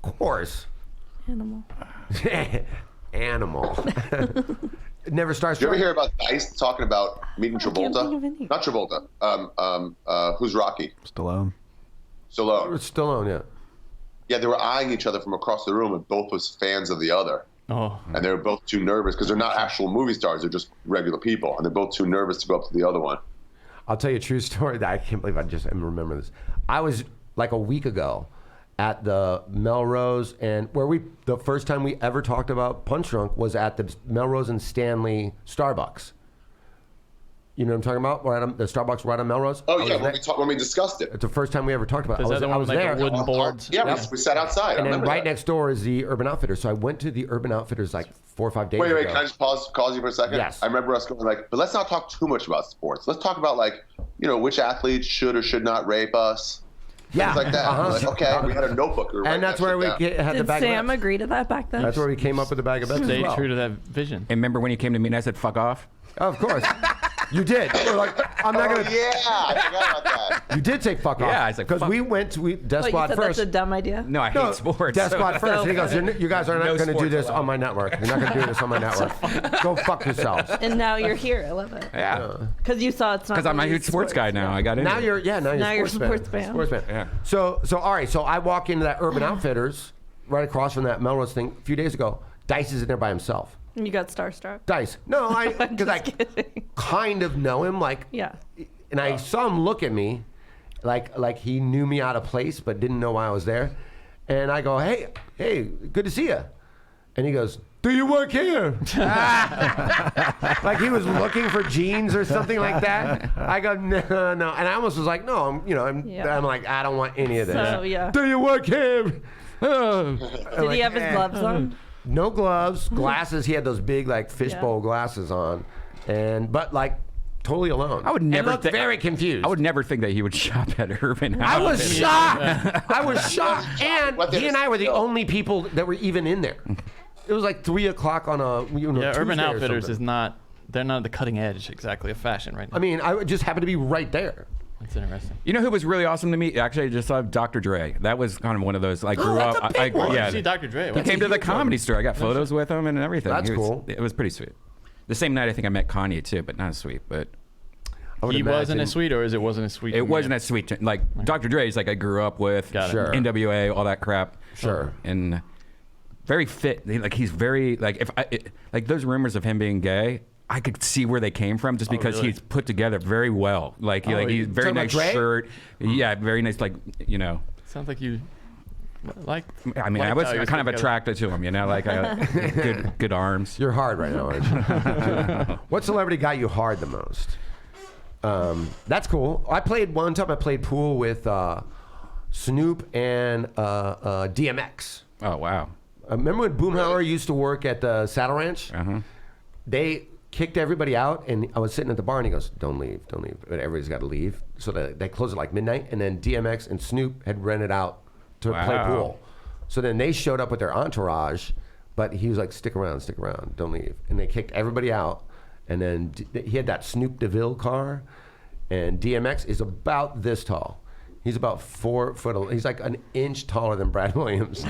[SPEAKER 1] Of course.
[SPEAKER 4] Animal.
[SPEAKER 1] Animal. Never starts.
[SPEAKER 5] Did you ever hear about Dice talking about meeting
[SPEAKER 4] can't think of
[SPEAKER 5] Travolta?
[SPEAKER 4] any.
[SPEAKER 5] Not Travolta. Who's Rocky?
[SPEAKER 2] Stallone.
[SPEAKER 5] Stallone.
[SPEAKER 1] Stallone, yeah.
[SPEAKER 5] Yeah, they were eyeing each other from across the room, and both was fans of the other.
[SPEAKER 3] Oh.
[SPEAKER 5] And they were both too nervous because they're not actual movie stars; they're just regular people, and they're both too nervous to go up to the other one.
[SPEAKER 1] I'll tell you a true story that I can't believe I just remember this. I was like a week ago at the Melrose, and the first time we ever talked about Punch Drunk was at the Melrose and Stanley Starbucks. You know what I'm talking about? Right on, the Starbucks right on Melrose.
[SPEAKER 5] Oh
[SPEAKER 1] I
[SPEAKER 5] yeah,
[SPEAKER 1] was
[SPEAKER 5] when we discussed it.
[SPEAKER 1] It's the first time we ever talked about it.
[SPEAKER 3] Is that the
[SPEAKER 1] I
[SPEAKER 3] one
[SPEAKER 1] was
[SPEAKER 3] with like
[SPEAKER 1] there.
[SPEAKER 3] the wooden boards?
[SPEAKER 5] Yeah, we sat outside. I
[SPEAKER 1] And then
[SPEAKER 5] remember
[SPEAKER 1] right
[SPEAKER 5] that.
[SPEAKER 1] next door is the Urban Outfitters. So I went to the Urban Outfitters like 4 or 5 days
[SPEAKER 5] Wait,
[SPEAKER 1] ago.
[SPEAKER 5] can I just pause you for a second?
[SPEAKER 1] Yes.
[SPEAKER 5] I remember us going like, but let's not talk too much about sports. Let's talk about like, which athletes should or should not rape us.
[SPEAKER 1] Yeah.
[SPEAKER 5] Things like that.
[SPEAKER 1] Uh-huh.
[SPEAKER 5] We're like, okay, we had a notebook. We were
[SPEAKER 1] And
[SPEAKER 5] writing
[SPEAKER 1] that's
[SPEAKER 5] that
[SPEAKER 1] where we
[SPEAKER 5] shit down.
[SPEAKER 1] had the
[SPEAKER 4] Did
[SPEAKER 1] bag
[SPEAKER 4] Sam
[SPEAKER 1] of bets.
[SPEAKER 4] agree to that back then?
[SPEAKER 1] That's where we came up with the bag of bets as
[SPEAKER 3] Stay
[SPEAKER 1] well.
[SPEAKER 3] true to that vision.
[SPEAKER 6] And remember when you came to me and I said, "Fuck off"?
[SPEAKER 1] Of course. You did. You were like, I'm not
[SPEAKER 5] Oh
[SPEAKER 1] going to.
[SPEAKER 5] yeah, I forgot about that.
[SPEAKER 1] You did say fuck off.
[SPEAKER 6] Yeah, I said,
[SPEAKER 1] because
[SPEAKER 6] fuck.
[SPEAKER 1] we went to Death
[SPEAKER 4] What, you
[SPEAKER 1] Squad
[SPEAKER 4] said
[SPEAKER 1] first.
[SPEAKER 4] that's a dumb idea?
[SPEAKER 6] No, I hate sports.
[SPEAKER 1] Death Squad first. And he goes, you guys are not
[SPEAKER 6] No
[SPEAKER 1] going to do
[SPEAKER 6] sports
[SPEAKER 1] this
[SPEAKER 6] allowed.
[SPEAKER 1] on my network. You're not going to do this on my network. Go fuck yourselves.
[SPEAKER 4] And now you're here. I love it.
[SPEAKER 6] Yeah.
[SPEAKER 4] Because you saw it's not.
[SPEAKER 6] Because I'm a
[SPEAKER 4] really
[SPEAKER 6] huge sports guy now. I got into
[SPEAKER 1] Now
[SPEAKER 6] it.
[SPEAKER 1] you're
[SPEAKER 4] Now you're a
[SPEAKER 1] sports
[SPEAKER 4] sports fan.
[SPEAKER 1] Sports fan.
[SPEAKER 6] Yeah.
[SPEAKER 1] So all right. So I walk into that Urban Outfitters right across from that Melrose thing a few days ago. Dice is in there by himself.
[SPEAKER 4] And you got starstruck.
[SPEAKER 1] Dice. No, because I
[SPEAKER 4] kidding.
[SPEAKER 1] kind of know him. Like,
[SPEAKER 4] Yeah.
[SPEAKER 1] and I saw him look at me like he knew me out of place but didn't know why I was there. And I go, hey, good to see you. And he goes, do you work here? Like he was looking for jeans or something like that. I go, no. And I almost was like, no, I'm like, I don't want any of this.
[SPEAKER 4] So, yeah.
[SPEAKER 1] Do you work here?
[SPEAKER 4] Did he have his gloves on?
[SPEAKER 1] No gloves, glasses. He had those big like fishbowl
[SPEAKER 4] Yeah.
[SPEAKER 1] glasses on, but like totally alone.
[SPEAKER 6] I would never
[SPEAKER 1] and looked
[SPEAKER 6] thi-
[SPEAKER 1] very confused.
[SPEAKER 6] I would never think that he would shop at Urban
[SPEAKER 1] I was
[SPEAKER 6] Outfitters.
[SPEAKER 1] shocked. I was shocked, and
[SPEAKER 5] What
[SPEAKER 1] he
[SPEAKER 5] they
[SPEAKER 1] and I were the
[SPEAKER 5] still-
[SPEAKER 1] only people that were even in there. It was like 3 o'clock on a
[SPEAKER 3] Yeah, Urban
[SPEAKER 1] Tuesday or
[SPEAKER 3] Outfitters
[SPEAKER 1] something.
[SPEAKER 3] is not. They're not the cutting edge exactly of fashion right now.
[SPEAKER 1] I mean, I just happened to be right there.
[SPEAKER 3] That's interesting.
[SPEAKER 6] You know who was really awesome to me? Actually, I just saw Dr. Dre. That was kind of one of those. I grew
[SPEAKER 1] that's
[SPEAKER 6] up.
[SPEAKER 1] a big one.
[SPEAKER 6] Yeah,
[SPEAKER 3] You see Dr. Dre.
[SPEAKER 6] he came to the Comedy Store. I got photos with him and everything.
[SPEAKER 1] That's
[SPEAKER 6] He was-
[SPEAKER 1] cool.
[SPEAKER 6] It was pretty sweet. The same night, I think I met Kanye too, but not as sweet. But
[SPEAKER 1] would
[SPEAKER 3] He wasn't
[SPEAKER 1] imagine-
[SPEAKER 3] as sweet, or is it wasn't as sweet?
[SPEAKER 6] It wasn't as sweet. Like Dr. Dre's, like I grew up with.
[SPEAKER 3] Got it.
[SPEAKER 1] Sure.
[SPEAKER 6] NWA, all that crap.
[SPEAKER 1] Sure.
[SPEAKER 6] And very fit. Like he's very like like those rumors of him being gay. I could see where they came from just because
[SPEAKER 3] really?
[SPEAKER 6] he's put together very well. Like he's very
[SPEAKER 1] talking about
[SPEAKER 6] nice
[SPEAKER 1] Dre?
[SPEAKER 6] shirt. Yeah, very nice. Like
[SPEAKER 3] Sounds like you like.
[SPEAKER 6] I mean, I
[SPEAKER 3] liked
[SPEAKER 6] was
[SPEAKER 3] how he
[SPEAKER 6] kind of
[SPEAKER 3] put together.
[SPEAKER 6] attracted to him. Like good arms.
[SPEAKER 1] You're hard right now, aren't you? What celebrity got you hard the most? That's cool. One time I played pool with Snoop and DMX.
[SPEAKER 6] Oh wow.
[SPEAKER 1] Remember when Boomhauer used to work at the Saddle Ranch? They kicked everybody out, and I was sitting at the bar, and he goes, don't leave. But everybody's got to leave. So they closed at like midnight, and then DMX and Snoop had rented out to play pool. So then they showed up with their entourage, but he was like, stick around, don't leave. And they kicked everybody out, and then he had that Snoop DeVille car, and DMX is about this tall. He's about 4 foot. He's like an inch taller than Brad Williams.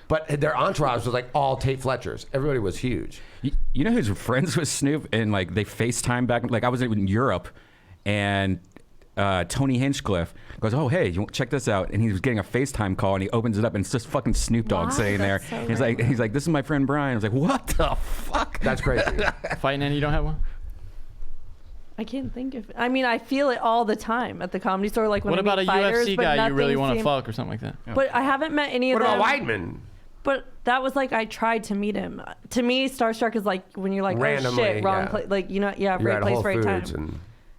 [SPEAKER 1] But their entourage was like all Tate Fletchers. Everybody was huge.
[SPEAKER 6] You know who's friends with Snoop? And like they FaceTime back. Like I was in Europe, and Tony Hinchcliffe goes, "Oh hey, you check this out." And he was getting a FaceTime call, and he opens it up, and it's just fucking Snoop Dogg
[SPEAKER 4] Wow,
[SPEAKER 6] sitting there.
[SPEAKER 4] that's so
[SPEAKER 6] He's like, "This is my friend Brian." I was like, "What the fuck?"
[SPEAKER 1] That's crazy.
[SPEAKER 3] Fight Nanny, you don't have one?
[SPEAKER 4] I can't think of it. I mean, I feel it all the time at the Comedy Store. Like when
[SPEAKER 3] What
[SPEAKER 4] I
[SPEAKER 3] about
[SPEAKER 4] meet
[SPEAKER 3] a
[SPEAKER 4] fighters,
[SPEAKER 3] UFC
[SPEAKER 4] but
[SPEAKER 3] guy you really
[SPEAKER 4] nothing
[SPEAKER 3] want to
[SPEAKER 4] seemed-
[SPEAKER 3] fuck or something like that?
[SPEAKER 4] But I haven't met any
[SPEAKER 1] What
[SPEAKER 4] of them.
[SPEAKER 1] about Weidman?
[SPEAKER 4] But that was like I tried to meet him. To me, starstruck is like when you're like,
[SPEAKER 1] Randomly,
[SPEAKER 4] oh shit, wrong
[SPEAKER 1] yeah.
[SPEAKER 4] place. Like
[SPEAKER 1] You're
[SPEAKER 4] right
[SPEAKER 1] at
[SPEAKER 4] place,
[SPEAKER 1] Whole
[SPEAKER 4] right time.
[SPEAKER 1] Foods and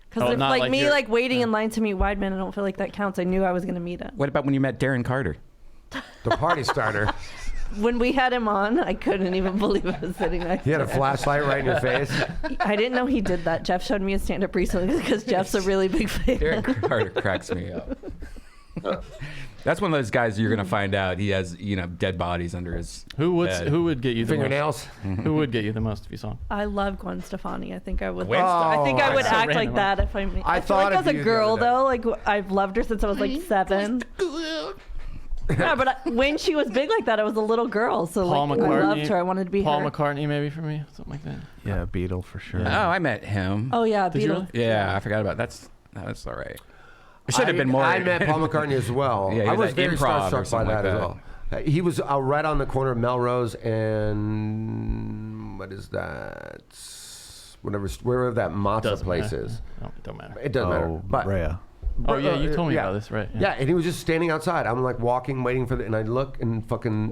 [SPEAKER 4] Because
[SPEAKER 3] Oh,
[SPEAKER 4] if
[SPEAKER 3] not
[SPEAKER 4] like
[SPEAKER 3] like
[SPEAKER 4] me,
[SPEAKER 3] you're-
[SPEAKER 4] like waiting in line to meet Weidman, I don't feel like that counts. I knew I was gonna meet him.
[SPEAKER 6] What about when you met Darren Carter?
[SPEAKER 1] the party starter.
[SPEAKER 4] When we had him on, I couldn't even believe I was sitting next
[SPEAKER 1] He had
[SPEAKER 4] to
[SPEAKER 1] a
[SPEAKER 4] him.
[SPEAKER 1] flashlight right in your face.
[SPEAKER 4] I didn't know he did that. Jeff showed me a stand-up recently because Jeff's a really big fan.
[SPEAKER 6] Darren Carter cracks me up. That's one of those guys you're gonna find out he has dead bodies under his
[SPEAKER 3] Who
[SPEAKER 6] bed.
[SPEAKER 3] would get you the
[SPEAKER 1] Fingernails.
[SPEAKER 3] most? Who would get you the most if you saw him?
[SPEAKER 4] I love Gwen Stefani. I think I would.
[SPEAKER 6] Gwen
[SPEAKER 4] I think I would
[SPEAKER 3] Stefani.
[SPEAKER 4] act
[SPEAKER 3] So
[SPEAKER 4] like
[SPEAKER 3] random.
[SPEAKER 4] that if I meet.
[SPEAKER 1] I
[SPEAKER 4] I feel
[SPEAKER 1] thought
[SPEAKER 4] like
[SPEAKER 1] of
[SPEAKER 4] as a
[SPEAKER 1] you the
[SPEAKER 4] girl
[SPEAKER 1] other day.
[SPEAKER 4] though, like I've loved her since I was like 7. Yeah, but when she was big like that, I was a little girl, so
[SPEAKER 3] Paul
[SPEAKER 4] like
[SPEAKER 3] McCartney.
[SPEAKER 4] I loved her. I wanted to be
[SPEAKER 3] Paul
[SPEAKER 4] her.
[SPEAKER 3] McCartney maybe for me, something like that.
[SPEAKER 2] Yeah, Beetle for sure.
[SPEAKER 6] Oh, I met him.
[SPEAKER 4] Oh yeah,
[SPEAKER 3] Did you
[SPEAKER 4] Beatles.
[SPEAKER 3] really?
[SPEAKER 6] Yeah, I forgot about that's all right. It should have been more.
[SPEAKER 1] I met Paul McCartney as well.
[SPEAKER 6] Yeah, he
[SPEAKER 1] I
[SPEAKER 6] was
[SPEAKER 1] was
[SPEAKER 6] at
[SPEAKER 1] very
[SPEAKER 6] Improv or
[SPEAKER 1] starstruck by
[SPEAKER 6] something
[SPEAKER 1] that
[SPEAKER 6] like
[SPEAKER 1] as well. He was right on the corner of Melrose and what is that? Wherever that matzo
[SPEAKER 3] Doesn't
[SPEAKER 1] place
[SPEAKER 3] matter.
[SPEAKER 1] is.
[SPEAKER 3] No, it don't matter.
[SPEAKER 1] It doesn't matter.
[SPEAKER 2] Oh,
[SPEAKER 1] But
[SPEAKER 2] Brea.
[SPEAKER 3] Oh yeah, you told me
[SPEAKER 1] yeah.
[SPEAKER 3] about this, right?
[SPEAKER 1] Yeah, and he was just standing outside. I'm like walking, waiting for and I look, and fucking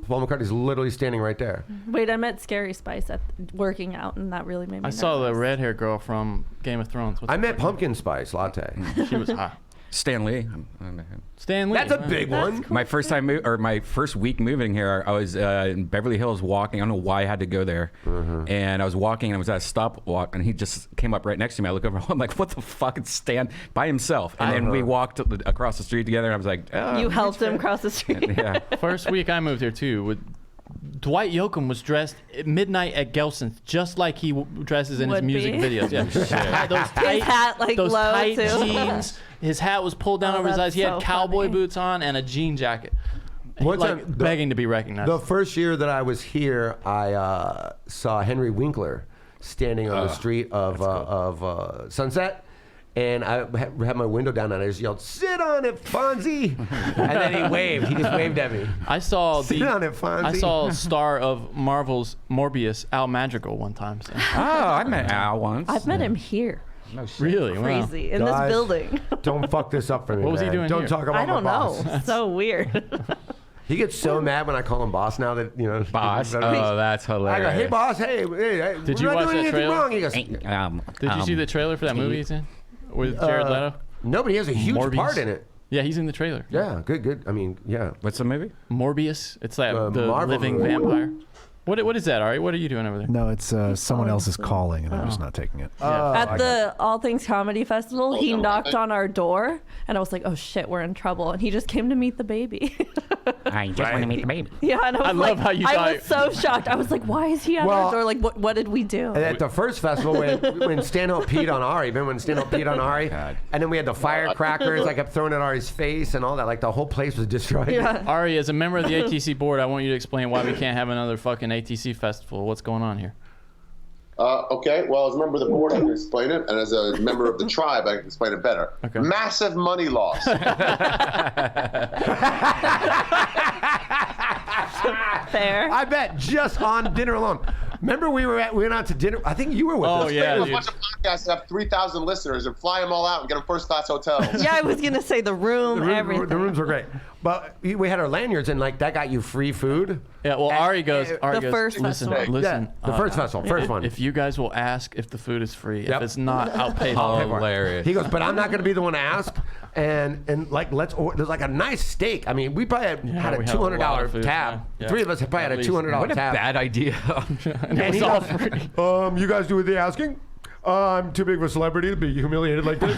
[SPEAKER 1] Paul McCartney's literally standing right there.
[SPEAKER 4] Wait, I met Scary Spice at working out, and that really made me.
[SPEAKER 3] I saw the
[SPEAKER 4] nervous.
[SPEAKER 3] red hair girl from Game of Thrones. What's
[SPEAKER 1] I
[SPEAKER 3] her
[SPEAKER 1] met
[SPEAKER 3] name?
[SPEAKER 1] Pumpkin Spice Latte.
[SPEAKER 3] She was hot.
[SPEAKER 6] Stan Lee. I met him.
[SPEAKER 3] Stan Lee.
[SPEAKER 1] That's a
[SPEAKER 3] wow.
[SPEAKER 1] big one.
[SPEAKER 6] My first time, my first week moving here, I was in Beverly Hills walking. I don't know why I had to go there, and I was walking, and I was at a stop walk, and he just came up right next to me. I look over, I'm like, "What the fuck?" It's Stan by himself, and then we walked across the street together. And I was like, "Oh,
[SPEAKER 4] You helped him cross the street.
[SPEAKER 6] yeah."
[SPEAKER 3] First week I moved here too. Dwight Yoakam was dressed at midnight at Gelson's, just like he dresses in his
[SPEAKER 4] Would
[SPEAKER 3] music
[SPEAKER 4] be.
[SPEAKER 3] videos. Yeah, those tight,
[SPEAKER 4] hat, like,
[SPEAKER 3] those
[SPEAKER 4] low,
[SPEAKER 3] tight
[SPEAKER 4] too.
[SPEAKER 3] jeans. His hat was pulled down
[SPEAKER 4] Oh,
[SPEAKER 3] over his
[SPEAKER 4] that's
[SPEAKER 3] eyes. He had
[SPEAKER 4] so
[SPEAKER 3] cowboy
[SPEAKER 4] funny.
[SPEAKER 3] boots on and a jean jacket. He,
[SPEAKER 1] One
[SPEAKER 3] like
[SPEAKER 1] time,
[SPEAKER 3] begging to be recognized.
[SPEAKER 1] The first year that I was here, I saw Henry Winkler standing on the street of Sunset. And I had my window down and I just yelled, "Sit on it, Fonzie!" And then he waved. He just waved at me.
[SPEAKER 3] I saw
[SPEAKER 1] Sit on it, Fonzie.
[SPEAKER 3] I saw a star of Marvel's Morbius, Al Madrigal, one time. So.
[SPEAKER 6] Oh, I met Al once.
[SPEAKER 4] I've met him here.
[SPEAKER 6] No shit.
[SPEAKER 3] Really? Wow.
[SPEAKER 4] Crazy in
[SPEAKER 1] Guys,
[SPEAKER 4] this building.
[SPEAKER 1] Don't fuck this up for me.
[SPEAKER 3] What was he
[SPEAKER 1] man.
[SPEAKER 3] doing
[SPEAKER 1] Don't
[SPEAKER 3] here?
[SPEAKER 1] talk about
[SPEAKER 4] I don't
[SPEAKER 1] my boss.
[SPEAKER 4] know. So weird.
[SPEAKER 1] He gets so mad when I call him boss now that
[SPEAKER 6] Boss. Oh, that's
[SPEAKER 1] I
[SPEAKER 6] hilarious.
[SPEAKER 1] go, "Hey boss, hey,
[SPEAKER 3] Did
[SPEAKER 1] we're
[SPEAKER 3] you
[SPEAKER 1] not
[SPEAKER 3] watch
[SPEAKER 1] doing
[SPEAKER 3] that
[SPEAKER 1] anything
[SPEAKER 3] trailer?
[SPEAKER 1] wrong." He goes,
[SPEAKER 3] Did you see the trailer for that movie he's in with Jared Leto?
[SPEAKER 1] "No, but he has a huge
[SPEAKER 3] Morbius.
[SPEAKER 1] part in it."
[SPEAKER 3] Yeah, he's in the trailer.
[SPEAKER 1] Yeah, good. I mean, yeah.
[SPEAKER 6] What's the movie?
[SPEAKER 3] Morbius. It's like the
[SPEAKER 1] Marvel
[SPEAKER 3] living
[SPEAKER 1] movie.
[SPEAKER 3] vampire. What is that, Ari? What are you doing over there?
[SPEAKER 2] No, it's someone else's calling, and I'm just not taking it.
[SPEAKER 4] At the All Things Comedy Festival, he knocked on our door, and I was like, "Oh shit, we're in trouble!" And he just came to meet the baby.
[SPEAKER 6] I just want to meet the baby.
[SPEAKER 4] Yeah, and I was
[SPEAKER 3] I
[SPEAKER 4] like,
[SPEAKER 3] love how you
[SPEAKER 4] I
[SPEAKER 3] thought-
[SPEAKER 4] was so shocked. I was like, "Why is he at
[SPEAKER 1] Well-
[SPEAKER 4] our door? Like, what did we do?"
[SPEAKER 1] At the first festival, when Stanhope peed on Ari, remember when Stanhope peed on Ari?
[SPEAKER 6] God.
[SPEAKER 1] And then we had the firecrackers, I kept throwing at Ari's face and all that. Like the whole place was destroyed.
[SPEAKER 4] Yeah.
[SPEAKER 3] Ari, as a member of the ATC board, I want you to explain why we can't have another fucking ATC festival. What's going on here?
[SPEAKER 5] Okay, well, as a member of the board, I can explain it, and as a member of the tribe, I can explain it better.
[SPEAKER 3] Okay.
[SPEAKER 5] Massive money loss.
[SPEAKER 4] Fair.
[SPEAKER 1] I bet just on dinner alone. Remember we went out to dinner. I think you were with us.
[SPEAKER 3] Oh, yeah.
[SPEAKER 5] There's a bunch of podcasts that have 3,000 listeners and fly them all out and get them first-class hotels.
[SPEAKER 4] Yeah, I was gonna say the room, everything.
[SPEAKER 1] The rooms were great, but we had our lanyards and like that got you free food.
[SPEAKER 3] Yeah, well, Ari goes,
[SPEAKER 4] first
[SPEAKER 3] listen,
[SPEAKER 4] festival.
[SPEAKER 3] listen.
[SPEAKER 1] Yeah, the first festival, first one.
[SPEAKER 3] If you guys will ask if the food is free,
[SPEAKER 1] Yep.
[SPEAKER 3] if it's not, I'll pay
[SPEAKER 1] I'll
[SPEAKER 3] for
[SPEAKER 1] pay
[SPEAKER 3] it.
[SPEAKER 1] for it.
[SPEAKER 6] Hilarious.
[SPEAKER 1] He goes, but I'm not going to be the one to ask. And like there's like a nice steak. I mean, we probably had a
[SPEAKER 3] we had a lot of
[SPEAKER 1] $200
[SPEAKER 3] food,
[SPEAKER 1] tab.
[SPEAKER 3] yeah.
[SPEAKER 1] Three of us probably had a
[SPEAKER 3] At least.
[SPEAKER 1] $200
[SPEAKER 6] What a
[SPEAKER 1] tab.
[SPEAKER 6] bad idea.
[SPEAKER 3] And it was all free.
[SPEAKER 1] You guys do the asking. I'm too big of a celebrity to be humiliated like this.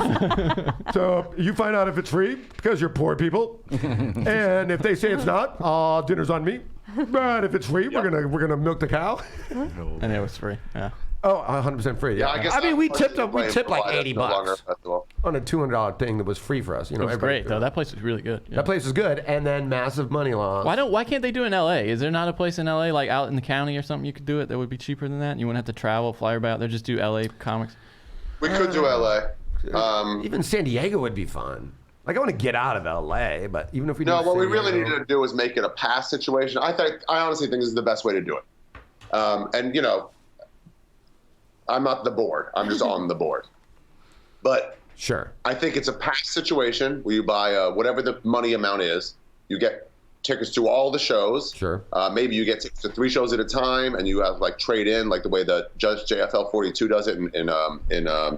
[SPEAKER 1] So you find out if it's free because you're poor people, and if they say it's not, dinner's on me. But if it's free, we're gonna milk the cow.
[SPEAKER 3] And it was free. Yeah.
[SPEAKER 1] Oh, 100% free.
[SPEAKER 5] Yeah, I guess.
[SPEAKER 1] I mean, we tipped
[SPEAKER 5] unfortunately,
[SPEAKER 1] like
[SPEAKER 5] Brian
[SPEAKER 1] $80
[SPEAKER 5] no longer a festival.
[SPEAKER 1] on a $200 thing that was free for us. You know,
[SPEAKER 3] It was
[SPEAKER 1] everybody-
[SPEAKER 3] great though. That place was really good. Yeah.
[SPEAKER 1] That place was good, and then massive money loss.
[SPEAKER 3] Why can't they do it in LA? Is there not a place in LA like out in the county or something you could do it that would be cheaper than that? You wouldn't have to travel, fly about there, just do LA comics.
[SPEAKER 5] We could do LA.
[SPEAKER 1] Even San Diego would be fun. Like I want to get out of LA, but even if we
[SPEAKER 5] No,
[SPEAKER 1] do
[SPEAKER 5] what we
[SPEAKER 1] San
[SPEAKER 5] really
[SPEAKER 1] Diego-
[SPEAKER 5] needed to do is make it a pass situation. I honestly think this is the best way to do it. And you know, I'm not the board. I'm just on the board. But
[SPEAKER 1] Sure.
[SPEAKER 5] I think it's a pass situation where you buy whatever the money amount is. You get tickets to all the shows.
[SPEAKER 1] Sure.
[SPEAKER 5] Maybe you get tickets to 3 shows at a time, and you have like trade in, like the way the Judge JFL 42 does it in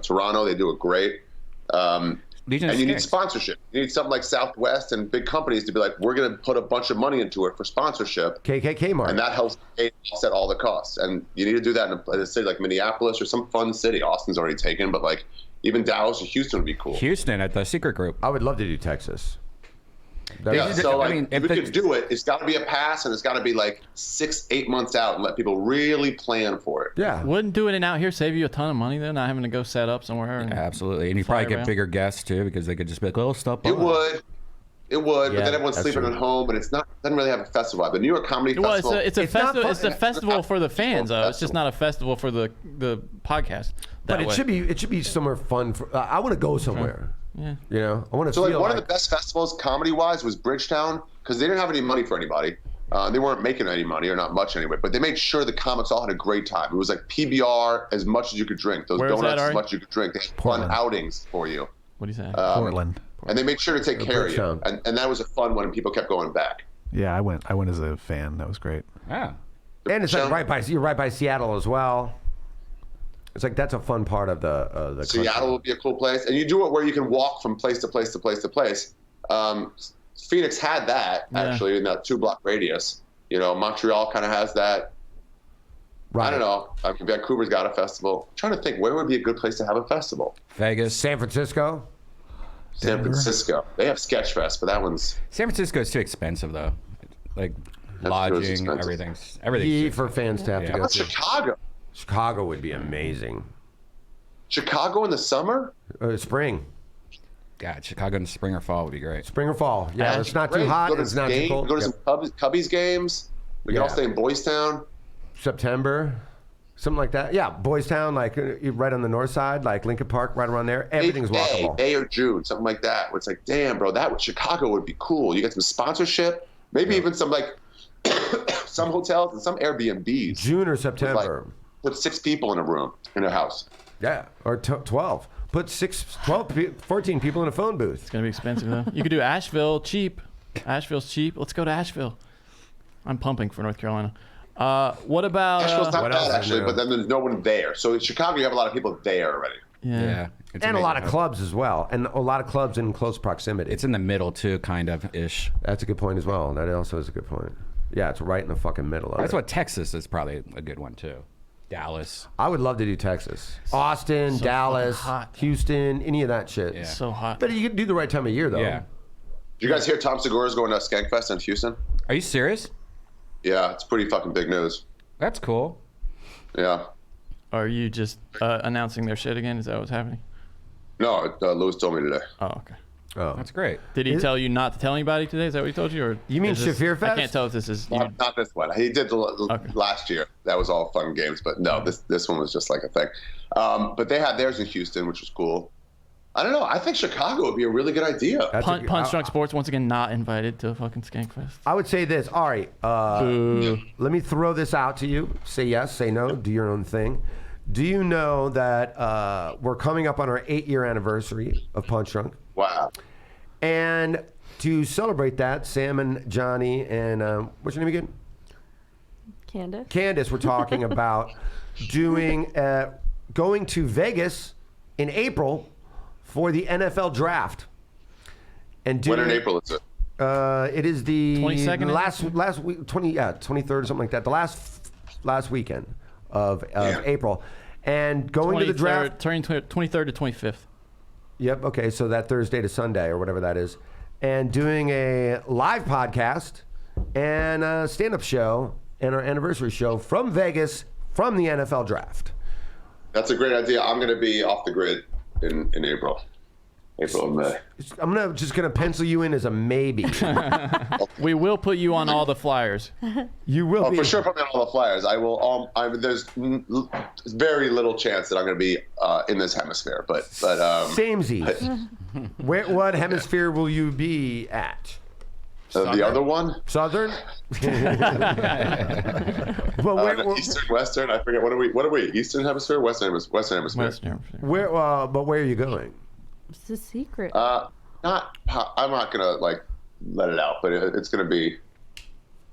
[SPEAKER 5] Toronto. They do it great.
[SPEAKER 6] Legion
[SPEAKER 5] And you need
[SPEAKER 6] Sticks.
[SPEAKER 5] sponsorship. You need something like Southwest and big companies to be like, we're going to put a bunch of money into it for sponsorship.
[SPEAKER 1] KKK Mart.
[SPEAKER 5] And that helps offset all the costs. And you need to do that in a city like Minneapolis or some fun city. Austin's already taken, but like even Dallas or Houston would be cool.
[SPEAKER 6] Houston at the Secret Group.
[SPEAKER 1] I would love to do Texas. That
[SPEAKER 5] Yeah,
[SPEAKER 1] was-
[SPEAKER 5] so like,
[SPEAKER 6] I mean,
[SPEAKER 5] if
[SPEAKER 6] if
[SPEAKER 5] we
[SPEAKER 6] the-
[SPEAKER 5] could do it, it's got to be a pass, and it's got to be like 6-8 months out, and let people really plan for it.
[SPEAKER 1] yeah.
[SPEAKER 3] Wouldn't doing it out here save you a ton of money though, not having to go set up somewhere? And
[SPEAKER 6] Absolutely. And you
[SPEAKER 3] Fly
[SPEAKER 6] probably get
[SPEAKER 3] around.
[SPEAKER 6] bigger guests too because they could just be like, oh, stop by.
[SPEAKER 5] It would, but
[SPEAKER 1] Yeah,
[SPEAKER 5] then everyone's
[SPEAKER 1] that's
[SPEAKER 5] sleeping
[SPEAKER 1] true.
[SPEAKER 5] at home, and it's not doesn't really have a festival vibe. The New York Comedy
[SPEAKER 3] Well,
[SPEAKER 5] Festival.
[SPEAKER 3] it's a
[SPEAKER 1] It's not
[SPEAKER 3] festival.
[SPEAKER 1] fun-
[SPEAKER 3] It's a festival for the fans, though. It's just
[SPEAKER 5] festival.
[SPEAKER 3] not a festival for the podcast.
[SPEAKER 1] But it should be somewhere fun. For, I want to go somewhere.
[SPEAKER 3] Yeah.
[SPEAKER 1] You know, I want to
[SPEAKER 5] So
[SPEAKER 1] feel
[SPEAKER 5] like one of the best festivals comedy-wise was Bridgetown because they didn't have any money for anybody. They weren't making any money or not much anyway, but they made sure the comics all had a great time. It was like PBR as much as you could drink. Those
[SPEAKER 3] Where was
[SPEAKER 5] donuts
[SPEAKER 3] that, Ari?
[SPEAKER 5] as much as you could drink. They had
[SPEAKER 2] Portland.
[SPEAKER 5] fun outings for you.
[SPEAKER 3] What do you say?
[SPEAKER 2] Portland.
[SPEAKER 5] And they made sure to take care of you.
[SPEAKER 1] Bridgetown.
[SPEAKER 5] And that was a fun one and people kept going back.
[SPEAKER 2] Yeah, I went as a fan. That was great.
[SPEAKER 6] Yeah.
[SPEAKER 1] and it's like
[SPEAKER 5] Bridgetown.
[SPEAKER 1] you're right by Seattle as well. It's like that's a fun part of the country.
[SPEAKER 5] Seattle would be a cool place. And you do it where you can walk from place to place to place to place. Phoenix had that, actually, in that 2-block radius. You know, Montreal kind of has that.
[SPEAKER 1] Right.
[SPEAKER 5] I don't know. I mean, Vancouver's got a festival. I'm trying to think, where would be a good place to have a festival?
[SPEAKER 6] Vegas.
[SPEAKER 1] San Francisco.
[SPEAKER 5] San
[SPEAKER 2] Denver.
[SPEAKER 5] Francisco. They have Sketchfest, but that one's
[SPEAKER 6] San Francisco is too expensive though. Like
[SPEAKER 5] That's
[SPEAKER 6] lodging,
[SPEAKER 5] expensive.
[SPEAKER 6] everything's
[SPEAKER 1] Key for fans to have to
[SPEAKER 6] Yeah.
[SPEAKER 1] go
[SPEAKER 5] How about
[SPEAKER 1] to.
[SPEAKER 5] Chicago?
[SPEAKER 1] Chicago would be amazing.
[SPEAKER 5] Chicago in the summer?
[SPEAKER 1] Spring.
[SPEAKER 6] God, Chicago in the spring or fall would be great.
[SPEAKER 1] Spring or fall. Yeah, it's not too
[SPEAKER 5] Great.
[SPEAKER 1] hot.
[SPEAKER 5] Go to
[SPEAKER 1] It's not too
[SPEAKER 5] game,
[SPEAKER 1] cold.
[SPEAKER 5] Go to
[SPEAKER 1] Yep.
[SPEAKER 5] some Cubbies games. We can all
[SPEAKER 1] Yeah.
[SPEAKER 5] stay in Boys Town.
[SPEAKER 1] September, something like that. Yeah, Boys Town, like right on the north side, like Lincoln Park, right around there. Everything's walkable.
[SPEAKER 5] May or June, something like that. Where it's like, damn, bro, Chicago would be cool. You get some sponsorship, maybe even some like some hotels and some Airbnbs.
[SPEAKER 1] June or September.
[SPEAKER 5] Put 6 people in a room in a house.
[SPEAKER 1] Yeah, or 12. Put 14 people in a phone booth.
[SPEAKER 3] It's gonna be expensive though. You could do Asheville cheap. Asheville's cheap. Let's go to Asheville. I'm pumping for North Carolina. What about?
[SPEAKER 5] Nashville's not
[SPEAKER 1] what else
[SPEAKER 5] bad
[SPEAKER 1] is
[SPEAKER 5] actually,
[SPEAKER 1] new?
[SPEAKER 5] but then there's no one there. So in Chicago, you have a lot of people there already.
[SPEAKER 3] yeah.
[SPEAKER 6] It's
[SPEAKER 1] And a lot of
[SPEAKER 6] amazing.
[SPEAKER 1] clubs as well. And a lot of clubs in close proximity.
[SPEAKER 6] It's in the middle too, kind of ish.
[SPEAKER 1] That's a good point as well. That also is a good point. Yeah, it's right in the fucking middle of
[SPEAKER 6] That's
[SPEAKER 1] it.
[SPEAKER 6] what Texas is probably a good one too. Dallas.
[SPEAKER 1] I would love to do Texas. Austin,
[SPEAKER 3] So
[SPEAKER 1] Dallas,
[SPEAKER 3] fucking hot.
[SPEAKER 1] Houston, any of that shit.
[SPEAKER 6] Yeah.
[SPEAKER 3] So hot.
[SPEAKER 1] But you can do the right time of year, though.
[SPEAKER 6] Yeah.
[SPEAKER 5] Did you guys hear Tom Segura's going to Skankfest in Houston?
[SPEAKER 6] Are you serious?
[SPEAKER 5] Yeah, it's pretty fucking big news.
[SPEAKER 6] That's cool.
[SPEAKER 5] Yeah.
[SPEAKER 3] Are you just announcing their shit again? Is that what's happening?
[SPEAKER 5] No, Louis told me today.
[SPEAKER 3] Oh, okay.
[SPEAKER 1] Oh,
[SPEAKER 6] That's great.
[SPEAKER 3] Did he tell you not to tell anybody today? Is that what he told you? Or
[SPEAKER 1] You mean
[SPEAKER 3] is this,
[SPEAKER 1] Shaffir Fest?
[SPEAKER 3] I can't tell if this is.
[SPEAKER 5] Not this one. He did the last year. That was all fun games, but no, this one was just like a thing. But they had theirs in Houston, which was cool. I don't know. I think Chicago would be a really good idea.
[SPEAKER 3] Punch Drunk Sports once again not invited to a fucking Skankfest.
[SPEAKER 1] I would say this, Ari. Let me throw this out to you. Say yes, say no, do your own thing. Do you know that we're coming up on our 8-year anniversary of Punch Drunk?
[SPEAKER 5] Wow.
[SPEAKER 1] And to celebrate that, Sam and Johnny and what's your name again? Candace were talking about going to Vegas in April for the NFL draft. And
[SPEAKER 5] When in April is it?
[SPEAKER 1] It is the
[SPEAKER 3] 22nd?
[SPEAKER 1] last week, 23rd or something like that. The last weekend of April, and going to the draft.
[SPEAKER 3] Turning 23rd to 25th.
[SPEAKER 1] Yep. Okay. So that Thursday to Sunday or whatever that is, and doing a live podcast and a stand-up show and our anniversary show from Vegas from the NFL draft.
[SPEAKER 5] That's a great idea. I'm going to be off the grid in April and May.
[SPEAKER 1] I'm just gonna pencil you in as a maybe.
[SPEAKER 3] We will put you on all the flyers.
[SPEAKER 1] You will be.
[SPEAKER 5] For sure, put me on all the flyers. I will. There's very little chance that I'm going to be in this hemisphere, but
[SPEAKER 1] Samesies. What hemisphere will you be at?
[SPEAKER 5] The other one,
[SPEAKER 1] Southern. Well,
[SPEAKER 5] Eastern, Western. I forget. What are we? Eastern hemisphere, Western hemisphere.
[SPEAKER 3] Western Hemisphere.
[SPEAKER 1] Where? But where are you going?
[SPEAKER 4] It's a secret.
[SPEAKER 5] I'm not gonna let it out, but it's gonna be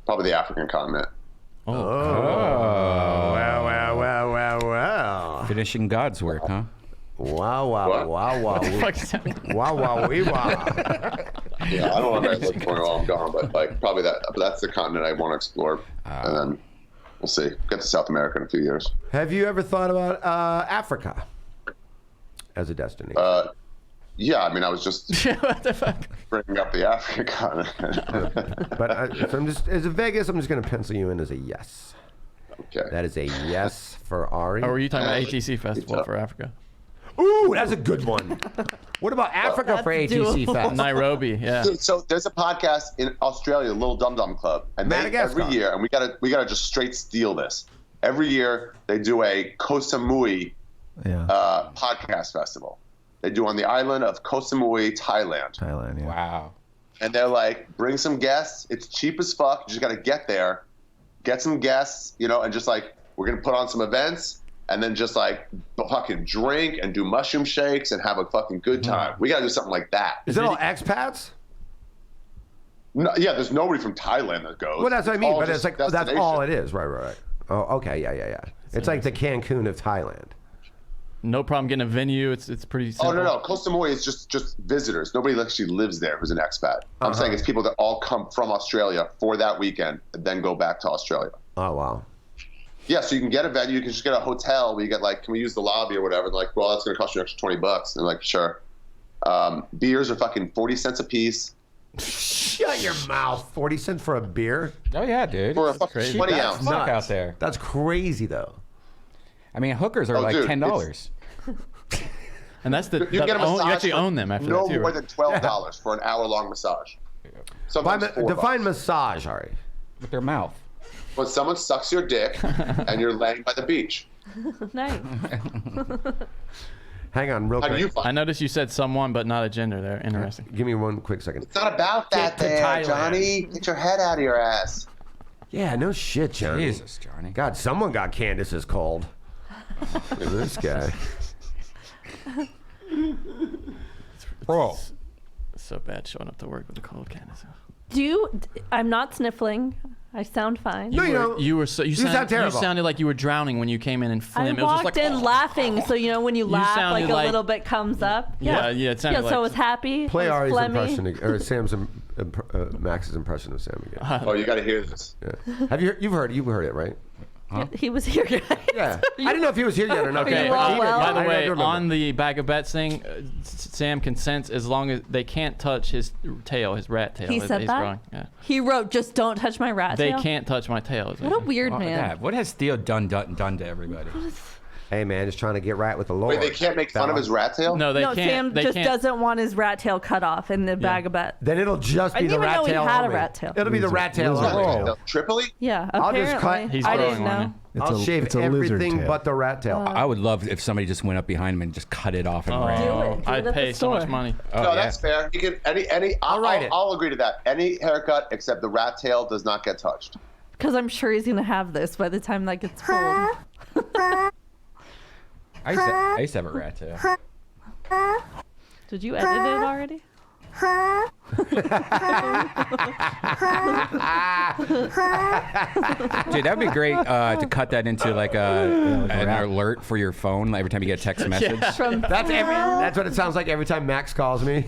[SPEAKER 5] probably the African continent.
[SPEAKER 1] Wow.
[SPEAKER 6] Finishing God's work, huh?
[SPEAKER 1] Wow.
[SPEAKER 5] What?
[SPEAKER 1] Wow. Wee wow.
[SPEAKER 5] Yeah, I don't know if I'm going while I'm gone, but probably that's the continent I want to explore, and then we'll see. Get to South America in a few years.
[SPEAKER 1] Have you ever thought about Africa as a destination?
[SPEAKER 5] Yeah, I mean, I was just
[SPEAKER 3] What the fuck?
[SPEAKER 5] bringing up the African continent.
[SPEAKER 1] But if I'm just as a Vegas, I'm just going to pencil you in as a yes.
[SPEAKER 5] Okay.
[SPEAKER 1] That is a yes for Ari.
[SPEAKER 3] Or were you talking about ATC Festival for Africa?
[SPEAKER 1] Ooh, that's a good one. What about Africa for
[SPEAKER 4] That's
[SPEAKER 1] ATC
[SPEAKER 4] doable.
[SPEAKER 1] Fest?
[SPEAKER 3] Nairobi, yeah.
[SPEAKER 5] So there's a podcast in Australia, Little Dum Dum Club, and they,
[SPEAKER 1] Madagascar.
[SPEAKER 5] every year, and we gotta just straight steal this. Every year they do a Koh Samui podcast festival. They do on the island of Koh Samui, Thailand.
[SPEAKER 2] Thailand, yeah.
[SPEAKER 6] Wow.
[SPEAKER 5] And they're like, bring some guests. It's cheap as fuck. You just got to get there, get some guests, and just we're going to put on some events and then just fucking drink and do mushroom shakes and have a fucking good time. We got to do something like that.
[SPEAKER 1] Is it all expats?
[SPEAKER 5] No, yeah, there's nobody from Thailand that goes.
[SPEAKER 1] Well, that's what I mean,
[SPEAKER 5] all
[SPEAKER 1] but it's
[SPEAKER 5] just
[SPEAKER 1] that's all it
[SPEAKER 5] destination.
[SPEAKER 1] is. Right. Oh, okay, yeah. It's like the Cancun of Thailand.
[SPEAKER 3] No problem getting a venue. It's pretty simple.
[SPEAKER 5] Oh, no. Koh Samui is just visitors. Nobody actually lives there who's an expat. I'm saying it's people that all come from Australia for that weekend and then go back to Australia.
[SPEAKER 1] Oh, wow.
[SPEAKER 5] Yeah, so you can get a venue. You can just get a hotel where you get can we use the lobby or whatever? They're like, well, that's going to cost you an extra $20. And they're like, sure. Beers are fucking 40 cents a piece.
[SPEAKER 1] Shut your mouth. 40 cents for a beer?
[SPEAKER 6] Oh yeah, dude.
[SPEAKER 5] For a
[SPEAKER 6] It's
[SPEAKER 5] fucking
[SPEAKER 6] crazy.
[SPEAKER 5] 20
[SPEAKER 6] That's
[SPEAKER 5] ounce.
[SPEAKER 6] fuck out there.
[SPEAKER 1] That's crazy, though.
[SPEAKER 6] I mean, hookers are
[SPEAKER 5] Oh,
[SPEAKER 6] like
[SPEAKER 5] dude,
[SPEAKER 6] $10.
[SPEAKER 3] And that's the
[SPEAKER 5] You get a massage
[SPEAKER 3] you actually
[SPEAKER 5] for
[SPEAKER 3] own them after
[SPEAKER 5] no
[SPEAKER 3] that too.
[SPEAKER 5] more
[SPEAKER 3] Right?
[SPEAKER 5] than $12 for an hour-long massage. Sometimes
[SPEAKER 1] Define
[SPEAKER 5] $4.
[SPEAKER 1] massage, Ari.
[SPEAKER 6] With their mouth.
[SPEAKER 5] When someone sucks your dick and you're laying by the beach.
[SPEAKER 4] Nice.
[SPEAKER 1] Hang on, real
[SPEAKER 5] How do
[SPEAKER 1] quick.
[SPEAKER 5] you find
[SPEAKER 3] I noticed you said someone, but not a gender there. Interesting.
[SPEAKER 1] Give me one quick second.
[SPEAKER 5] It's not about that
[SPEAKER 1] Get to
[SPEAKER 5] there,
[SPEAKER 1] Thailand.
[SPEAKER 5] Johnny. Get your head out of your ass.
[SPEAKER 1] Yeah, no shit, Johnny.
[SPEAKER 6] Jesus, Johnny.
[SPEAKER 1] God, someone got Candace's cold. Look at this guy.
[SPEAKER 6] Bro.
[SPEAKER 3] It's so bad showing up to work with a cold Candace.
[SPEAKER 4] I'm not sniffling. I sound fine.
[SPEAKER 1] No, you don't.
[SPEAKER 3] You
[SPEAKER 1] sound
[SPEAKER 3] sound
[SPEAKER 1] terrible.
[SPEAKER 3] You sounded like you were drowning when you came in and
[SPEAKER 4] I
[SPEAKER 3] phlegm. It was just
[SPEAKER 4] walked
[SPEAKER 3] like,
[SPEAKER 4] in laughing, so when you laugh,
[SPEAKER 3] sounded
[SPEAKER 4] a
[SPEAKER 3] like-
[SPEAKER 4] little bit comes up.
[SPEAKER 3] Yeah, it sounded
[SPEAKER 4] Yeah, so I
[SPEAKER 3] like-
[SPEAKER 4] was happy.
[SPEAKER 1] Play
[SPEAKER 4] I was
[SPEAKER 1] Ari's
[SPEAKER 4] phlegmy.
[SPEAKER 1] impression, or Sam's, Max's impression of Sam again.
[SPEAKER 5] Oh, you got to hear this.
[SPEAKER 1] Yeah. Have you've heard it, right?
[SPEAKER 4] Yeah, he was here, guys.
[SPEAKER 1] Yeah. I didn't know if he was here yet or not.
[SPEAKER 3] Okay,
[SPEAKER 4] You all well?
[SPEAKER 3] by the
[SPEAKER 1] I
[SPEAKER 3] way,
[SPEAKER 1] remember.
[SPEAKER 3] on the bag of bets thing, Sam consents as long as they can't touch his tail, his rat tail.
[SPEAKER 4] He
[SPEAKER 3] that
[SPEAKER 4] said
[SPEAKER 3] he's
[SPEAKER 4] that?
[SPEAKER 3] growing. Yeah.
[SPEAKER 4] He wrote, "Just don't touch my rat
[SPEAKER 3] They
[SPEAKER 4] tail."
[SPEAKER 3] can't touch my tail.
[SPEAKER 4] What a weird
[SPEAKER 6] Oh,
[SPEAKER 4] man.
[SPEAKER 6] yeah. What has Theo done to everybody?
[SPEAKER 1] Hey, man, just trying to get right with the Lord.
[SPEAKER 5] Wait, they can't make fun of his rat tail?
[SPEAKER 3] No, they
[SPEAKER 4] No,
[SPEAKER 3] can't.
[SPEAKER 4] Sam
[SPEAKER 3] they
[SPEAKER 4] just
[SPEAKER 3] can't.
[SPEAKER 4] doesn't want his rat tail cut off in the bag of bet.
[SPEAKER 1] Then it'll just
[SPEAKER 4] I
[SPEAKER 1] be the
[SPEAKER 4] didn't even
[SPEAKER 1] rat
[SPEAKER 4] know he
[SPEAKER 1] tail.
[SPEAKER 4] had a
[SPEAKER 1] only.
[SPEAKER 4] rat tail.
[SPEAKER 1] It'll be the rat tail.
[SPEAKER 2] Lizard
[SPEAKER 1] only.
[SPEAKER 2] tail.
[SPEAKER 5] Tripoli?
[SPEAKER 4] Yeah,
[SPEAKER 1] I'll
[SPEAKER 4] apparently.
[SPEAKER 1] just cut.
[SPEAKER 3] He's
[SPEAKER 4] I
[SPEAKER 3] growing
[SPEAKER 4] didn't
[SPEAKER 3] one,
[SPEAKER 4] know.
[SPEAKER 1] I'll shave
[SPEAKER 2] it's a lizard
[SPEAKER 1] everything
[SPEAKER 2] tail.
[SPEAKER 1] but the rat tail.
[SPEAKER 6] I would love if somebody just went up behind him and just cut it off and ran.
[SPEAKER 4] Do it
[SPEAKER 3] I'd
[SPEAKER 4] at the
[SPEAKER 3] pay so much
[SPEAKER 4] store.
[SPEAKER 3] money.
[SPEAKER 6] Oh,
[SPEAKER 5] No,
[SPEAKER 6] yeah.
[SPEAKER 5] that's fair. You can
[SPEAKER 1] I'll write it.
[SPEAKER 5] I'll agree to that. Any haircut except the rat tail does not get touched.
[SPEAKER 4] Because I'm sure he's going to have this by the time that gets pulled.
[SPEAKER 6] I used to have a rat tail.
[SPEAKER 4] Did you edit it already?
[SPEAKER 6] Dude, that'd be great to cut that into like an alert for your phone every time you get a text message.
[SPEAKER 4] From
[SPEAKER 1] That's what it sounds like every time Max calls me.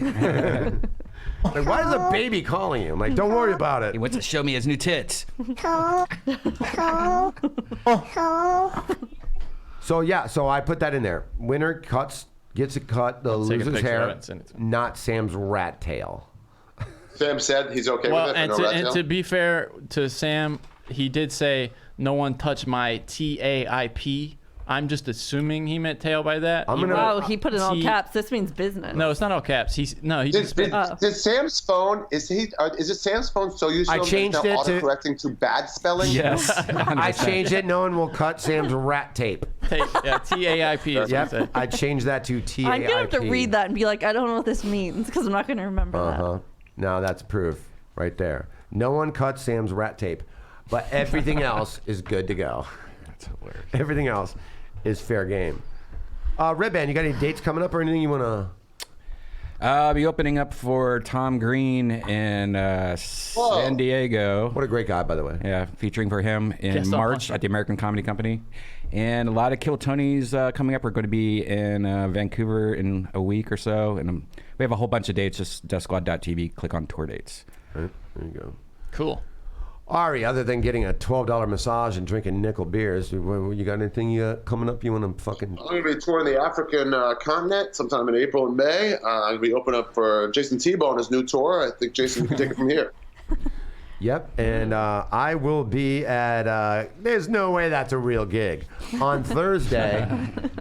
[SPEAKER 1] Like, why is a baby calling you? I'm like, don't worry about it.
[SPEAKER 6] He wants to show me his new tits.
[SPEAKER 1] So yeah, so I put that in there. Winner gets it cut. The
[SPEAKER 3] take a
[SPEAKER 1] loser's
[SPEAKER 3] picture of
[SPEAKER 1] hair,
[SPEAKER 3] it and send it to him.
[SPEAKER 1] not Sam's rat tail.
[SPEAKER 5] Sam said he's okay
[SPEAKER 3] Well,
[SPEAKER 5] with it.
[SPEAKER 3] and,
[SPEAKER 5] no
[SPEAKER 3] to,
[SPEAKER 5] rat
[SPEAKER 3] and
[SPEAKER 5] tail?
[SPEAKER 3] to be fair to Sam, he did say no one touched my TAIP. I'm just assuming he meant tail by that.
[SPEAKER 1] I'm gonna-
[SPEAKER 4] Oh, he put it in all
[SPEAKER 3] T-
[SPEAKER 4] caps. This means business.
[SPEAKER 3] No, it's not all caps. He just
[SPEAKER 5] Did Sam's phone is it Sam's phone so used to
[SPEAKER 1] I changed it to-
[SPEAKER 5] autocorrecting to bad spelling?
[SPEAKER 6] Yes.
[SPEAKER 1] I changed it. No one will cut Sam's rat tape.
[SPEAKER 3] yeah, TAIP is what he
[SPEAKER 1] Yep,
[SPEAKER 3] said.
[SPEAKER 1] I changed that to TAIP.
[SPEAKER 4] I'm going to have to read that and be like, I don't know what this means because I'm not going to remember
[SPEAKER 1] Uh-huh. No, that's proof right there. No one cut Sam's rat tape, but everything else is good to go.
[SPEAKER 6] That's hilarious.
[SPEAKER 1] Everything else is fair game. Redban, you got any dates coming up or anything you want to?
[SPEAKER 6] I'll be opening up for Tom Green in San Diego.
[SPEAKER 1] What a great guy, by the way.
[SPEAKER 6] Yeah, featuring for him in
[SPEAKER 3] Guest
[SPEAKER 6] March
[SPEAKER 3] sponsor.
[SPEAKER 6] at the American Comedy Company. And a lot of Kill Tonys coming up. We're going to be in Vancouver in a week or so. And we have a whole bunch of dates. Just deathsquad.tv. Click on tour dates.
[SPEAKER 1] Right, there you go.
[SPEAKER 3] Cool.
[SPEAKER 1] Ari, other than getting a $12 massage and drinking nickel beers, you got anything coming up you want to fucking...
[SPEAKER 5] I'm going to be touring the African continent sometime in April and May. I'm going to be opening up for Jayson Thibault on his new tour. I think Jayson can take it from here.
[SPEAKER 1] Yep, and I will be at, there's no way that's a real gig, on Thursday.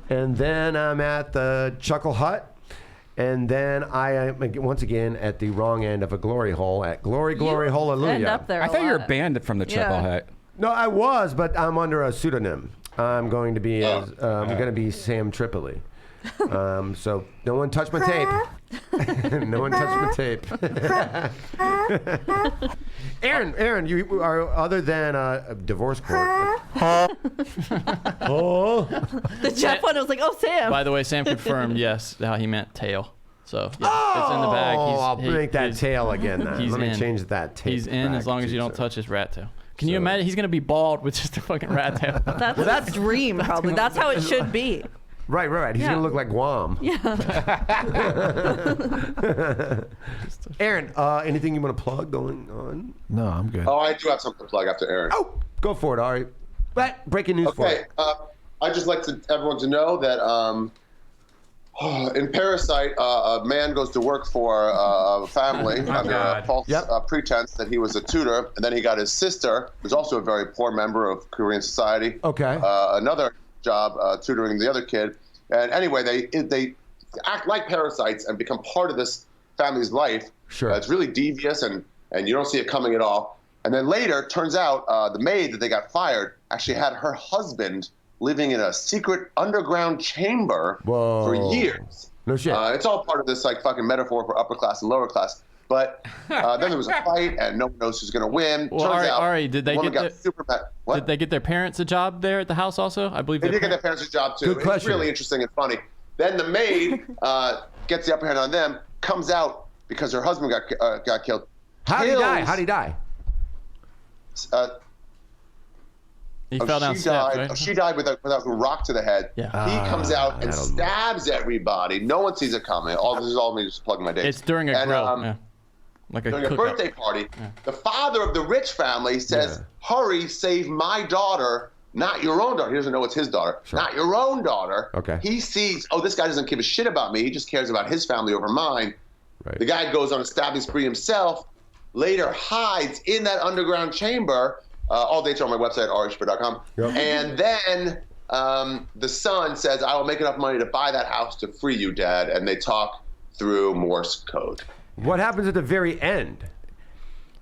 [SPEAKER 1] And then I'm at the Chuckle Hut. And then I am, once again, at the wrong end of a glory hole at Glory, Glory, Hallelujah.
[SPEAKER 4] End up there
[SPEAKER 6] I
[SPEAKER 4] a
[SPEAKER 6] thought you were
[SPEAKER 4] lot.
[SPEAKER 6] banned from the Chuckle
[SPEAKER 4] Yeah.
[SPEAKER 6] Hut.
[SPEAKER 1] No, I was, but I'm under a pseudonym. I'm going to be Sam Tripoli. So no one touched my tape. No one touched my tape. Aaron, you are other than a divorce court.
[SPEAKER 4] The Jeff one was like, oh, Sam.
[SPEAKER 3] By the way, Sam confirmed yes how he meant tail. So yeah, it's in the bag.
[SPEAKER 1] I'll make that
[SPEAKER 3] he's-
[SPEAKER 1] tail again. Then.
[SPEAKER 3] he's
[SPEAKER 1] Let me
[SPEAKER 3] in.
[SPEAKER 1] change that tape.
[SPEAKER 3] He's in
[SPEAKER 1] back
[SPEAKER 3] as long as you
[SPEAKER 1] to
[SPEAKER 3] don't
[SPEAKER 1] so.
[SPEAKER 3] touch his rat tail. Can you
[SPEAKER 1] So-
[SPEAKER 3] imagine? He's gonna be bald with just a fucking rat tail.
[SPEAKER 4] That's his dream, probably. That's how it should be.
[SPEAKER 1] Right. He's
[SPEAKER 4] Yeah.
[SPEAKER 1] gonna look like Guam.
[SPEAKER 4] Yeah.
[SPEAKER 1] Aaron, anything you want to plug going on?
[SPEAKER 2] No, I'm good.
[SPEAKER 5] Oh, I do have something to plug after Aaron.
[SPEAKER 1] Oh, go for it, Ari. But breaking news for
[SPEAKER 5] Okay,
[SPEAKER 1] you.
[SPEAKER 5] I'd just like everyone to know that in Parasite, a man goes to work for a family under a false pretense that he was a tutor, and then he got his sister, who's also a very poor member of Korean society,
[SPEAKER 1] Okay.
[SPEAKER 5] another job tutoring the other kid. And anyway, they act like parasites and become part of this family's life.
[SPEAKER 1] Sure.
[SPEAKER 5] It's really devious, and you don't see it coming at all. And then later, turns out the maid that they got fired actually had her husband living in a secret underground chamber for years.
[SPEAKER 1] No shit.
[SPEAKER 5] It's all part of this like fucking metaphor for upper class and lower class. But then there was a fight, and no one knows who's going to win.
[SPEAKER 3] Well,
[SPEAKER 5] Turns out,
[SPEAKER 3] Ari, did they
[SPEAKER 5] the woman
[SPEAKER 3] get
[SPEAKER 5] got super mad. What?
[SPEAKER 3] Did they get their parents a job there at the house also? I believe
[SPEAKER 5] They
[SPEAKER 3] their
[SPEAKER 5] did get their parents a job too.
[SPEAKER 1] Good
[SPEAKER 5] It's
[SPEAKER 1] question.
[SPEAKER 5] really interesting and funny. Then the maid gets the upper hand on them, comes out because her husband got killed.
[SPEAKER 1] How'd he die? How'd he die?
[SPEAKER 3] He fell down
[SPEAKER 5] she
[SPEAKER 3] steps,
[SPEAKER 5] died.
[SPEAKER 3] right?
[SPEAKER 5] She died with a rock to the head.
[SPEAKER 3] Yeah.
[SPEAKER 5] He comes out and
[SPEAKER 1] that'll-
[SPEAKER 5] stabs everybody. No one sees it coming. This is all me just plugging my dates.
[SPEAKER 3] It's during a
[SPEAKER 5] And,
[SPEAKER 3] grill. Yeah. Like a
[SPEAKER 5] during a
[SPEAKER 3] cookout.
[SPEAKER 5] birthday party, the father of the rich family says, "Hurry, save my daughter, not your own daughter." He doesn't know it's his daughter, not your own daughter.
[SPEAKER 1] Okay.
[SPEAKER 5] He sees, this guy doesn't give a shit about me. He just cares about his family over mine.
[SPEAKER 1] Right.
[SPEAKER 5] The guy goes on a stabbing spree himself. Later, hides in that underground chamber. All dates are on my website, arishaffir.com.
[SPEAKER 1] Yep.
[SPEAKER 5] And then the son says, I will make enough money to buy that house to free you, Dad. And they talk through Morse code.
[SPEAKER 1] What happens at the very end?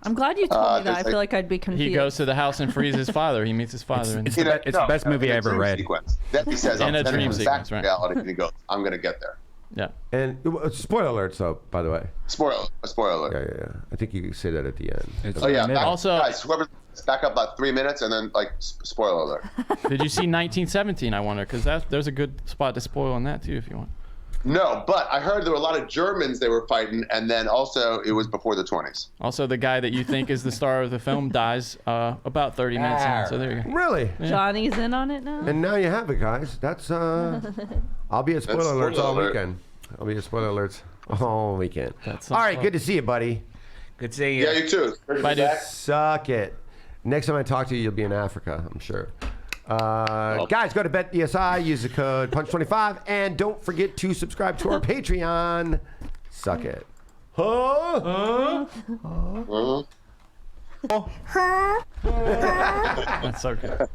[SPEAKER 4] I'm glad you told me that. I feel like I'd be confused.
[SPEAKER 3] He goes to the house and frees his father. He meets his father.
[SPEAKER 6] It's the best movie I ever read.
[SPEAKER 5] Sequence. Then he says,
[SPEAKER 3] In a dream sequence, right.
[SPEAKER 5] reality, and he goes, I'm going to get there.
[SPEAKER 3] Yeah.
[SPEAKER 1] And spoiler alerts, though, by the way.
[SPEAKER 5] Spoiler alert.
[SPEAKER 1] Yeah. I think you can say that at the end.
[SPEAKER 5] Oh, yeah.
[SPEAKER 3] Also,
[SPEAKER 5] guys, whoever, back up about 3 minutes and then, like, spoiler alert.
[SPEAKER 3] did you see 1917, I wonder? Because there's a good spot to spoil on that, too, if you want.
[SPEAKER 5] No, but I heard there were a lot of Germans they were fighting, and then also it was before the 20s.
[SPEAKER 3] Also, the guy that you think is the star of the film dies about 30 minutes in. So there you go.
[SPEAKER 1] Really?
[SPEAKER 4] Johnny's in on it now.
[SPEAKER 1] And now you have it, guys. That's I'll be at spoiler alerts all weekend. I'll be at spoiler alerts all weekend. All right, good to see you, buddy.
[SPEAKER 6] Good to see you.
[SPEAKER 5] Yeah, you too.
[SPEAKER 3] Bye, dude.
[SPEAKER 1] Suck it. Next time I talk to you, you'll be in Africa, I'm sure. Guys, go to BetDSI, use the code PUNCH25, and don't forget to subscribe to our Patreon. Suck it.
[SPEAKER 3] That's so good.